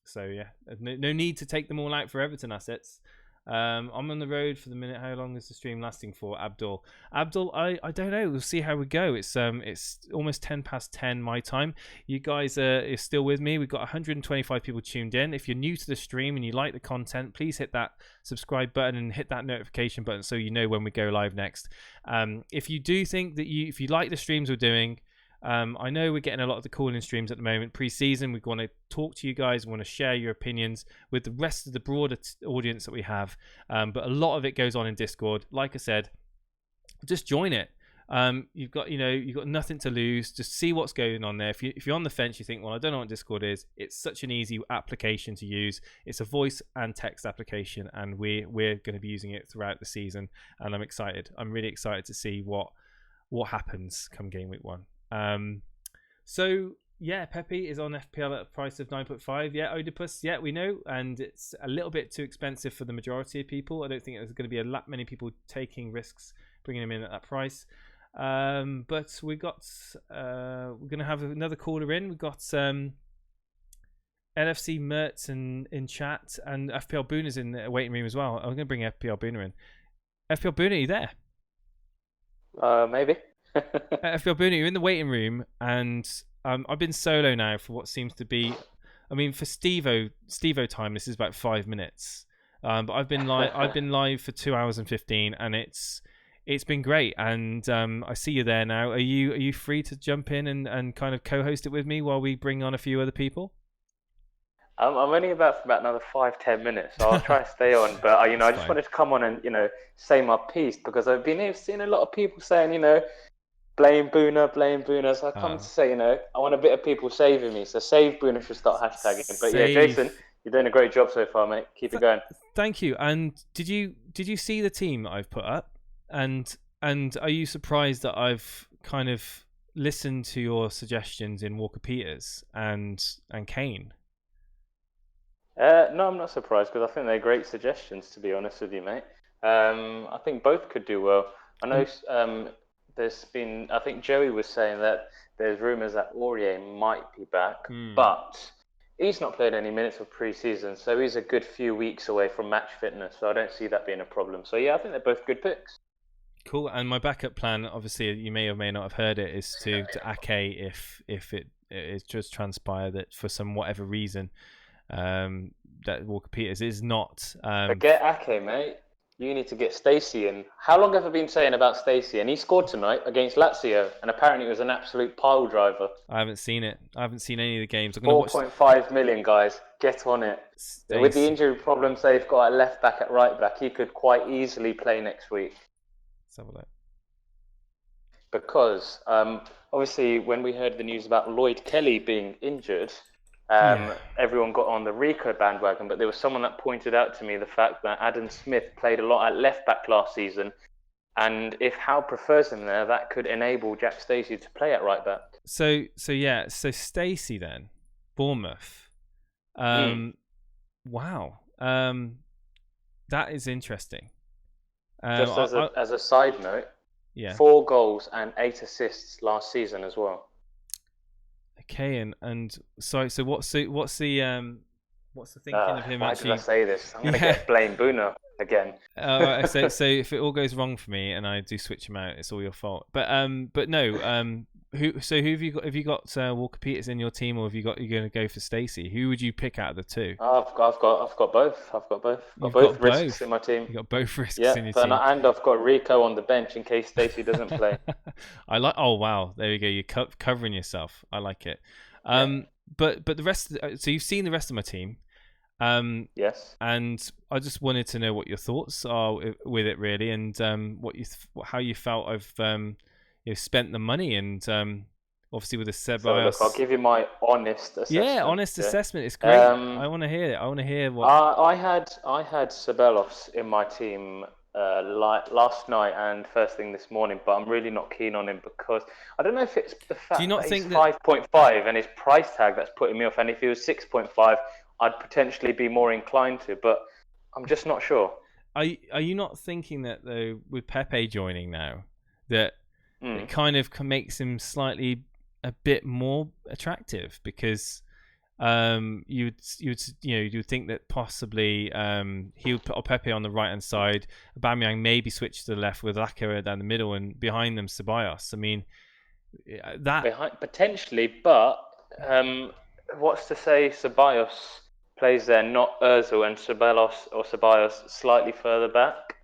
So yeah, no need to take them all out for Everton assets. I'm on the road for the minute. How long is the stream lasting for, Abdul? I don't know. We'll see how we go. It's almost 10:10 my time. You guys are still with me. We've got 125 people tuned in. If you're new to the stream and you like the content, please hit that subscribe button and hit that notification button so you know when we go live next. If you do think that if you like the streams we're doing, I know we're getting a lot of the call-in streams at the moment, pre-season. We want to talk to you guys, we want to share your opinions with the rest of the broader audience that we have. But a lot of it goes on in Discord. Like I said, just join it. You've got nothing to lose. Just see what's going on there. If you're on the fence, you think, well, I don't know what Discord is. It's such an easy application to use. It's a voice and text application, and we're going to be using it throughout the season. And I'm excited. I'm really excited to see what happens come game week 1. So yeah, Pepe is on FPL at a price of 9.5. Yeah, Oedipus, yeah, we know, and it's a little bit too expensive for the majority of people. I don't think there's going to be many people taking risks bringing him in at that price. But we're going to have another caller in. We've got LFC Mertz in chat, and FPL Booner's in the waiting room as well. I'm going to bring FPL Booner in. FPL Booner, are you there? Maybe. FPL Booner, you're in the waiting room, and I've been solo now for what seems to be, I mean, for Stevo time, this is about 5 minutes. But I've been live for 2 hours and 15, and it's been great. And I see you there now. Are you free to jump in and kind of co-host it with me while we bring on a few other people? I'm only for about another 5-10 minutes, so I'll try to stay on. But I just wanted to come on and say my piece, because I've been seeing a lot of people saying blame Boona, blame Boona. So I come to say I want a bit of people saving me. So save Boona should start hashtagging. But yeah, Jason, you're doing a great job so far, mate. Keep it going. Thank you. And did you see the team that I've put up? And are you surprised that I've kind of listened to your suggestions in Walker Peters and Kane? No, I'm not surprised, because I think they're great suggestions, to be honest with you, mate. I think both could do well. I know I think Joey was saying that there's rumours that Aurier might be back, but he's not played any minutes of pre-season, so he's a good few weeks away from match fitness, so I don't see that being a problem. So yeah, I think they're both good picks. Cool. And my backup plan, obviously, you may or may not have heard it, is to Ake if it just transpire that for some whatever reason that Walker Peters is not. Forget Ake, mate. You need to get Stacey in. How long have I been saying about Stacey? And he scored tonight against Lazio, and apparently it was an absolute pile driver. I haven't seen it. I haven't seen any of the games. 4.5 million, guys. Get on it. Stacey. With the injury problems they've got at left back, at right back, he could quite easily play next week. Let's have a look. Because obviously when we heard the news about Lloyd Kelly being injured, everyone got on the Rico bandwagon, but there was someone that pointed out to me the fact that Adam Smith played a lot at left back last season, and if Howe prefers him there, that could enable Jack Stacey to play at right back. So Stacey then, Bournemouth. Wow. That is interesting. Just as a side note, 4 goals and 8 assists last season as well. Okay, and so what's the thinking of him? Why actually? Did I say this? I'm gonna get blame Boona again. So if it all goes wrong for me and I do switch him out, it's all your fault. But no. Who have you got? Have you got Walker Peters in your team, or you're going to go for Stacey? Who would you pick out of the two? I've got both. I've got both risks in my team. You got both risks in your team. And I've got Rico on the bench in case Stacey doesn't play. Oh wow, there you go. You're covering yourself. I like it. But the rest. So you've seen the rest of my team. Yes. And I just wanted to know what your thoughts are with it, really, and how you felt I've spent the money, and obviously with the Ceballos. So look, I'll give you my honest assessment. Yeah, honest assessment. It's great. I want to hear it. I want to hear what. I had Ceballos in my team last night and first thing this morning, but I'm really not keen on him because I don't know if it's the fact that he's 5.5 and his price tag that's putting me off. And if he was 6.5, I'd potentially be more inclined to, but I'm just not sure. Are you not thinking that though, with Pepe joining now, that it kind of makes him slightly a bit more attractive, because you'd think that possibly he would put Pepe on the right hand side, Aubameyang maybe switch to the left with Lacazette down the middle, and behind them Ceballos. I mean, that potentially, but what's to say Ceballos plays there, not Özil, and Ceballos slightly further back?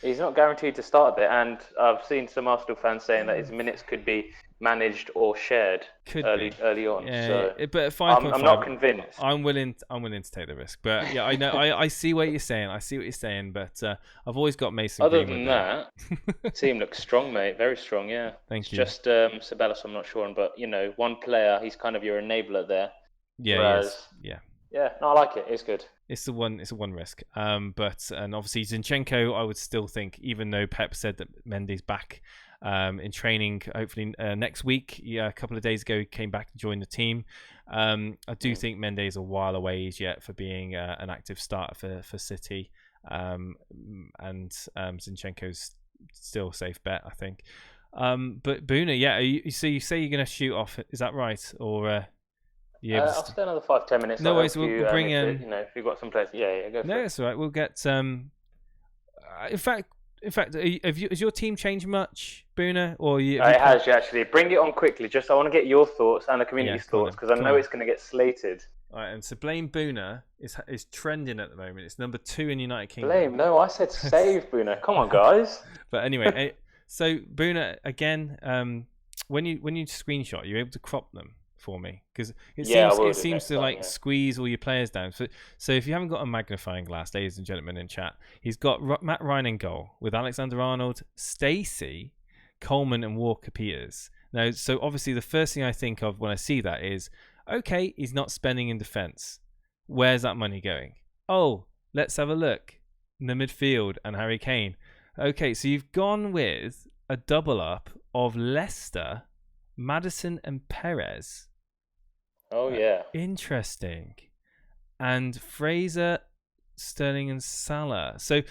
He's not guaranteed to start there, and I've seen some Arsenal fans saying that his minutes could be managed or shared early on. Yeah, so but at 5.5, I'm not convinced. I'm willing to take the risk, but yeah, I know I see what you're saying. I see what you're saying, but I've always got Mason. Other Greenwood than that, team looks strong, mate. Very strong. Yeah. Thank you. Just Ceballos, I'm not sure on, but one player, he's kind of your enabler there. Yeah. Whereas, yeah, no, I like it. It's good. It's a one risk. And obviously Zinchenko, I would still think, even though Pep said that Mendy's back in training, hopefully next week. Yeah, a couple of days ago he came back and joined the team. I do think Mendy is a while away yet for being an active starter for City. And Zinchenko's still a safe bet, I think. But Boona, you say you're going to shoot off. Is that right? Or I'll stay another 5-10 minutes. No worries. We'll bring in. If you've got some place, go for it. No, that's all right. We'll get. In fact, has your team changed much, Boona? Or it has actually. Bring it on quickly. Just I want to get your thoughts and the community's thoughts, because I know it's going to get slated. All right, and so Blame Boona is trending at the moment. It's number 2 in United Kingdom. Blame? No, I said save Boona. Come on, guys. But anyway, so Boona again. When you screenshot, you're able to crop them. for me, because it Yeah, I will it do seems next to time, like yeah. squeeze all your players down. So if you haven't got a magnifying glass, ladies and gentlemen in chat, he's got Matt Ryan in goal with Alexander Arnold, Stacey, Coleman, and Walker Peters. Now, so obviously the first thing I think of when I see that is, okay, he's not spending in defence. Where's that money going? Oh, let's have a look in the midfield and Harry Kane. Okay, so you've gone with a double up of Leicester, Maddison, and Perez. Oh yeah. Interesting. And Fraser, Sterling, and Salah. So,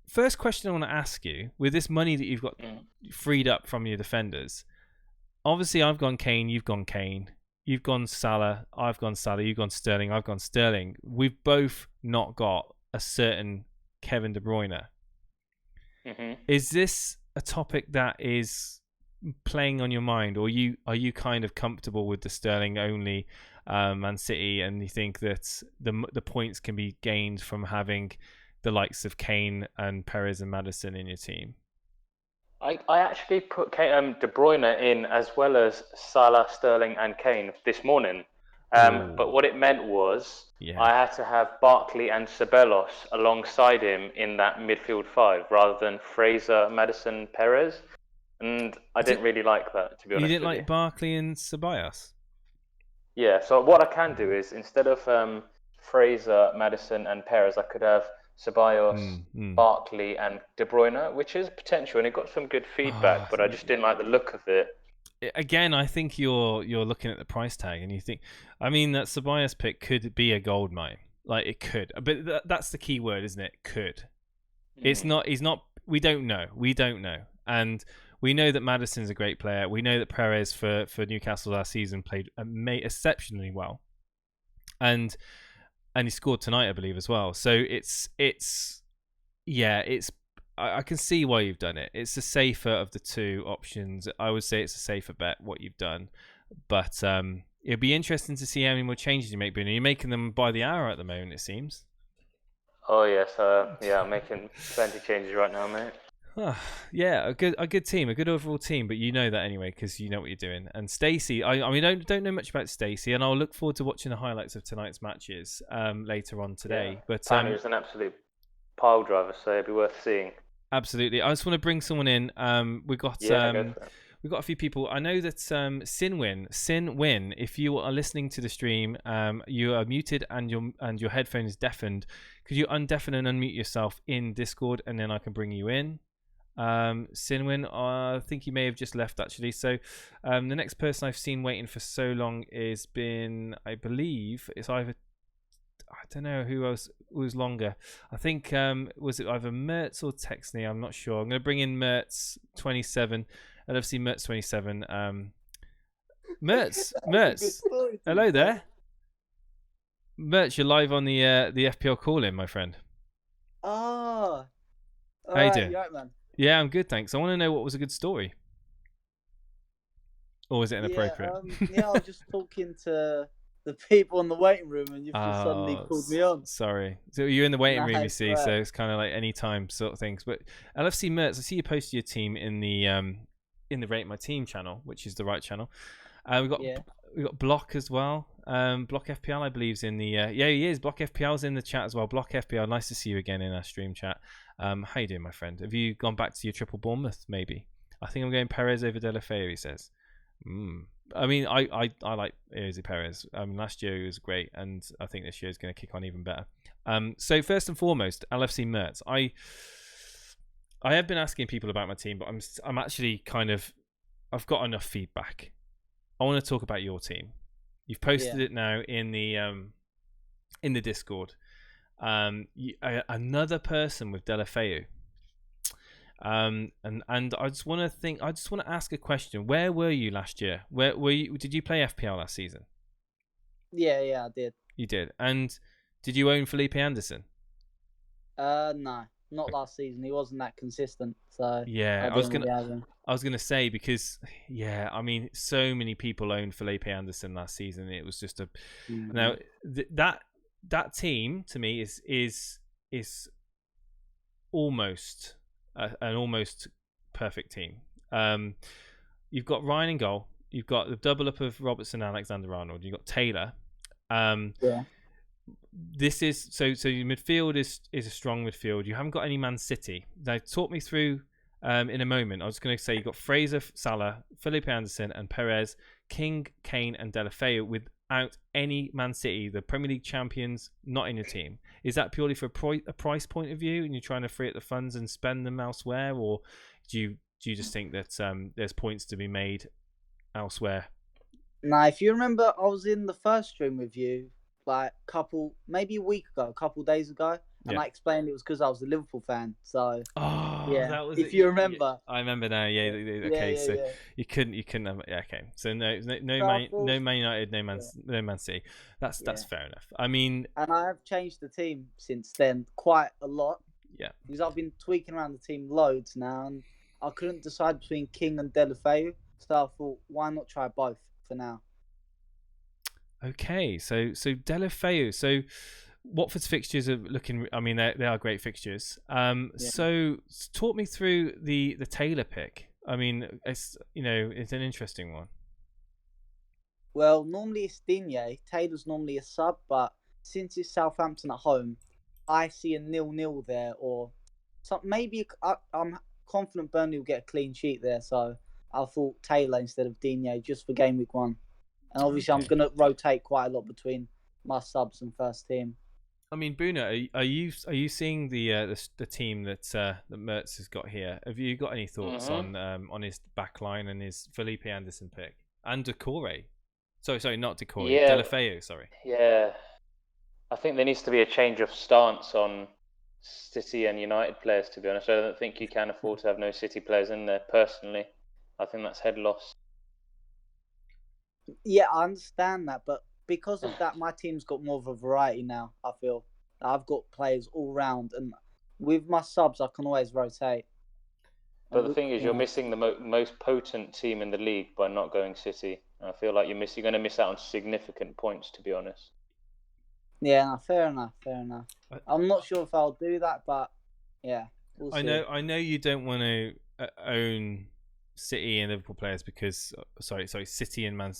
first question I want to ask you, with this money that you've got freed up from your defenders, obviously I've gone Kane, you've gone Kane. You've gone Salah, I've gone Salah, you've gone Sterling, I've gone Sterling. We've both not got a certain Kevin De Bruyne. Is this a topic that is playing on your mind, or are you kind of comfortable with the Sterling only Man City, and you think that the points can be gained from having the likes of Kane and Perez and Maddison in your team? I actually put De Bruyne in as well as Salah, Sterling, and Kane this morning. But what it meant was I had to have Barkley and Ceballos alongside him in that midfield five rather than Fraser, Maddison, Perez. And I didn't really like that, to be honest. You didn't like Barkley and Ceballos? Yeah, so what I can do is instead of Fraser, Maddison, and Perez, I could have Ceballos, Barkley, and De Bruyne, which is potential, and it got some good feedback, but I just didn't like the look of it. Again, I think you're looking at the price tag, and you think, I mean, that Ceballos pick could be a gold mine. Like, it could, but that's the key word, isn't it? Could. It's not. He's not. We don't know. And we know that Maddison's a great player. We know that Perez for Newcastle last season played exceptionally well, and he scored tonight, I believe, as well. So I can see why you've done it. It's the safer of the two options. I would say it's a safer bet what you've done, but it'll be interesting to see how many more changes you make. Bruno, you're making them by the hour at the moment, it seems. Oh yes, I'm making plenty of changes right now, mate. Yeah, a good team, a good overall team, but you know that anyway because you know what you're doing. And Stacey, I mean, don't know much about Stacey, and I'll look forward to watching the highlights of tonight's matches later on today. Yeah. But He was an absolute pile driver, so it'd be worth seeing. Absolutely. I just want to bring someone in. We've got a few people. I know that Sinwin, if you are listening to the stream, you are muted and your headphone is deafened. Could you undeafen and unmute yourself in Discord, and then I can bring you in? Sinwin, I think he may have just left actually. So the next person I've seen waiting for so long is I believe it's either, I don't know who else was longer. I think was it either Mertz or Texney? I'm not sure. I'm going to bring in Mertz 27, LFC Mertz 27. Mertz, hello there. Mertz, you're live on the FPL call in, my friend. Oh, how you doing? You right, man? Yeah, I'm good, thanks. I want to know what was a good story. Or was it inappropriate? I was just talking to the people in the waiting room, and you've just suddenly called me on. Sorry. So you're in the waiting room, you see, so it's kind of like any time sort of things. But LFC Mertz, I see you posted your team in the Rate My Team channel, which is the right channel. We've got Block as well. Block FPL, I believe, is in the he is. Block FPL's in the chat as well. Block FPL, nice to see you again in our stream chat. How you doing, my friend? Have you gone back to your triple Bournemouth? Maybe. I think I'm going Perez over Delafeu, he says. I mean, I like Izzy Perez. Last year he was great, and I think this year is going to kick on even better. So first and foremost, LFC Mertz. I have been asking people about my team, but I'm actually I've got enough feedback. I want to talk about your team. You've posted it now in the Discord. Another person with Delafeu. And I just want to ask a question. Where were you last year? Where were you? Did you play FPL last season? Yeah, I did. You did. And did you own Felipe Anderson? No, not last season. He wasn't that consistent. So yeah, I was gonna say because I mean, so many people owned Felipe Anderson last season. It was just now that team to me is almost an almost perfect team. You've got Ryan in goal. you've got the double up of Robertson, Alexander-Arnold. You've got Taylor. Yeah. This is so your midfield is a strong midfield. You haven't got any Man City. Now, talk me through in a moment. I was going to say you've got Fraser, Salah, Felipe Anderson, and Perez, King, Kane, and Deulofeu without any Man City, the Premier League champions, not in your team. Is that purely for a price point of view, and you're trying to free up the funds and spend them elsewhere, or do you just think that there's points to be made elsewhere? Now, if you remember, I was in the first stream with you, like maybe a week ago, a couple of days ago, and I explained it was because I was a Liverpool fan. So, that was if you remember, I remember now. Yeah, okay. So you couldn't have. Yeah, okay. So no Man United, no Man City. That's fair enough. I mean, and I have changed the team since then quite a lot. Yeah, because I've been tweaking around the team loads now, and I couldn't decide between King and Deulofeu, so I thought, why not try both for now? Okay, so Deulofeu. So Watford's fixtures are looking. I mean, they are great fixtures. So talk me through the Taylor pick. I mean, it's an interesting one. Well, normally it's Digne. Taylor's normally a sub, but since it's Southampton at home, I see a 0-0 there, or maybe I'm confident Burnley will get a clean sheet there. So I thought Taylor instead of Digne just for game week 1. And obviously, I'm going to rotate quite a lot between my subs and first team. I mean, Buna, are you seeing the team that Mertz has got here? Have you got any thoughts on his back line and his Felipe Anderson pick and Decore? Sorry, not Decore. Yeah. Deulofeu, sorry. Yeah, I think there needs to be a change of stance on City and United players. To be honest, I don't think you can afford to have no City players in there. Personally, I think that's head loss. Yeah, I understand that, but because of that, my team's got more of a variety now. I feel I've got players all round, and with my subs, I can always rotate. But the thing is, you're missing the most potent team in the league by not going City. I feel like you're going to miss out on significant points, to be honest. Yeah, no, fair enough. I'm not sure if I'll do that, but yeah, we'll see. I know you don't want to own City and Liverpool players because City and Man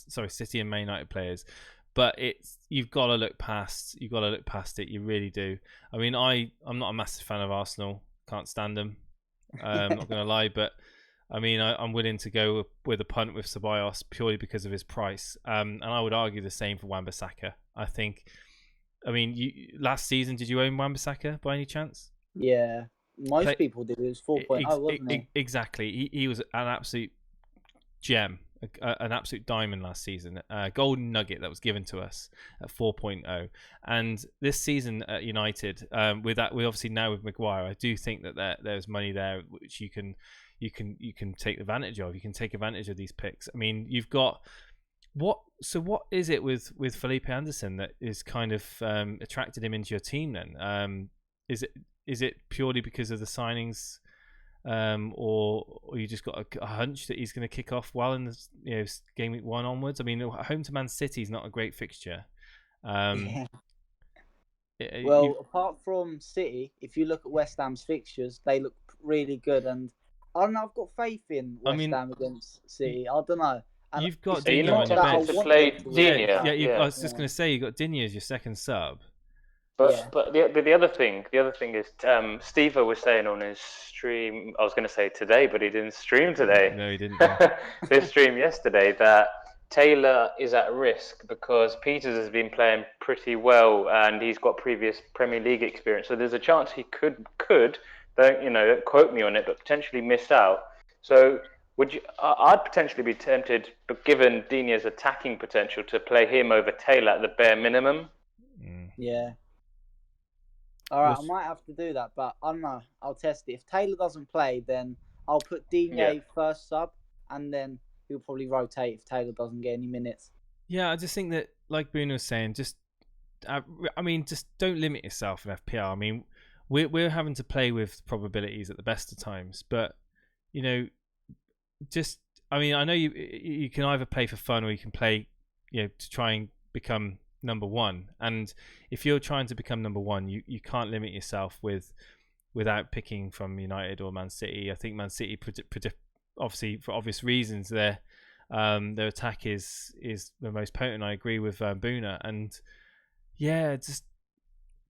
United players, but you've got to look past it. You really do. I mean, I'm not a massive fan of Arsenal. Can't stand them. I'm not going to lie, but I mean, I'm willing to go with a punt with Ceballos purely because of his price. And I would argue the same for Wan-Bissaka. I mean, last season, did you own Wan-Bissaka by any chance? Yeah. Most people did. It was 4.0, wasn't it? Exactly. He was an absolute gem, an absolute diamond last season. Golden nugget that was given to us at 4.0. And this season at United, with obviously now with Maguire, I do think that there's money there which you can take advantage of. You can take advantage of these picks. I mean, you've got what is it with Felipe Anderson that is kind of attracted him into your team then? Is it purely because of the signings, or you just got a hunch that he's going to kick off well in the game week 1 onwards? I mean, home to Man City is not a great fixture. Apart from City, if you look at West Ham's fixtures, they look really good, and I don't know. I've got faith in West Ham against City. I don't know. And you've got Digne on your bench. To play Digne. I was just going to say you got Digne as your second sub. But the other thing is Steve was saying on his stream. I was going to say today, but he didn't stream today. No, he didn't. His stream yesterday that Taylor is at risk because Peters has been playing pretty well and he's got previous Premier League experience. So there's a chance he could don't quote me on it, but potentially miss out. So I'd potentially be tempted, but given Digne's attacking potential, to play him over Taylor at the bare minimum. Yeah. All right, I might have to do that, but I don't know. I'll test it. If Taylor doesn't play, then I'll put Digne first sub, and then he'll probably rotate if Taylor doesn't get any minutes. Yeah, I just think that, like Bruno was saying, just don't limit yourself in FPL. I mean, we're having to play with probabilities at the best of times, but I know you can either play for fun or you can play, to try and become number one. And if you're trying to become number one, you can't limit yourself without picking from United or Man City. I think Man City, obviously for obvious reasons, they're Their attack is the most potent. I agree with Boona, and yeah, just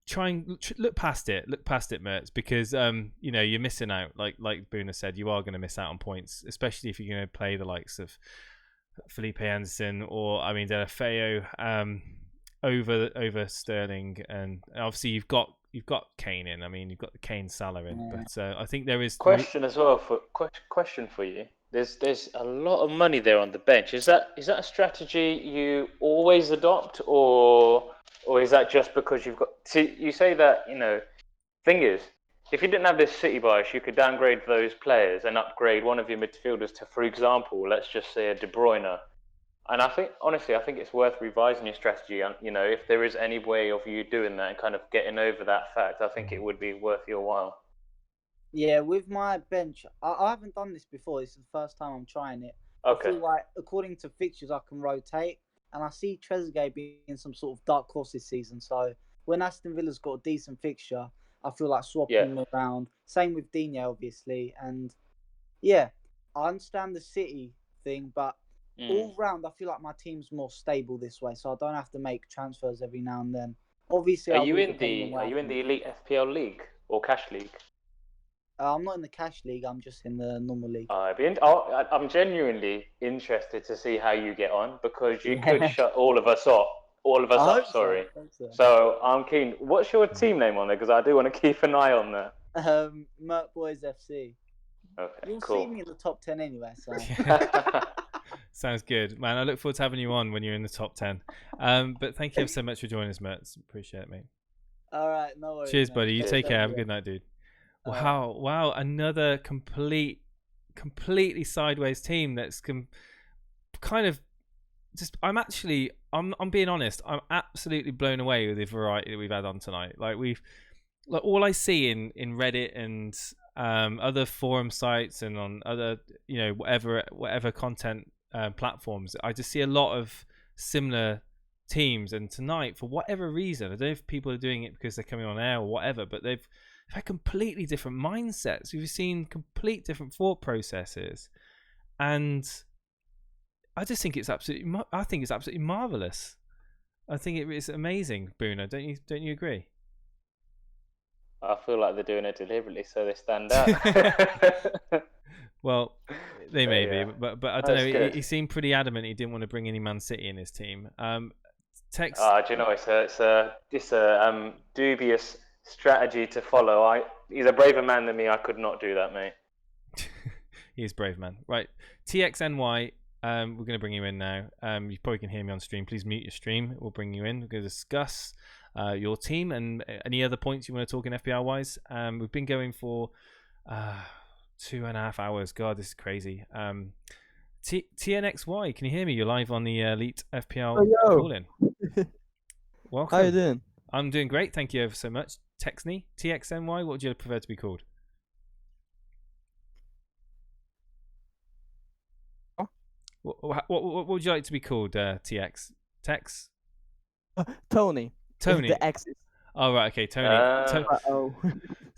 try and look past it, Mertz, because you're missing out. Like Boona said, you are going to miss out on points, especially if you're going to play the likes of Felipe Anderson or Theo over Sterling, and obviously you've got Kane in. You've got the Kane Salah in, but I think there is question for you. There's a lot of money there on the bench. Is that a strategy you always adopt, or is that just because you've got? See, you say that Thing is, if you didn't have this City bias, you could downgrade those players and upgrade one of your midfielders to, for example, let's just say a De Bruyne. And I think it's worth revising your strategy. And if there is any way of you doing that and kind of getting over that fact, I think it would be worth your while. Yeah, with my bench, I haven't done this before. This is the first time I'm trying it. Okay. I feel like, according to fixtures, I can rotate. And I see Trezeguet being some sort of dark horse this season. So when Aston Villa's got a decent fixture, I feel like swapping them around. Same with Digne, obviously. And yeah, I understand the City thing, but all round, I feel like my team's more stable this way. So I don't have to make transfers every now and then. Obviously, Are you in the Elite FPL League or Cash League? I'm not in the Cash League. I'm just in the normal league. I'm genuinely interested to see how you get on, because you could shut all of us up. So I'm keen. What's your team name on there? Because I do want to keep an eye on that. Mertz Boys FC. Okay, You'll cool. see me in the top 10 anyway. So. Sounds good, man. I look forward to having you on when you're in the top 10. But thank you so much for joining us, Mertz. Appreciate it, mate. All right, no worries. Cheers, buddy. You Cheers, take care. Have a good night, dude. Wow, another completely sideways team that's kind of just. I'm being honest. I'm absolutely blown away with the variety that we've had on tonight. All I see in Reddit and other forum sites and on other whatever content platforms, I just see a lot of similar teams. And tonight, for whatever reason, I don't know if people are doing it because they're coming on air or whatever, but they've had completely different mindsets. We've seen complete different thought processes, and I just think it's absolutely marvelous. I think it is amazing, Boona. Don't you agree? I feel like they're doing it deliberately so they stand out. Well, they may be, but I don't know. He seemed pretty adamant he didn't want to bring any Man City in his team. Text. Do you know, it's a dubious strategy to follow. He's a braver man than me. I could not do that, mate. He is brave, man. Right, TXNY. We're going to bring you in now. You probably can hear me on stream. Please mute your stream. We'll bring you in. We're going to discuss your team and any other points you want to talk in FPL wise. We've been going for 2.5 hours. God, this is crazy. TNXY, can you hear me? You're live on the Elite FPL call-in. Welcome. How you doing? I'm doing great. Thank you ever so much. Texney, TXNY, what would you prefer to be called? What would you like to be called, TX? Tex? Tony. Tony. The X's. Oh, right, okay, Tony.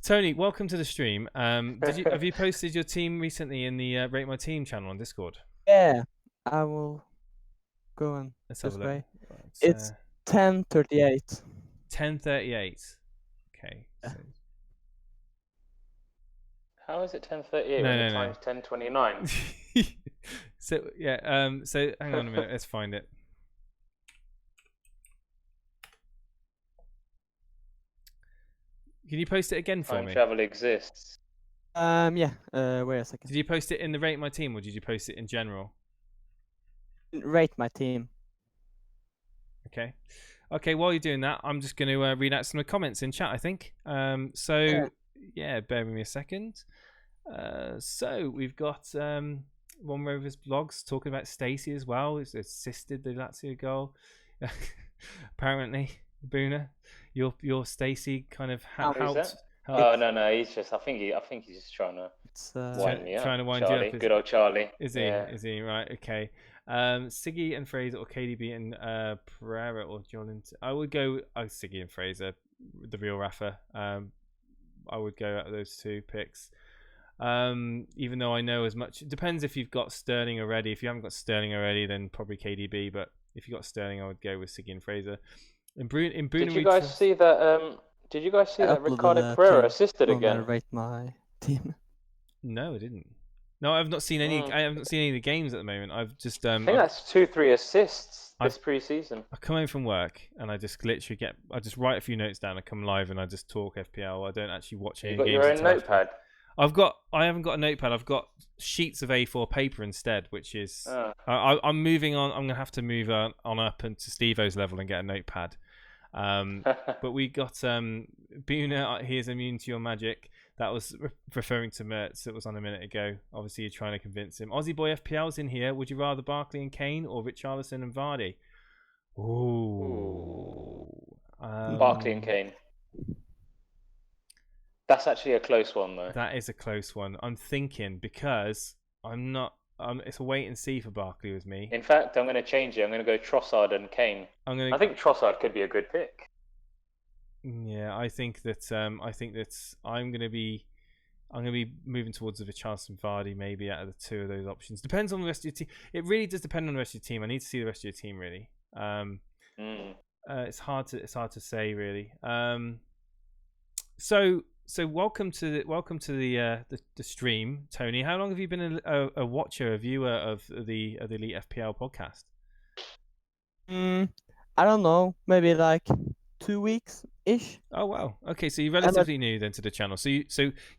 Tony, welcome to the stream. Have you posted your team recently in the Rate My Team channel on Discord? Yeah, I will go on Let's this have a look. way. Right, It's 10:38. 10:38. Okay. So... How is it 10:38 when the time's 10:29? So yeah. So hang on a minute. Let's find it. Can you post it again for me? Time travel exists. Yeah. Wait a second. Did you post it in the Rate My Team or did you post it in general? Rate My Team. Okay. Okay. While you're doing that, I'm just going to read out some of the comments in chat. I think. So yeah, bear with me a second. So we've got One Rovers blogs talking about Stacey as well. It's assisted the Lazio goal. Apparently, Boona, your Stacey kind of helped. Oh no, he's just. I think he's just trying to wind me up. Trying to wind Charlie. you up. Good old Charlie. Is he? Yeah. Is he right? Okay. Siggy and Fraser, or KDB and Pereira, or John. I would go Siggy and Fraser, the real Rafa. I would go out of those two picks. Even though I know as much, it depends if you've got Sterling already. If you haven't got Sterling already, then probably KDB. But if you got Sterling, I would go with Siggy and Fraser. Did you guys see that? Did you guys see that Ricardo Pereira assisted again? Rate my team. No, I didn't. No, I've not seen any. I haven't seen any of the games at the moment. I've just. I think that's 2-3 assists this pre-season. I come home from work and I just literally I just write a few notes down. I come live and I just talk FPL. I don't actually watch any games. You got your own notepad? I haven't got a notepad. I've got sheets of A4 paper instead, which is. I'm moving on. I'm gonna have to move on up into Steve-O's level and get a notepad. But we got Buna. He is immune to your magic. That was referring to Mertz. That was on a minute ago. Obviously, you're trying to convince him. Aussie Boy FPL's in here. Would you rather Barkley and Kane or Richarlison and Vardy? Ooh. Barkley and Kane. That's actually a close one, though. That is a close one. I'm thinking because I'm not. It's a wait and see for Barkley with me. In fact, I'm going to change it. I'm going to go Trossard and Kane. I think Trossard could be a good pick. Yeah, I think that I'm going to be moving towards the Richarlison Vardy maybe out of the two of those options. Depends on the rest of your team. It really does depend on the rest of your team. I need to see the rest of your team really. It's hard to say really. So welcome to the stream, Tony. How long have you been a watcher, a viewer of the Elite FPL podcast? I don't know, maybe like 2 weeks ish. Oh wow. Okay, so you're relatively new then to the channel. So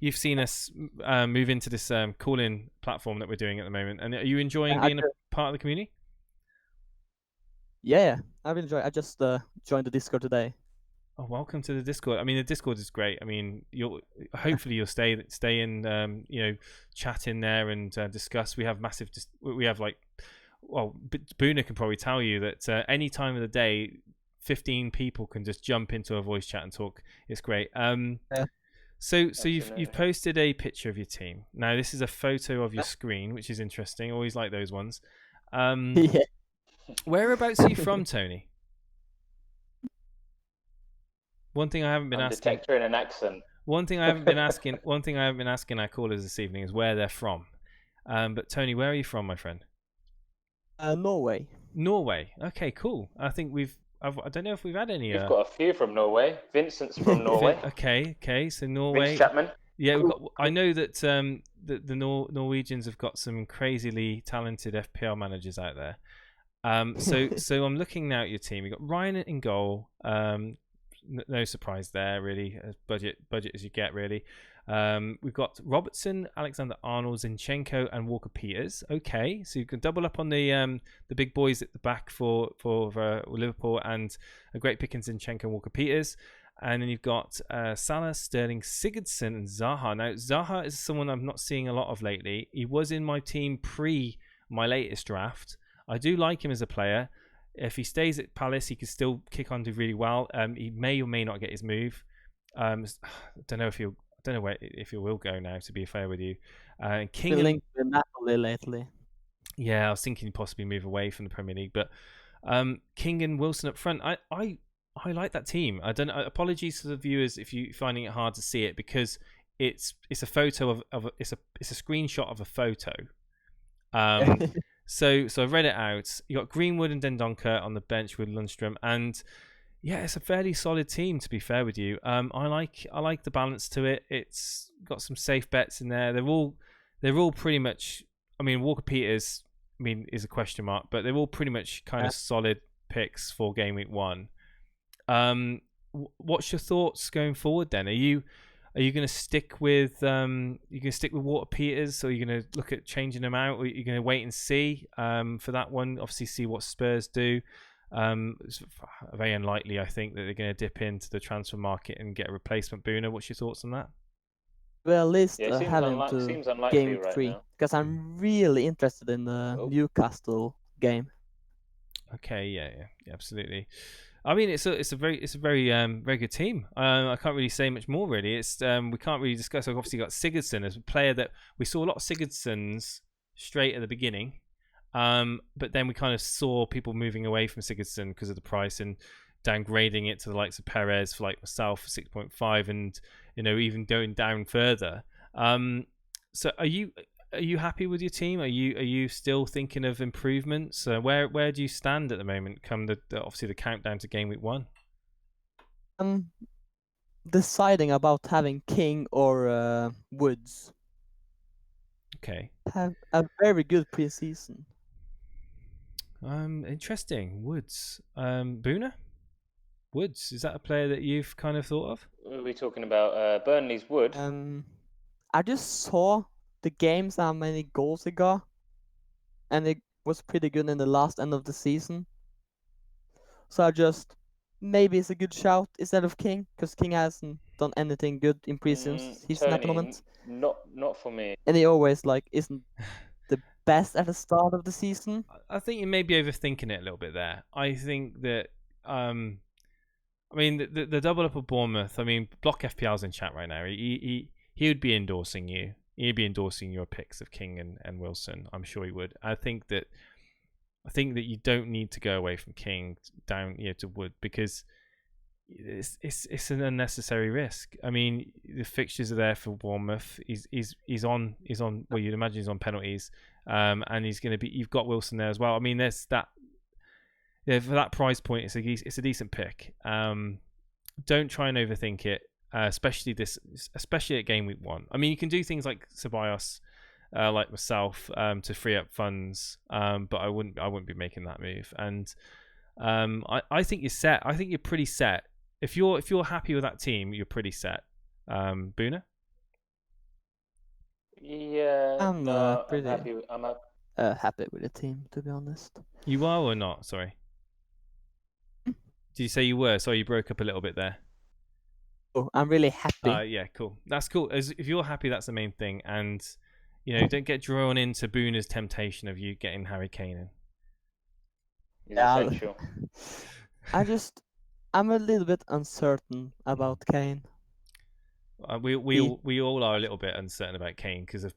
you've seen us move into this call-in platform that we're doing at the moment, and are you enjoying being a part of the community? Yeah, I've enjoyed. I just joined the Discord today. Oh, welcome to the Discord. I mean, the Discord is great. I mean, hopefully you'll stay in, chat in there and discuss. We have Boona can probably tell you that any time of the day, 15 people can just jump into a voice chat and talk. It's great. So you've posted a picture of your team. Now this is a photo of your screen, which is interesting. Always like those ones. Yeah. Whereabouts are you from, Tony? One thing I haven't been asking. Detector in an accent. One thing I haven't been asking our callers this evening is where they're from. But Tony, where are you from, my friend? Norway. Norway. Okay, cool. I think I don't know if we've had any. We've got a few from Norway. Vincent's from Norway. Okay. So Norway. Vince Chapman. Yeah, I know that the Norwegians have got some crazily talented FPL managers out there. So I'm looking now at your team. We've got Ryan in goal. No surprise there, really. As budget as you get, really. We've got Robertson, Alexander-Arnold, Zinchenko, and Walker-Peters. Okay, so you can double up on the big boys at the back for Liverpool, and a great pick in Zinchenko and Walker-Peters. And then you've got Salah, Sterling, Sigurdsson, and Zaha. Now, Zaha is someone I'm not seeing a lot of lately. He was in my team pre my latest draft. I do like him as a player. If he stays at Palace, he could still kick on, do really well. He may or may not get his move. I don't know if he will go now. To be fair with you, King linked with Napoli lately. Yeah, I was thinking he'd possibly move away from the Premier League, but King and Wilson up front. I like that team. I don't know. Apologies to the viewers if you're finding it hard to see it, because it's a photo it's a screenshot of a photo. So I've read it out. You got Greenwood and Dendoncker on the bench with Lundstrom, and yeah, it's a fairly solid team, to be fair with you. I like the balance to it. It's got some safe bets in there. They're all pretty much. I mean, Walker-Peters, is a question mark, but they're all pretty much kind of solid picks for game week 1. What's your thoughts going forward then? Are you going to stick with Walker-Peters, or are you going to look at changing them out, or are you going to wait and see for that one? Obviously, see what Spurs do. It's very unlikely, I think, that they're going to dip into the transfer market and get a replacement. Boona, what's your thoughts on that? Well, at least seems unlikely game right 3, now. because I'm really interested in the Newcastle game. Okay, yeah, absolutely. I mean, it's a very very good team. I can't really say much more. Really, it's we can't really discuss. I've obviously got Sigurdsson as a player that we saw a lot of Sigurdssons straight at the beginning, but then we kind of saw people moving away from Sigurdsson because of the price and downgrading it to the likes of Perez for like myself for 6.5, and even going down further. So are you happy with your team? Are you still thinking of improvements? Where do you stand at the moment? Come obviously the countdown to game week 1. Deciding about having King or Woods. Okay. Have a very good preseason. Interesting. Woods. Boona? Woods, is that a player that you've kind of thought of? Are we talking about Burnley's Wood? I just saw the games, how many goals he got, and it was pretty good in the last end of the season. So maybe it's a good shout instead of King, because King hasn't done anything good in preseason at the moment. Not for me. And he always isn't the best at the start of the season. I think you may be overthinking it a little bit there. I think that I mean the double up of Bournemouth. I mean, Block FPL's in chat right now. He would be endorsing you. He'd be endorsing your picks of King and Wilson. I'm sure he would. I think that you don't need to go away from King down to Wood, because it's an unnecessary risk. I mean, the fixtures are there for Bournemouth. He's on. Well, you'd imagine he's on penalties, and he's going to be. You've got Wilson there as well. I mean, there's that. Yeah, for that price point, it's a decent pick. Don't try and overthink it, especially at game week 1. I mean, you can do things like Ceballos, like myself, to free up funds, but I wouldn't be making that move. And I think you're set. I think you're pretty set. If you're happy with that team, you're pretty set. Boona? Yeah, I'm pretty happy. I'm happy with the team, to be honest. You are or not? Sorry. Did you say you were? Sorry, you broke up a little bit there. Oh, I'm really happy. Yeah, cool. That's cool. If you're happy, that's the main thing. And don't get drawn into Boona's temptation of you getting Harry Kane in. Yeah, I'm a little bit uncertain about Kane. We all are a little bit uncertain about Kane, because of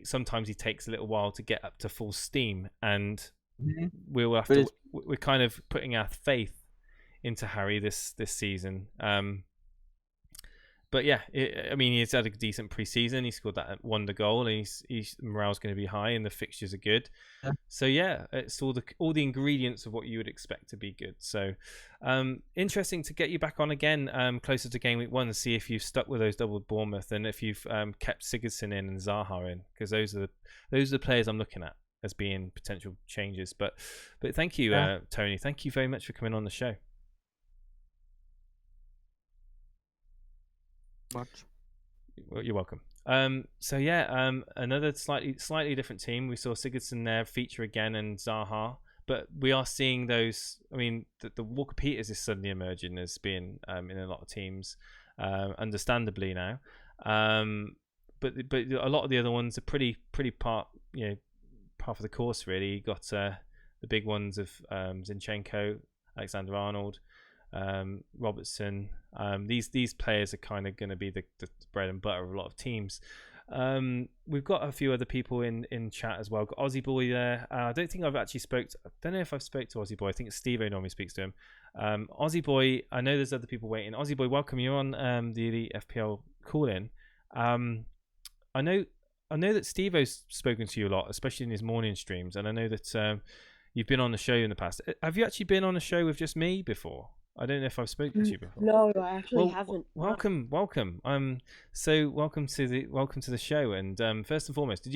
sometimes he takes a little while to get up to full steam, and we're kind of putting our faith into Harry this season. But yeah, I mean, he's had a decent pre-season. He scored that wonder goal, and he's morale's going to be high, and the fixtures are good. Yeah. So yeah, it's all the ingredients of what you would expect to be good. So interesting to get you back on again, closer to game week 1, and see if you've stuck with those double Bournemouth, and if you've kept Sigurdsson in and Zaha in, because those are the players I'm looking at as being potential changes. But thank you, Tony. Thank you very much for coming on the show. Much. You're welcome. So yeah, another slightly different team. We saw Sigurdsson there feature again, and Zaha, but we are seeing those. I mean, the Walker Peters is suddenly emerging as being in a lot of teams, understandably now. But a lot of the other ones are pretty par for the course, really. You got the big ones of Zinchenko, Alexander-Arnold, Robertson. These players are kind of going to be the bread and butter of a lot of teams. We've got a few other people in chat as well. Got Aussie Boy there. I don't think I've actually I don't know if I've spoke to Aussie Boy. I think Steve normally speaks to him. Aussie Boy, I know there's other people waiting. Aussie Boy, welcome. You're on the FPL call in. I know that Steve-O's spoken to you a lot, especially in his morning streams, and I know that you've been on the show in the past. Have you actually been on a show with just me before? I don't know if I've spoken to you before. No, I actually haven't. Welcome. So welcome to the show. And first and foremost, did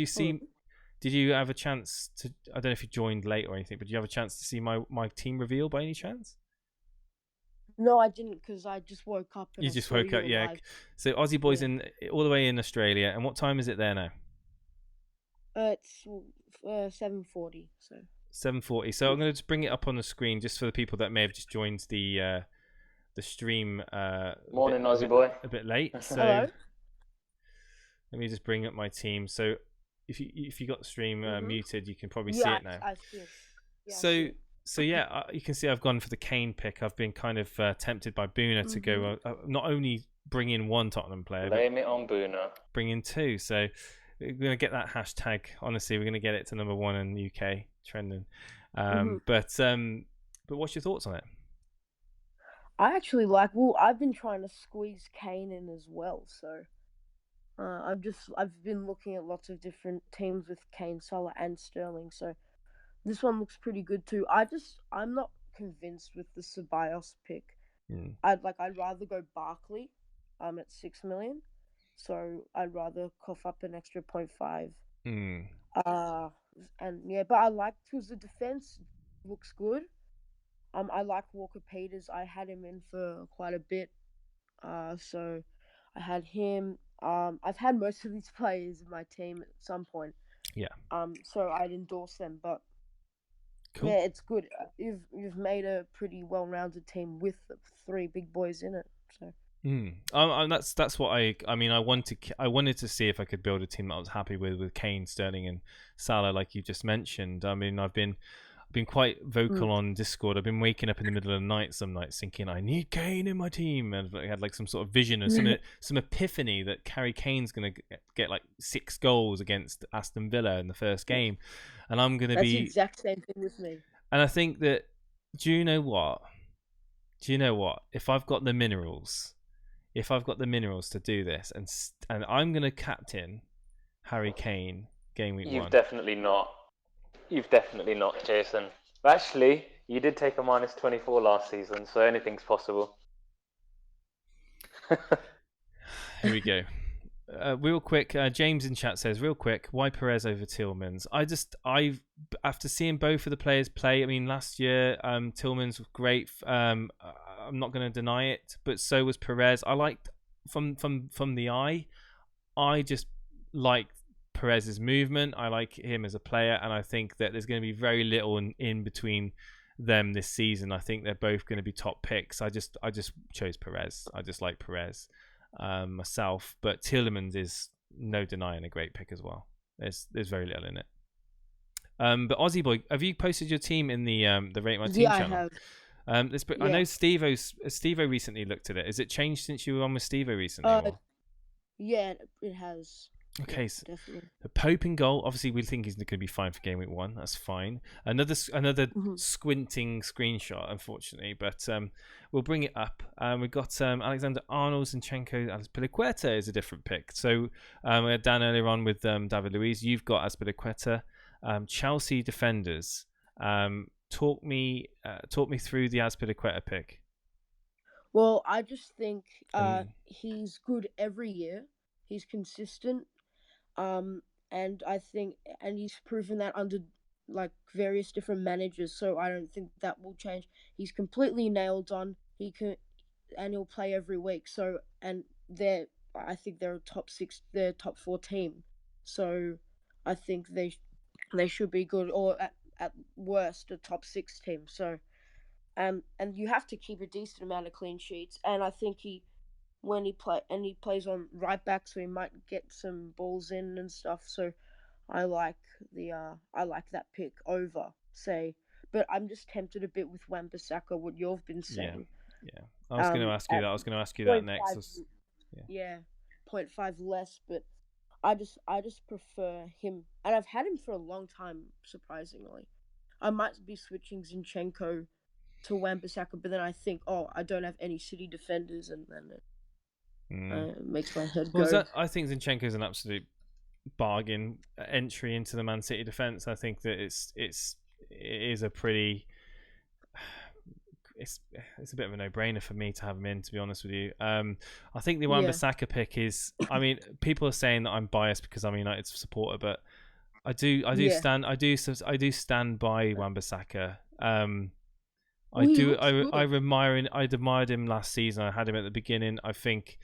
you have a chance to? I don't know if you joined late or anything, but did you have a chance to see my team reveal by any chance? No, I didn't, because I just woke up. You just woke up, yeah. So Aussie Boy's all the way in Australia, and what time is it there now? It's 7:40. So. 7:40. So I'm going to just bring it up on the screen just for the people that may have just joined the stream. Morning, Aussie Boy. A bit late. So hello. Let me just bring up my team. So if you got the stream muted, you can probably see it now. I see it. Yeah, So yeah, you can see I've gone for the Kane pick. I've been kind of tempted by Boona to go not only bring in one Tottenham player, blame it on Boona. Bring in two. So we're going to get that hashtag. Honestly, we're going to get it to number 1 in the UK trending. But what's your thoughts on it? I actually like. Well, I've been trying to squeeze Kane in as well. So I've been looking at lots of different teams with Kane, Salah, and Sterling. So this one looks pretty good too. I'm not convinced with the Ceballos pick. I'd rather go Barkley, at 6 million. So I'd rather cough up an extra 0.5. And yeah, but I like because the defense looks good. I like Walker Peters. I had him in for quite a bit. So I had him. I've had most of these players in my team at some point. Yeah. So I'd endorse them, but Cool. yeah, it's good. You've made a pretty well-rounded team with the 3 big boys in it. So. That's what I mean. I wanted to see if I could build a team that I was happy with Kane, Sterling, and Salah, like you just mentioned. I mean, I've been quite vocal on Discord. I've been waking up in the middle of the night some nights thinking I need Kane in my team, and I had like some sort of vision or some epiphany that Harry Kane's gonna get like 6 goals against Aston Villa in the first game, and I'm gonna That's be the exact same thing with me. And I think that do you know what? If I've got the minerals to do this, and I'm gonna captain Harry Kane game week 1. You've definitely not, Jason. But actually, you did take a -24 last season, so anything's possible. Here we go. Real quick, James in chat says, real quick, why Perez over Tillmans? After seeing both of the players play, I mean, last year Tillmans was great. I'm not going to deny it, but so was Perez. I liked from the eye. I just like Perez's movement. I like him as a player, and I think that there's going to be very little in between them this season. I think they're both going to be top picks. I just chose Perez. I just like Perez myself, but Tielemans is no denying a great pick as well. There's very little in it. But Aussie boy, have you posted your team in the Rate My Team channel? I have. I know Steve-O recently looked at it. Has it changed since you were on with Steve-O recently? Yeah, it has. Okay, yeah, so definitely. the Pope in goal. Obviously, we think he's going to be fine for game week 1. That's fine. Another squinting screenshot, unfortunately, but we'll bring it up. We've got Alexander Arnold, Zinchenko, Azpilicueta is a different pick. So we had Dan earlier on with David Luiz. You've got Azpilicueta. Chelsea defenders. Talk me through the Azpilicueta pick. Well, I just think he's good every year. He's consistent. And I think, and he's proven that under like various different managers, so I don't think that will change. He's completely nailed on. And he'll play every week. So, and I think they're they're a top 4 team. So, I think they should be good, or at worst a top 6 team. So, and you have to keep a decent amount of clean sheets, and I think he plays on right back, so he might get some balls in and stuff. So I like that pick over, say, but I'm just tempted a bit with Wan-Bissaka, what you've been saying. Yeah. I was going to ask you that. I was going to ask you that next. Yeah, 0.5 less, but I just prefer him, and I've had him for a long time. Surprisingly, I might be switching Zinchenko to Wan-Bissaka, but then I think, I don't have any City defenders, and then it makes my head go. I think Zinchenko is an absolute bargain entry into the Man City defense. I think that it is a pretty. It's a bit of a no-brainer for me to have him in, to be honest with you. I think the Wan-Bissaka pick is. I mean, people are saying that I'm biased because I'm a United supporter, but I do stand by Wan-Bissaka. I admired him last season. I had him at the beginning. I think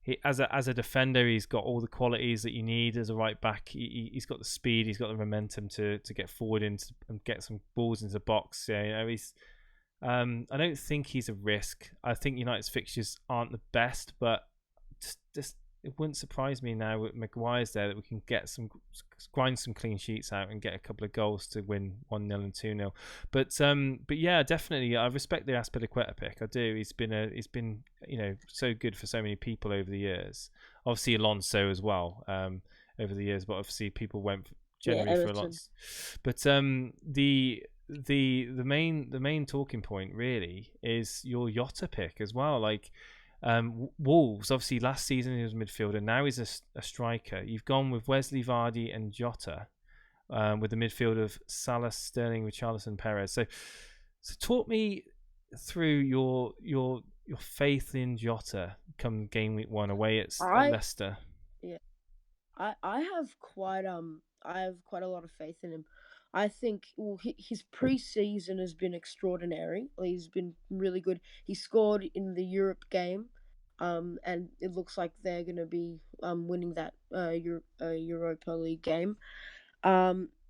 he, as a defender, he's got all the qualities that you need as a right back. He's got the speed, he's got the momentum to get forward and get some balls into the box. Yeah, he's. I don't think he's a risk. I think United's fixtures aren't the best, but just it wouldn't surprise me now with Maguire's there that we can grind some clean sheets out and get a couple of goals to win 1-0 and 2-0. But yeah, definitely I respect the Azpilicueta pick. I do. He's been so good for so many people over the years. Obviously Alonso as well over the years, but obviously people went generally for Alonso. But the main talking point really is your Jota pick as well. Like Wolves, obviously, last season he was a midfielder. Now he's a striker. You've gone with Wesley, Vardy, and Jota, with the midfield of Salah, Sterling, Richarlison, Perez. So talk me through your faith in Jota come game week 1 away at Leicester. Yeah, I have quite a lot of faith in him. I think his pre-season has been extraordinary. He's been really good. He scored in the Europe game, and it looks like they're going to be winning that Europa League game.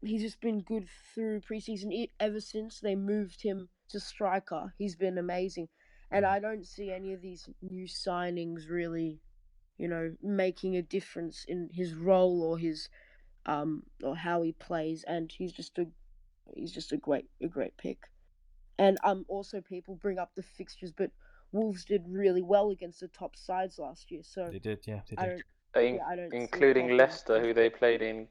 He's just been good through pre-season. Ever since they moved him to striker, he's been amazing. And I don't see any of these new signings really, making a difference in his role or his or how he plays. And he's just a great pick. And also people bring up the fixtures, but Wolves did really well against the top sides last year. So they did, yeah, they did. I don't including Leicester, who they played in,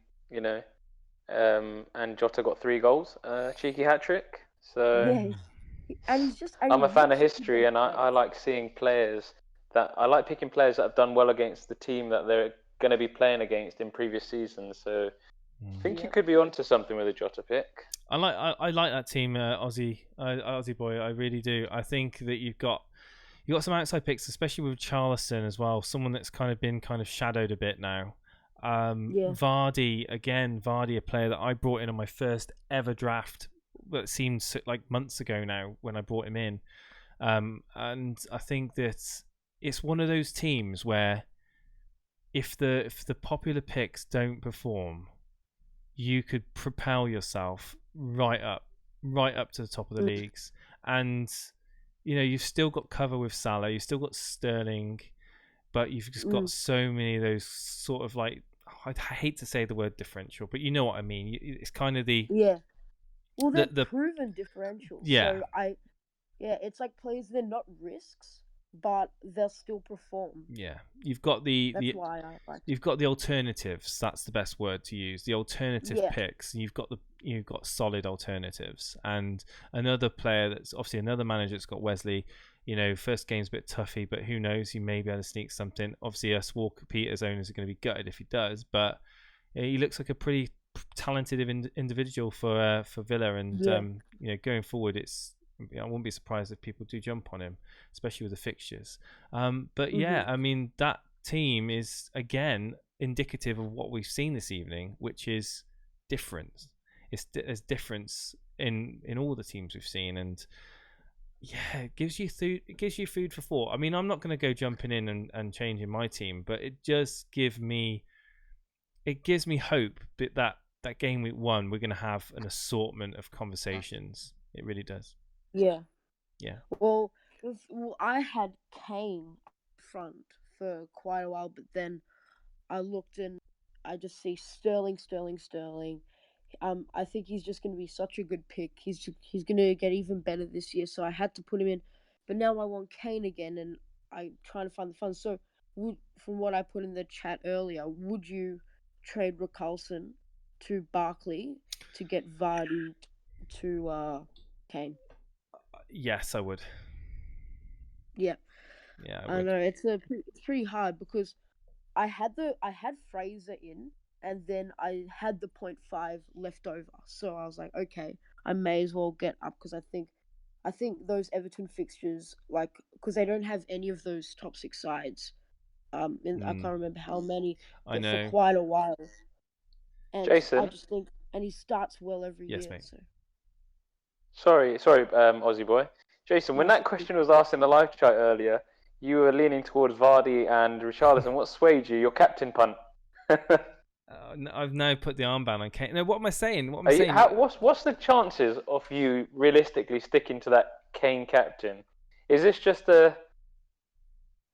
and Jota got 3 goals, cheeky hat trick. So yeah, and he's just. I'm a fan of history, and I like seeing players I like picking players that have done well against the team that they're going to be playing against in previous seasons. So I think you could be onto something with a Jota pick. I like that team, Aussie boy. I really do. I think that you've got some outside picks, especially with Charleston as well. Someone that's been shadowed a bit now. Vardy, a player that I brought in on my first ever draft. That seemed like months ago now when I brought him in, and I think that it's one of those teams where if the popular picks don't perform, you could propel yourself right up to the top of the leagues. And you've still got cover with Salah, you've still got Sterling, but you've just got so many of those sort of I hate to say the word differential, but you know what I mean. It's kind of the well, they're proven differentials. Yeah. So it's like players, they're not risks, but they'll still perform. Yeah, you've got That's why I like. You've got the alternatives. That's the best word to use. The alternative picks. You've got solid alternatives. And another player that's obviously another manager that's got Wesley. First game's a bit toughy, but who knows? He may be able to sneak something. Obviously, us Walker Peters owners are going to be gutted if he does, but he looks like a pretty talented individual for Villa. And going forward, I wouldn't be surprised if people do jump on him, especially with the fixtures. But I mean, that team is again indicative of what we've seen this evening, which is difference. There's difference in all the teams we've seen, and it gives you food for thought. I mean, I'm not going to go jumping in and changing my team, but it just gives me hope that game week 1 we're going to have an assortment of conversations. It really does. Yeah. Well, I had Kane front for quite a while, but then I looked and I just see Sterling. I think he's just going to be such a good pick. He's going to get even better this year, so I had to put him in. But now I want Kane again, and I'm trying to find the funds. So, from what I put in the chat earlier, would you trade Richarlison to Barkley to get Vardy to Kane? Yes, I would. Yeah. Yeah, I know it's pretty hard because I had Fraser in, and then I had the 0.5 left over. So I was like, okay, I may as well get up because I think those Everton fixtures, because they don't have any of those top 6 sides. I can't remember how many. I know. For quite a while. And Jason, I just think, and he starts well every year. Mate. So. Sorry, Aussie boy. Jason, when that question was asked in the live chat earlier, you were leaning towards Vardy and Richarlison. What swayed you? Your captain punt. I've now put the armband on Kane. No, what am I saying? What's the chances of you realistically sticking to that Kane captain? Is this just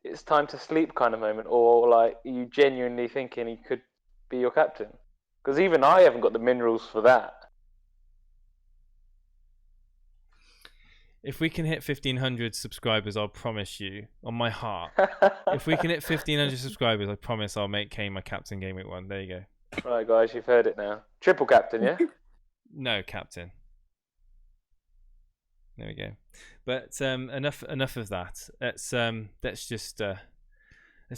it's time to sleep kind of moment, or are you genuinely thinking he could be your captain? Because even I haven't got the minerals for that. If we can hit 1,500 subscribers, I'll promise you, on my heart, if we can hit 1,500 subscribers, I promise I'll make Kane my captain game week 1. There you go. Right, guys, you've heard it now. Triple captain, yeah? No, captain. There we go. But enough of that. Let's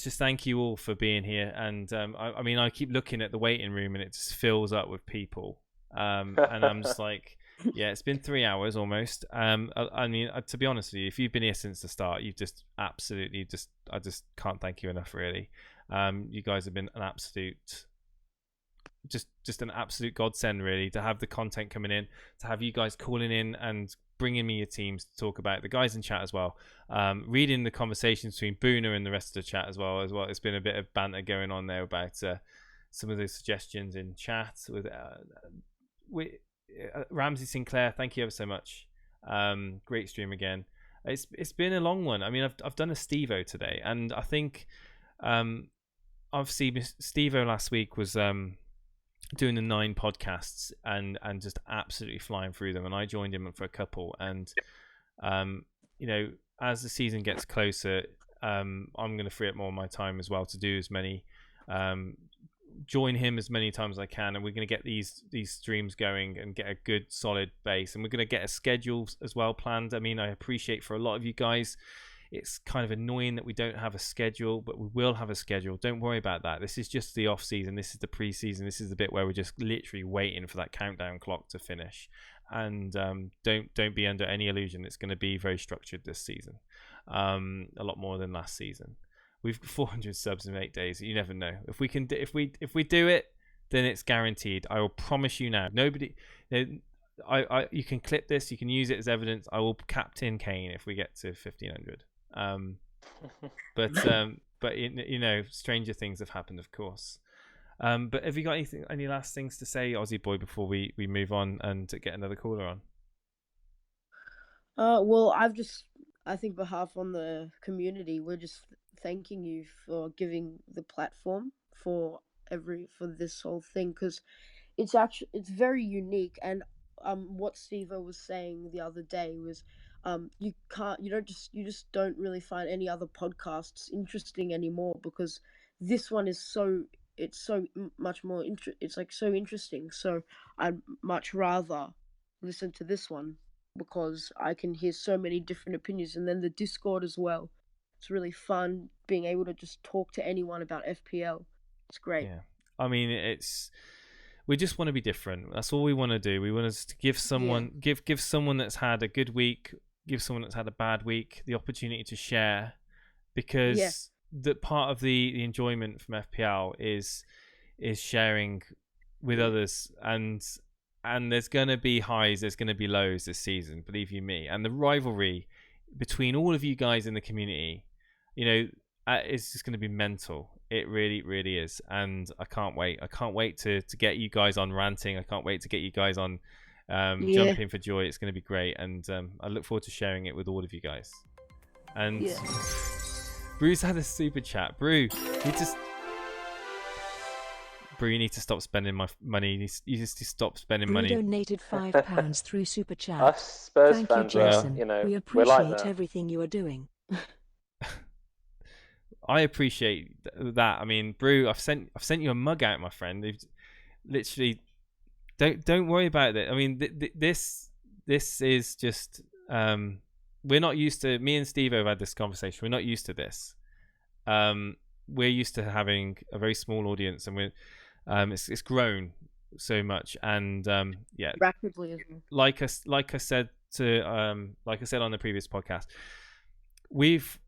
just thank you all for being here. And I mean, I keep looking at the waiting room and it just fills up with people. And I'm just like, yeah, it's been 3 hours almost. I mean, to be honest with you, if you've been here since the start, you've just absolutely I just can't thank you enough, really. You guys have been an absolute, just an absolute godsend, really, to have the content coming in, to have you guys calling in and bringing me your teams to talk about, the guys in chat as well, reading the conversations between Boona and the rest of the chat as well. It's been a bit of banter going on there about some of the suggestions in chat with Ramsey Sinclair. Thank you ever so much. Great stream again. It's been a long one. I mean, I've done a Stevo today, and I think obviously Stevo last week was doing the 9 podcasts and just absolutely flying through them, and I joined him for a couple. And you know, as the season gets closer, I'm going to free up more of my time as well to do as many, join him as many times as I can, and we're going to get these streams going and get a good solid base, and we're going to get a schedule as well planned. I mean, I appreciate for a lot of you guys it's kind of annoying that we don't have a schedule, but we will have a schedule. Don't worry about that. This is just the off season. This is the pre-season. This is the bit where we're just literally waiting for that countdown clock to finish. And don't be under any illusion it's going to be very structured this season, a lot more than last season. We've 400 subs in 8 days. You never know. If we do it, then it's guaranteed. I will promise you now. Nobody, you can clip this. You can use it as evidence. I will captain Kane if we get to 1500. But you know, stranger things have happened, of course. But have you got any last things to say, Aussie boy, before we move on and get another caller on? Well, I think behalf on the community, we're just thanking you for giving the platform for this whole thing, because it's very unique. And what Steve-O was saying the other day was, you just don't really find any other podcasts interesting anymore, because this one is so much more it's like so interesting. So I'd much rather listen to this one because I can hear so many different opinions. And then the Discord as well, it's really fun being able to just talk to anyone about FPL. It's great. Yeah, I mean, we just want to be different. That's all we want to do. We want to give someone give someone that's had a good week, give someone that's had a bad week the opportunity to share, because the part of the enjoyment from FPL is sharing with others, and there's going to be highs, there's going to be lows this season, believe you me. And the rivalry between all of you guys in the community, you know, it's just going to be mental. It really, really is. And I can't wait. I can't wait to get you guys on ranting. I can't wait to get you guys on jumping for joy. It's going to be great. And I look forward to sharing it with all of you guys. And Brew's had a super chat. Brew, you need to stop spending my money. You just stop spending money. Brew donated £5 through super chat. Us Spurs Thank fans, you, Jason. you know, we we're like appreciate that. everything you are doing. I appreciate that. I mean, Brew, I've sent you a mug out, my friend. They've literally don't worry about it. I mean, this is just we're not used to. Me and Steve have had this conversation. We're not used to this. We're used to having a very small audience, and it's grown so much. And rapidly as well. Like I said on the previous podcast, we've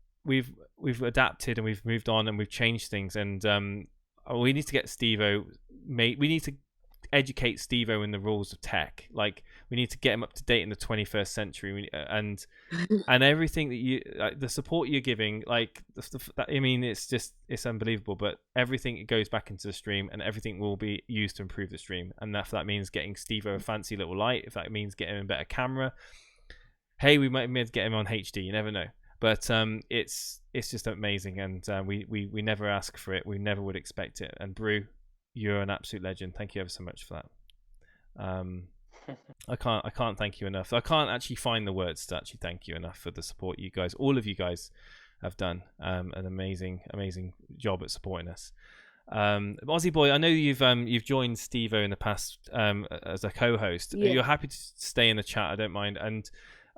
adapted and we've moved on and we've changed things, and we need to get Steve-O we need to educate Steve-O in the rules of tech. Like, we need to get him up to date in the 21st century, and everything that the support you're giving, like, I mean, it's unbelievable. But everything goes back into the stream, and everything will be used to improve the stream. And if that means getting Steve-O a fancy little light, if that means getting him a better camera, hey, we might be able to get him on HD. You never know. But it's just amazing, and we never ask for it. We never would expect it. And Brew, you're an absolute legend. Thank you ever so much for that. I can't thank you enough. I can't actually find the words to actually thank you enough for the support you guys, all of you guys, have done. An amazing job at supporting us. Aussie boy, I know you've joined Steve-O in the past as a co-host. You're happy to stay in the chat. I don't mind. And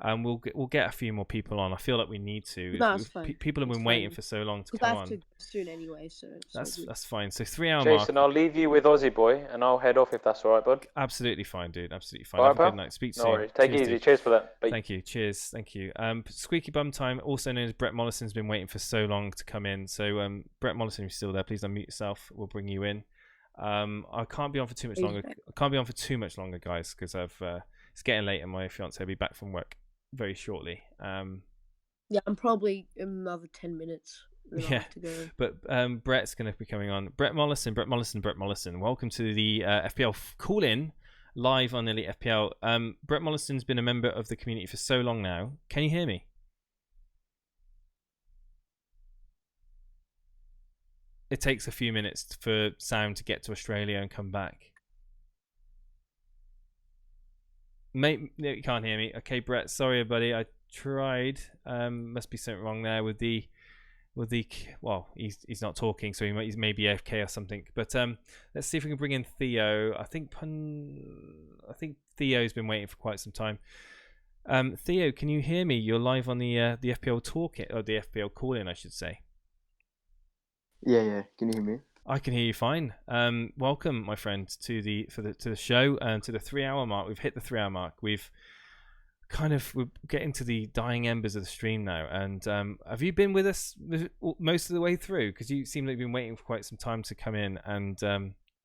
we'll get a few more people on. I feel like we need to. No, it's fine. People have It's been waiting fine. for so long to Because come I have on. to go soon anyway, so it's all good. That's fine. So 3 hour Jason, mark. I'll leave you with Aussie Boy, and I'll head off if that's all right, bud. Absolutely fine, dude. Absolutely fine. All right, Have a good pal? night. Speak No soon. worries. Take it easy. Dude. Cheers for that. Bye. Thank you. Cheers. Thank you. Squeaky Bum Time, also known as Brett Mollison's been waiting for so long to come in. So Brett Mollison, if you're still there, please unmute yourself. We'll bring you in. I can't be on for too much longer. I can't be on for too much longer, guys, because it's getting late and my fiance will be back from work very shortly. Yeah, I'm probably another 10 minutes. Then I'll have to go. But Brett's going to be coming on. Brett Mollison. Welcome to the FPL call-in live on Elite FPL. Brett Mollison's been a member of the community for so long now. Can you hear me? It takes a few minutes for sound to get to Australia and come back. Mate, no, you can't hear me. Okay, Brett, sorry, buddy. I tried. Must be something wrong there with the. Well, he's not talking, so he's maybe AFK or something. But let's see if we can bring in Theo. I think Theo's been waiting for quite some time. Theo, can you hear me? You're live on the FPL talk or the FPL call in, I should say. Yeah. Can you hear me? I can hear you fine. Welcome, my friend, to the show and to the 3 hour mark. We've hit the 3 hour mark. We're getting to the dying embers of the stream now. And have you been with us most of the way through? Because you seem like you've been waiting for quite some time to come in, and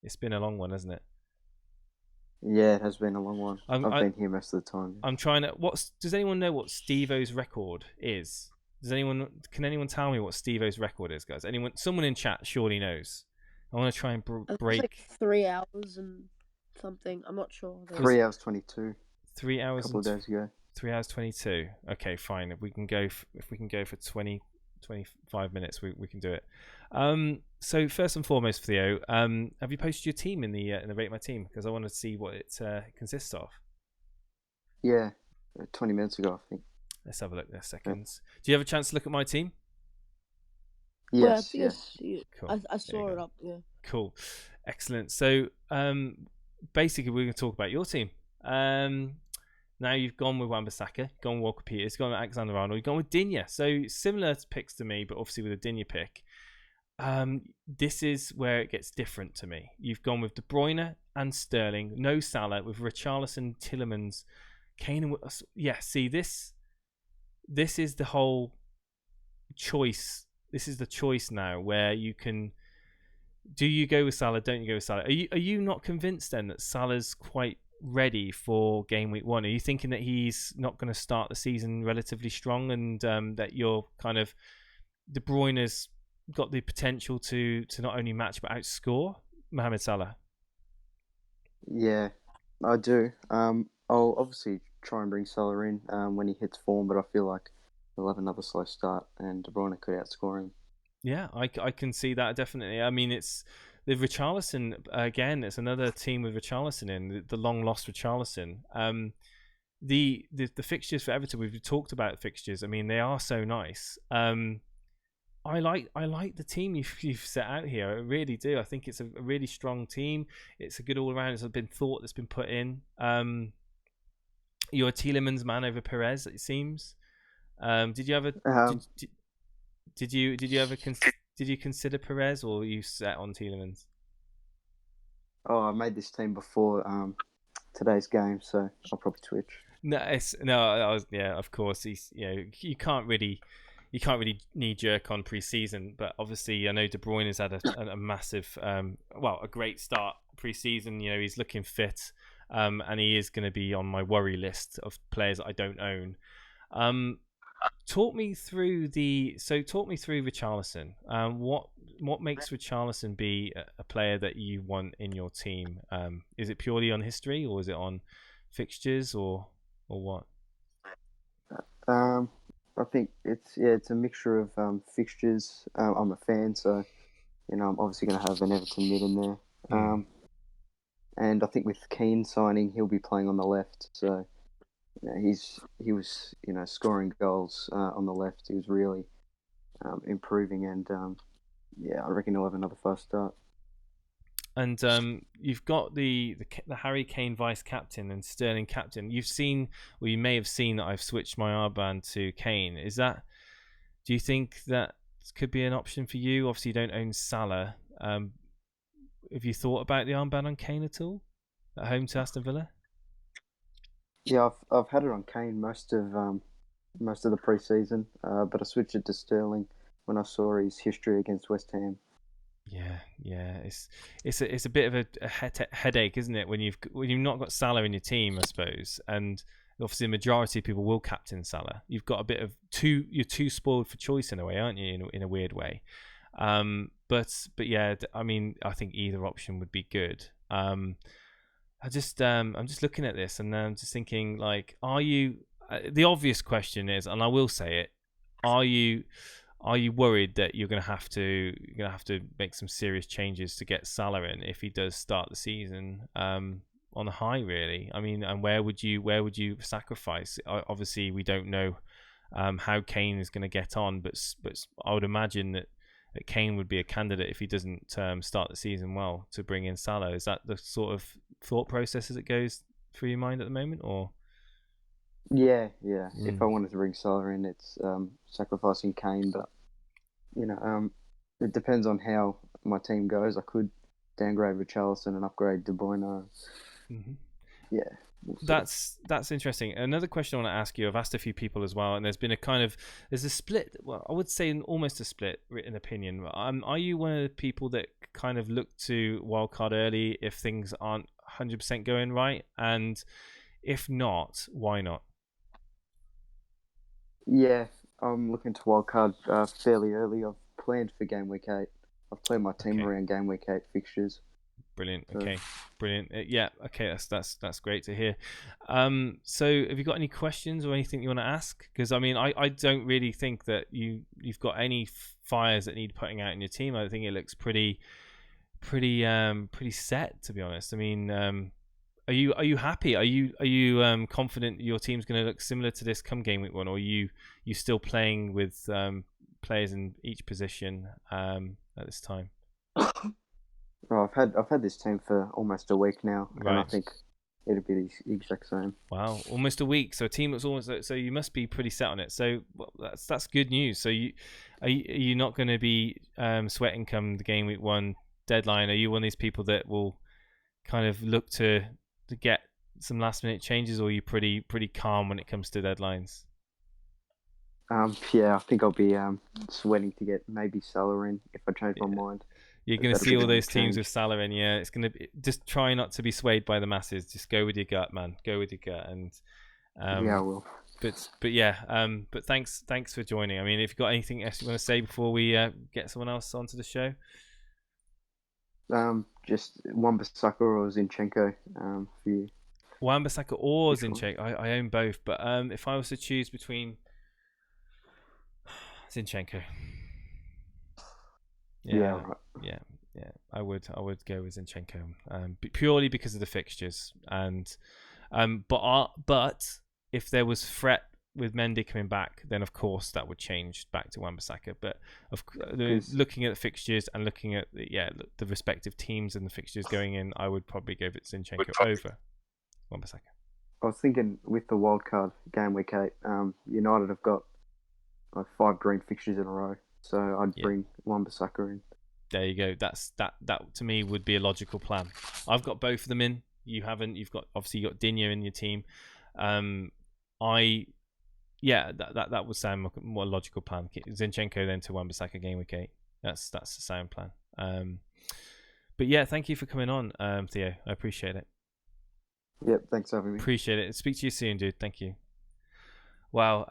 it's been a long one, hasn't it? Yeah, it has been a long one. I've been here most of the time. I'm trying to. Does anyone know what Steve-O's record is? Can anyone tell me what Steve-O's record is, guys? Someone in chat surely knows. I want to try and break. It's like 3 hours and something. I'm not sure. 3 hours 22. 3 hours. A couple of days ago. 3 hours 22. Okay, fine. If we can go for 20, 25 minutes, we can do it. So first and foremost, Theo, have you posted your team in the Rate My Team? Because I want to see what it consists of. Yeah, 20 minutes ago, I think. Let's have a look there, seconds. Do you have a chance to look at my team? Yes. Cool. I saw it up. Yeah. Cool, excellent. So basically, we're going to talk about your team. Now you've gone with Wan-Bissaka, gone with Walker Peters, gone with Alexander Arnold, you've gone with Digne. So similar picks to me, but obviously with a Digne pick. This is where it gets different to me. You've gone with De Bruyne and Sterling, no Salah, with Richarlison, Tielemans, Kane. Yeah, see this is the whole choice. This is the choice now where you can. Do you go with Salah? Don't you go with Salah? Are you not convinced then that Salah's quite ready for game week 1? Are you thinking that he's not going to start the season relatively strong, and that you're kind of De Bruyne's got the potential to not only match but outscore Mohamed Salah? Yeah, I do. I'll obviously try and bring Salah in when he hits form, but I feel like he'll have another slow start and De Bruyne could outscore him. Yeah, I can see that definitely. I mean, it's the Richarlison again. It's another team with Richarlison in the long lost Richarlison. The fixtures for Everton, we've talked about fixtures. I mean, they are so nice. I like the team you've set out here. I really do. I think it's a really strong team. It's a good all around. It's been thought that's been put in. You're a Tielemans man over Perez, it seems. Did you ever did you consider Perez, or were you set on Tielemans? Oh, I made this team before today's game, so I'll probably switch. Of course. You can't really knee jerk on pre-season, but obviously I know De Bruyne has had a massive, a great start pre-season. You know, he's looking fit, and he is going to be on my worry list of players that I don't own. Talk me through Richarlison. What makes Richarlison be a player that you want in your team? Is it purely on history, or is it on fixtures, or what? I think it's a mixture of fixtures. I'm a fan, so I'm obviously going to have an Everton mid in there. And I think with Keane signing, he'll be playing on the left. So he was scoring goals on the left. He was really improving, and I reckon he'll have another fast start. And you've got the Harry Kane vice captain and Sterling captain. You've seen, or you may have seen, that I've switched my armband to Kane. Do you think that could be an option for you? Obviously, you don't own Salah. Have you thought about the armband on Kane at all at home to Aston Villa? Yeah, I've had it on Kane most of the preseason, but I switched it to Sterling when I saw his history against West Ham. Yeah, it's a bit of a headache, isn't it, when you've not got Salah in your team, I suppose, and obviously the majority of people will captain Salah. You've got a bit of you're too spoiled for choice in a way, aren't you? In a weird way, but yeah, I mean, I think either option would be good. I'm just looking at this and I'm just thinking, like, are you? The obvious question is, and I will say it, are you worried that you're going to have to make some serious changes to get Salah in if he does start the season on a high, really? I mean, and where would you sacrifice? Obviously, we don't know how Kane is going to get on, but I would imagine that Kane would be a candidate if he doesn't start the season well to bring in Salah. Is that the sort of thought process as it goes through your mind at the moment, or? Yeah. If I wanted to bring Salah in, it's sacrificing Kane, but it depends on how my team goes. I could downgrade Richarlison and upgrade De Bruyne. Yeah. That's interesting. Another question I want to ask you, I've asked a few people as well, and there's a split. Well, I would say almost a split in opinion. Are you one of the people that kind of look to wildcard early if things aren't 100% going right? And if not, why not? Yeah, I'm looking to wildcard fairly early. I've planned for game week 8. I've planned my team around game week 8 fixtures. Brilliant. Okay, brilliant. Yeah. Okay, that's great to hear. So have you got any questions or anything you want to ask? Because I mean, I don't really think that you've got any fires that need putting out in your team. I think it looks pretty set, to be honest. I mean, are you happy? Are you confident your team's going to look similar to this come game week 1, or are you still playing with players in each position at this time? Oh, I've had this team for almost a week now, and I think it'll be the exact same. Wow, almost a week. So a team that's almost, so you must be pretty set on it. So that's good news. So are you not going to be sweating come the game week 1 deadline? Are you one of these people that will kind of look to get some last minute changes, or are you pretty calm when it comes to deadlines? Yeah, I think I'll be sweating to get maybe Salah in if I change my mind. You're going to see all those teams with Salah in. Yeah, it's going to be, just try not to be swayed by the masses. Just go with your gut, man. Go with your gut, and yeah, I will. But yeah, but thanks for joining. I mean, if you've got anything else you want to say before we get someone else onto the show. Just Wan-Bissaka or Zinchenko for you. Wan-Bissaka or Zinchenko. I own both, but if I was to choose between Zinchenko. Yeah, I would go with Zinchenko, purely because of the fixtures, and but if there was threat with Mendy coming back, then of course that would change back to Wan-Bissaka. But looking at the fixtures and looking at the respective teams and the fixtures going in, I would probably go with Zinchenko over Wan-Bissaka. I was thinking with the wildcard game week 8, United have got like 5 green fixtures in a row. So I'd bring Wan-Bissaka in. There you go. That to me would be a logical plan. I've got both of them in. You haven't. You've got Digne in your team. That would sound more logical plan. Zinchenko then to Wan-Bissaka game week 8. That's the sound plan. But yeah, thank you for coming on, Theo. I appreciate it. Yep, thanks for having me. Appreciate it. Speak to you soon, dude. Thank you. Wow.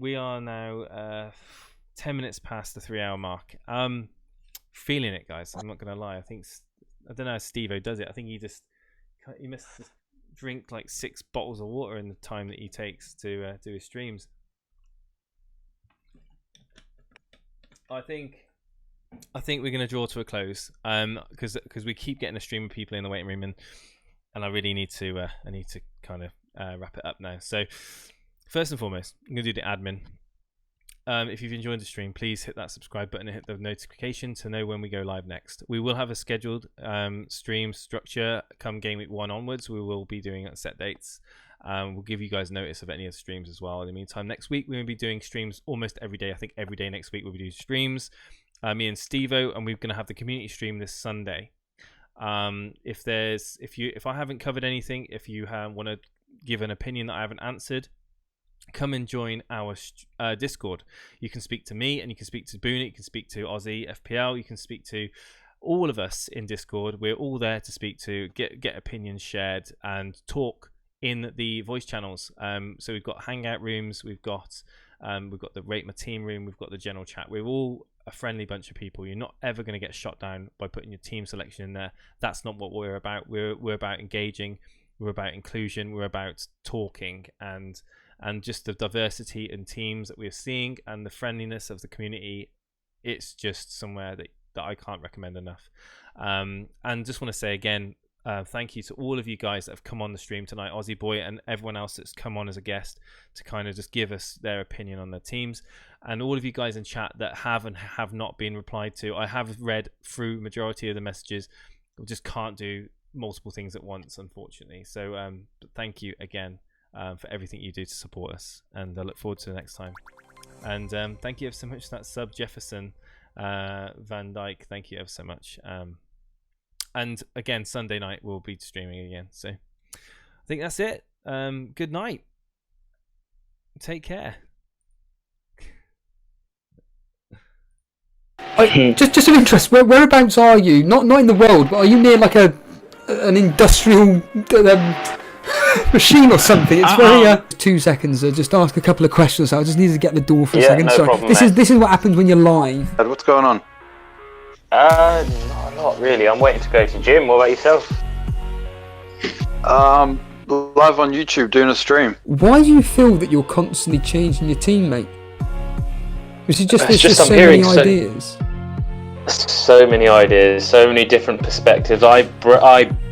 We are now 10 minutes past the 3-hour mark. Feeling it, guys. I'm not gonna lie. I don't know how Steve-O does it. I think he must just drink like 6 bottles of water in the time that he takes to do his streams. I think we're gonna draw to a close. Because we keep getting a stream of people in the waiting room, and I really need to kind of wrap it up now. So. First and foremost, I'm going to do the admin. if you've enjoyed the stream, please hit that subscribe button and hit the notification to know when we go live next. We will have a scheduled stream structure come game week 1 onwards. We will be doing at set dates. We'll give you guys notice of any of the streams as well. In the meantime, next week we're going to be doing streams almost every day. I think every day next week we'll be doing streams. Me and Stevo, and we're going to have the community stream this Sunday. If I haven't covered anything, if you want to give an opinion that I haven't answered, come and join our Discord. You can speak to me, and you can speak to Booney, you can speak to Aussie FPL, you can speak to all of us in Discord. We're all there to speak to, get opinions shared, and talk in the voice channels. So we've got hangout rooms, we've got the Rate My Team room, we've got the general chat. We're all a friendly bunch of people. You're not ever going to get shot down by putting your team selection in there. That's not what we're about. We're about engaging, we're about inclusion, we're about talking, and just the diversity in teams that we're seeing and the friendliness of the community. It's just somewhere that I can't recommend enough. And just want to say again, thank you to all of you guys that have come on the stream tonight, Aussie Boy and everyone else that's come on as a guest to kind of just give us their opinion on their teams, and all of you guys in chat that have and have not been replied to. I have read through majority of the messages. We just can't do multiple things at once, unfortunately. So but thank you again for everything you do to support us, and I look forward to the next time. And thank you ever so much for that sub, Jefferson Van Dyke. Thank you ever so much. And again, Sunday night we'll be streaming again. So I think that's it. Good night. Take care. Just of interest, whereabouts are you? Not in the world, but are you near like an industrial machine or something? It's very 2 seconds. Just ask a couple of questions. I just needed to get the door for a second. No Sorry. problem, This is what happens when you're live. What's going on? No, not really. I'm waiting to go to gym. What about yourself? Live on YouTube doing a stream. Why do you feel that you're constantly changing your teammate? Is it just there's just so many ideas? So many ideas, so many different perspectives. I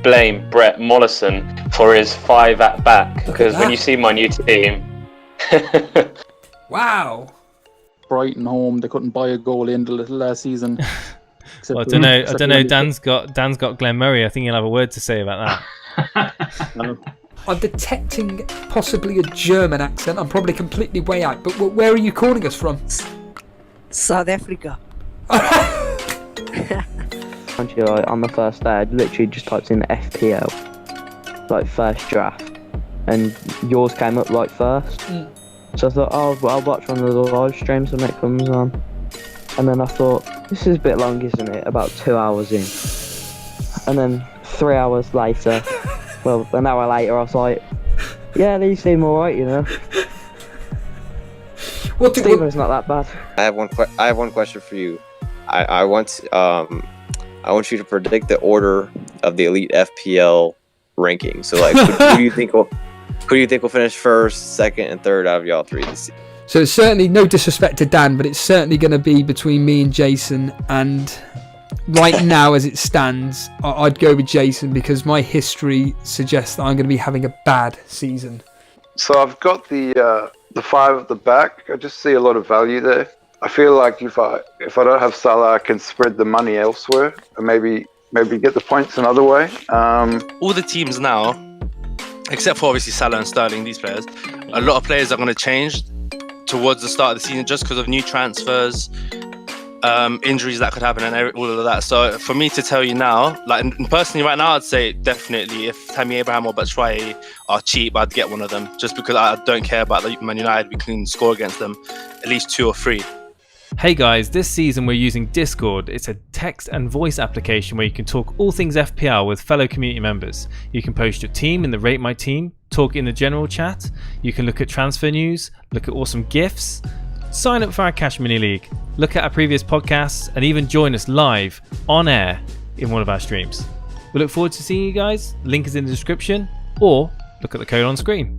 blame Brett Mollison for his 5 at back, because when you see my new team, wow. Brighton home, they couldn't buy a goal in the last season. Well, I don't know. Dan's got Glenn Murray. I think he'll have a word to say about that. I'm detecting possibly a German accent. I'm probably completely way out. But where are you calling us from? South Africa. On the first day, I literally just typed in FPL, like first draft, and yours came up like first. So I thought, oh, well, I'll watch one of the live streams when it comes on. And then I thought, this is a bit long, isn't it? About 2 hours in. And then 3 hours later, well, an hour later, I was like, yeah, these seem alright, you know. Steven's not that bad. I have one question for you. I want you to predict the order of the Elite FPL ranking. So, like, who do you think will finish first, second, and third out of y'all three this season? So it's certainly, no disrespect to Dan, but it's certainly going to be between me and Jason. And right now, as it stands, I'd go with Jason because my history suggests that I'm going to be having a bad season. So I've got the 5 at the back. I just see a lot of value there. I feel like if I don't have Salah, I can spread the money elsewhere and maybe get the points another way. All the teams now, except for obviously Salah and Sterling, these players, a lot of players are going to change towards the start of the season just because of new transfers, injuries that could happen, and all of that. So for me to tell you now, like personally right now, I'd say definitely if Tammy Abraham or Batshuayi are cheap, I'd get one of them just because I don't care about the Man United. We can score against them at least 2 or 3. Hey guys, this season we're using Discord. It's a text and voice application where you can talk all things FPL with fellow community members. You can post your team in the Rate My Team, talk in the general chat, you can look at transfer news, look at awesome GIFs, sign up for our Cash Mini League, look at our previous podcasts, and even join us live on air in one of our streams. We look forward to seeing you guys. Link is in the description, or look at the code on screen.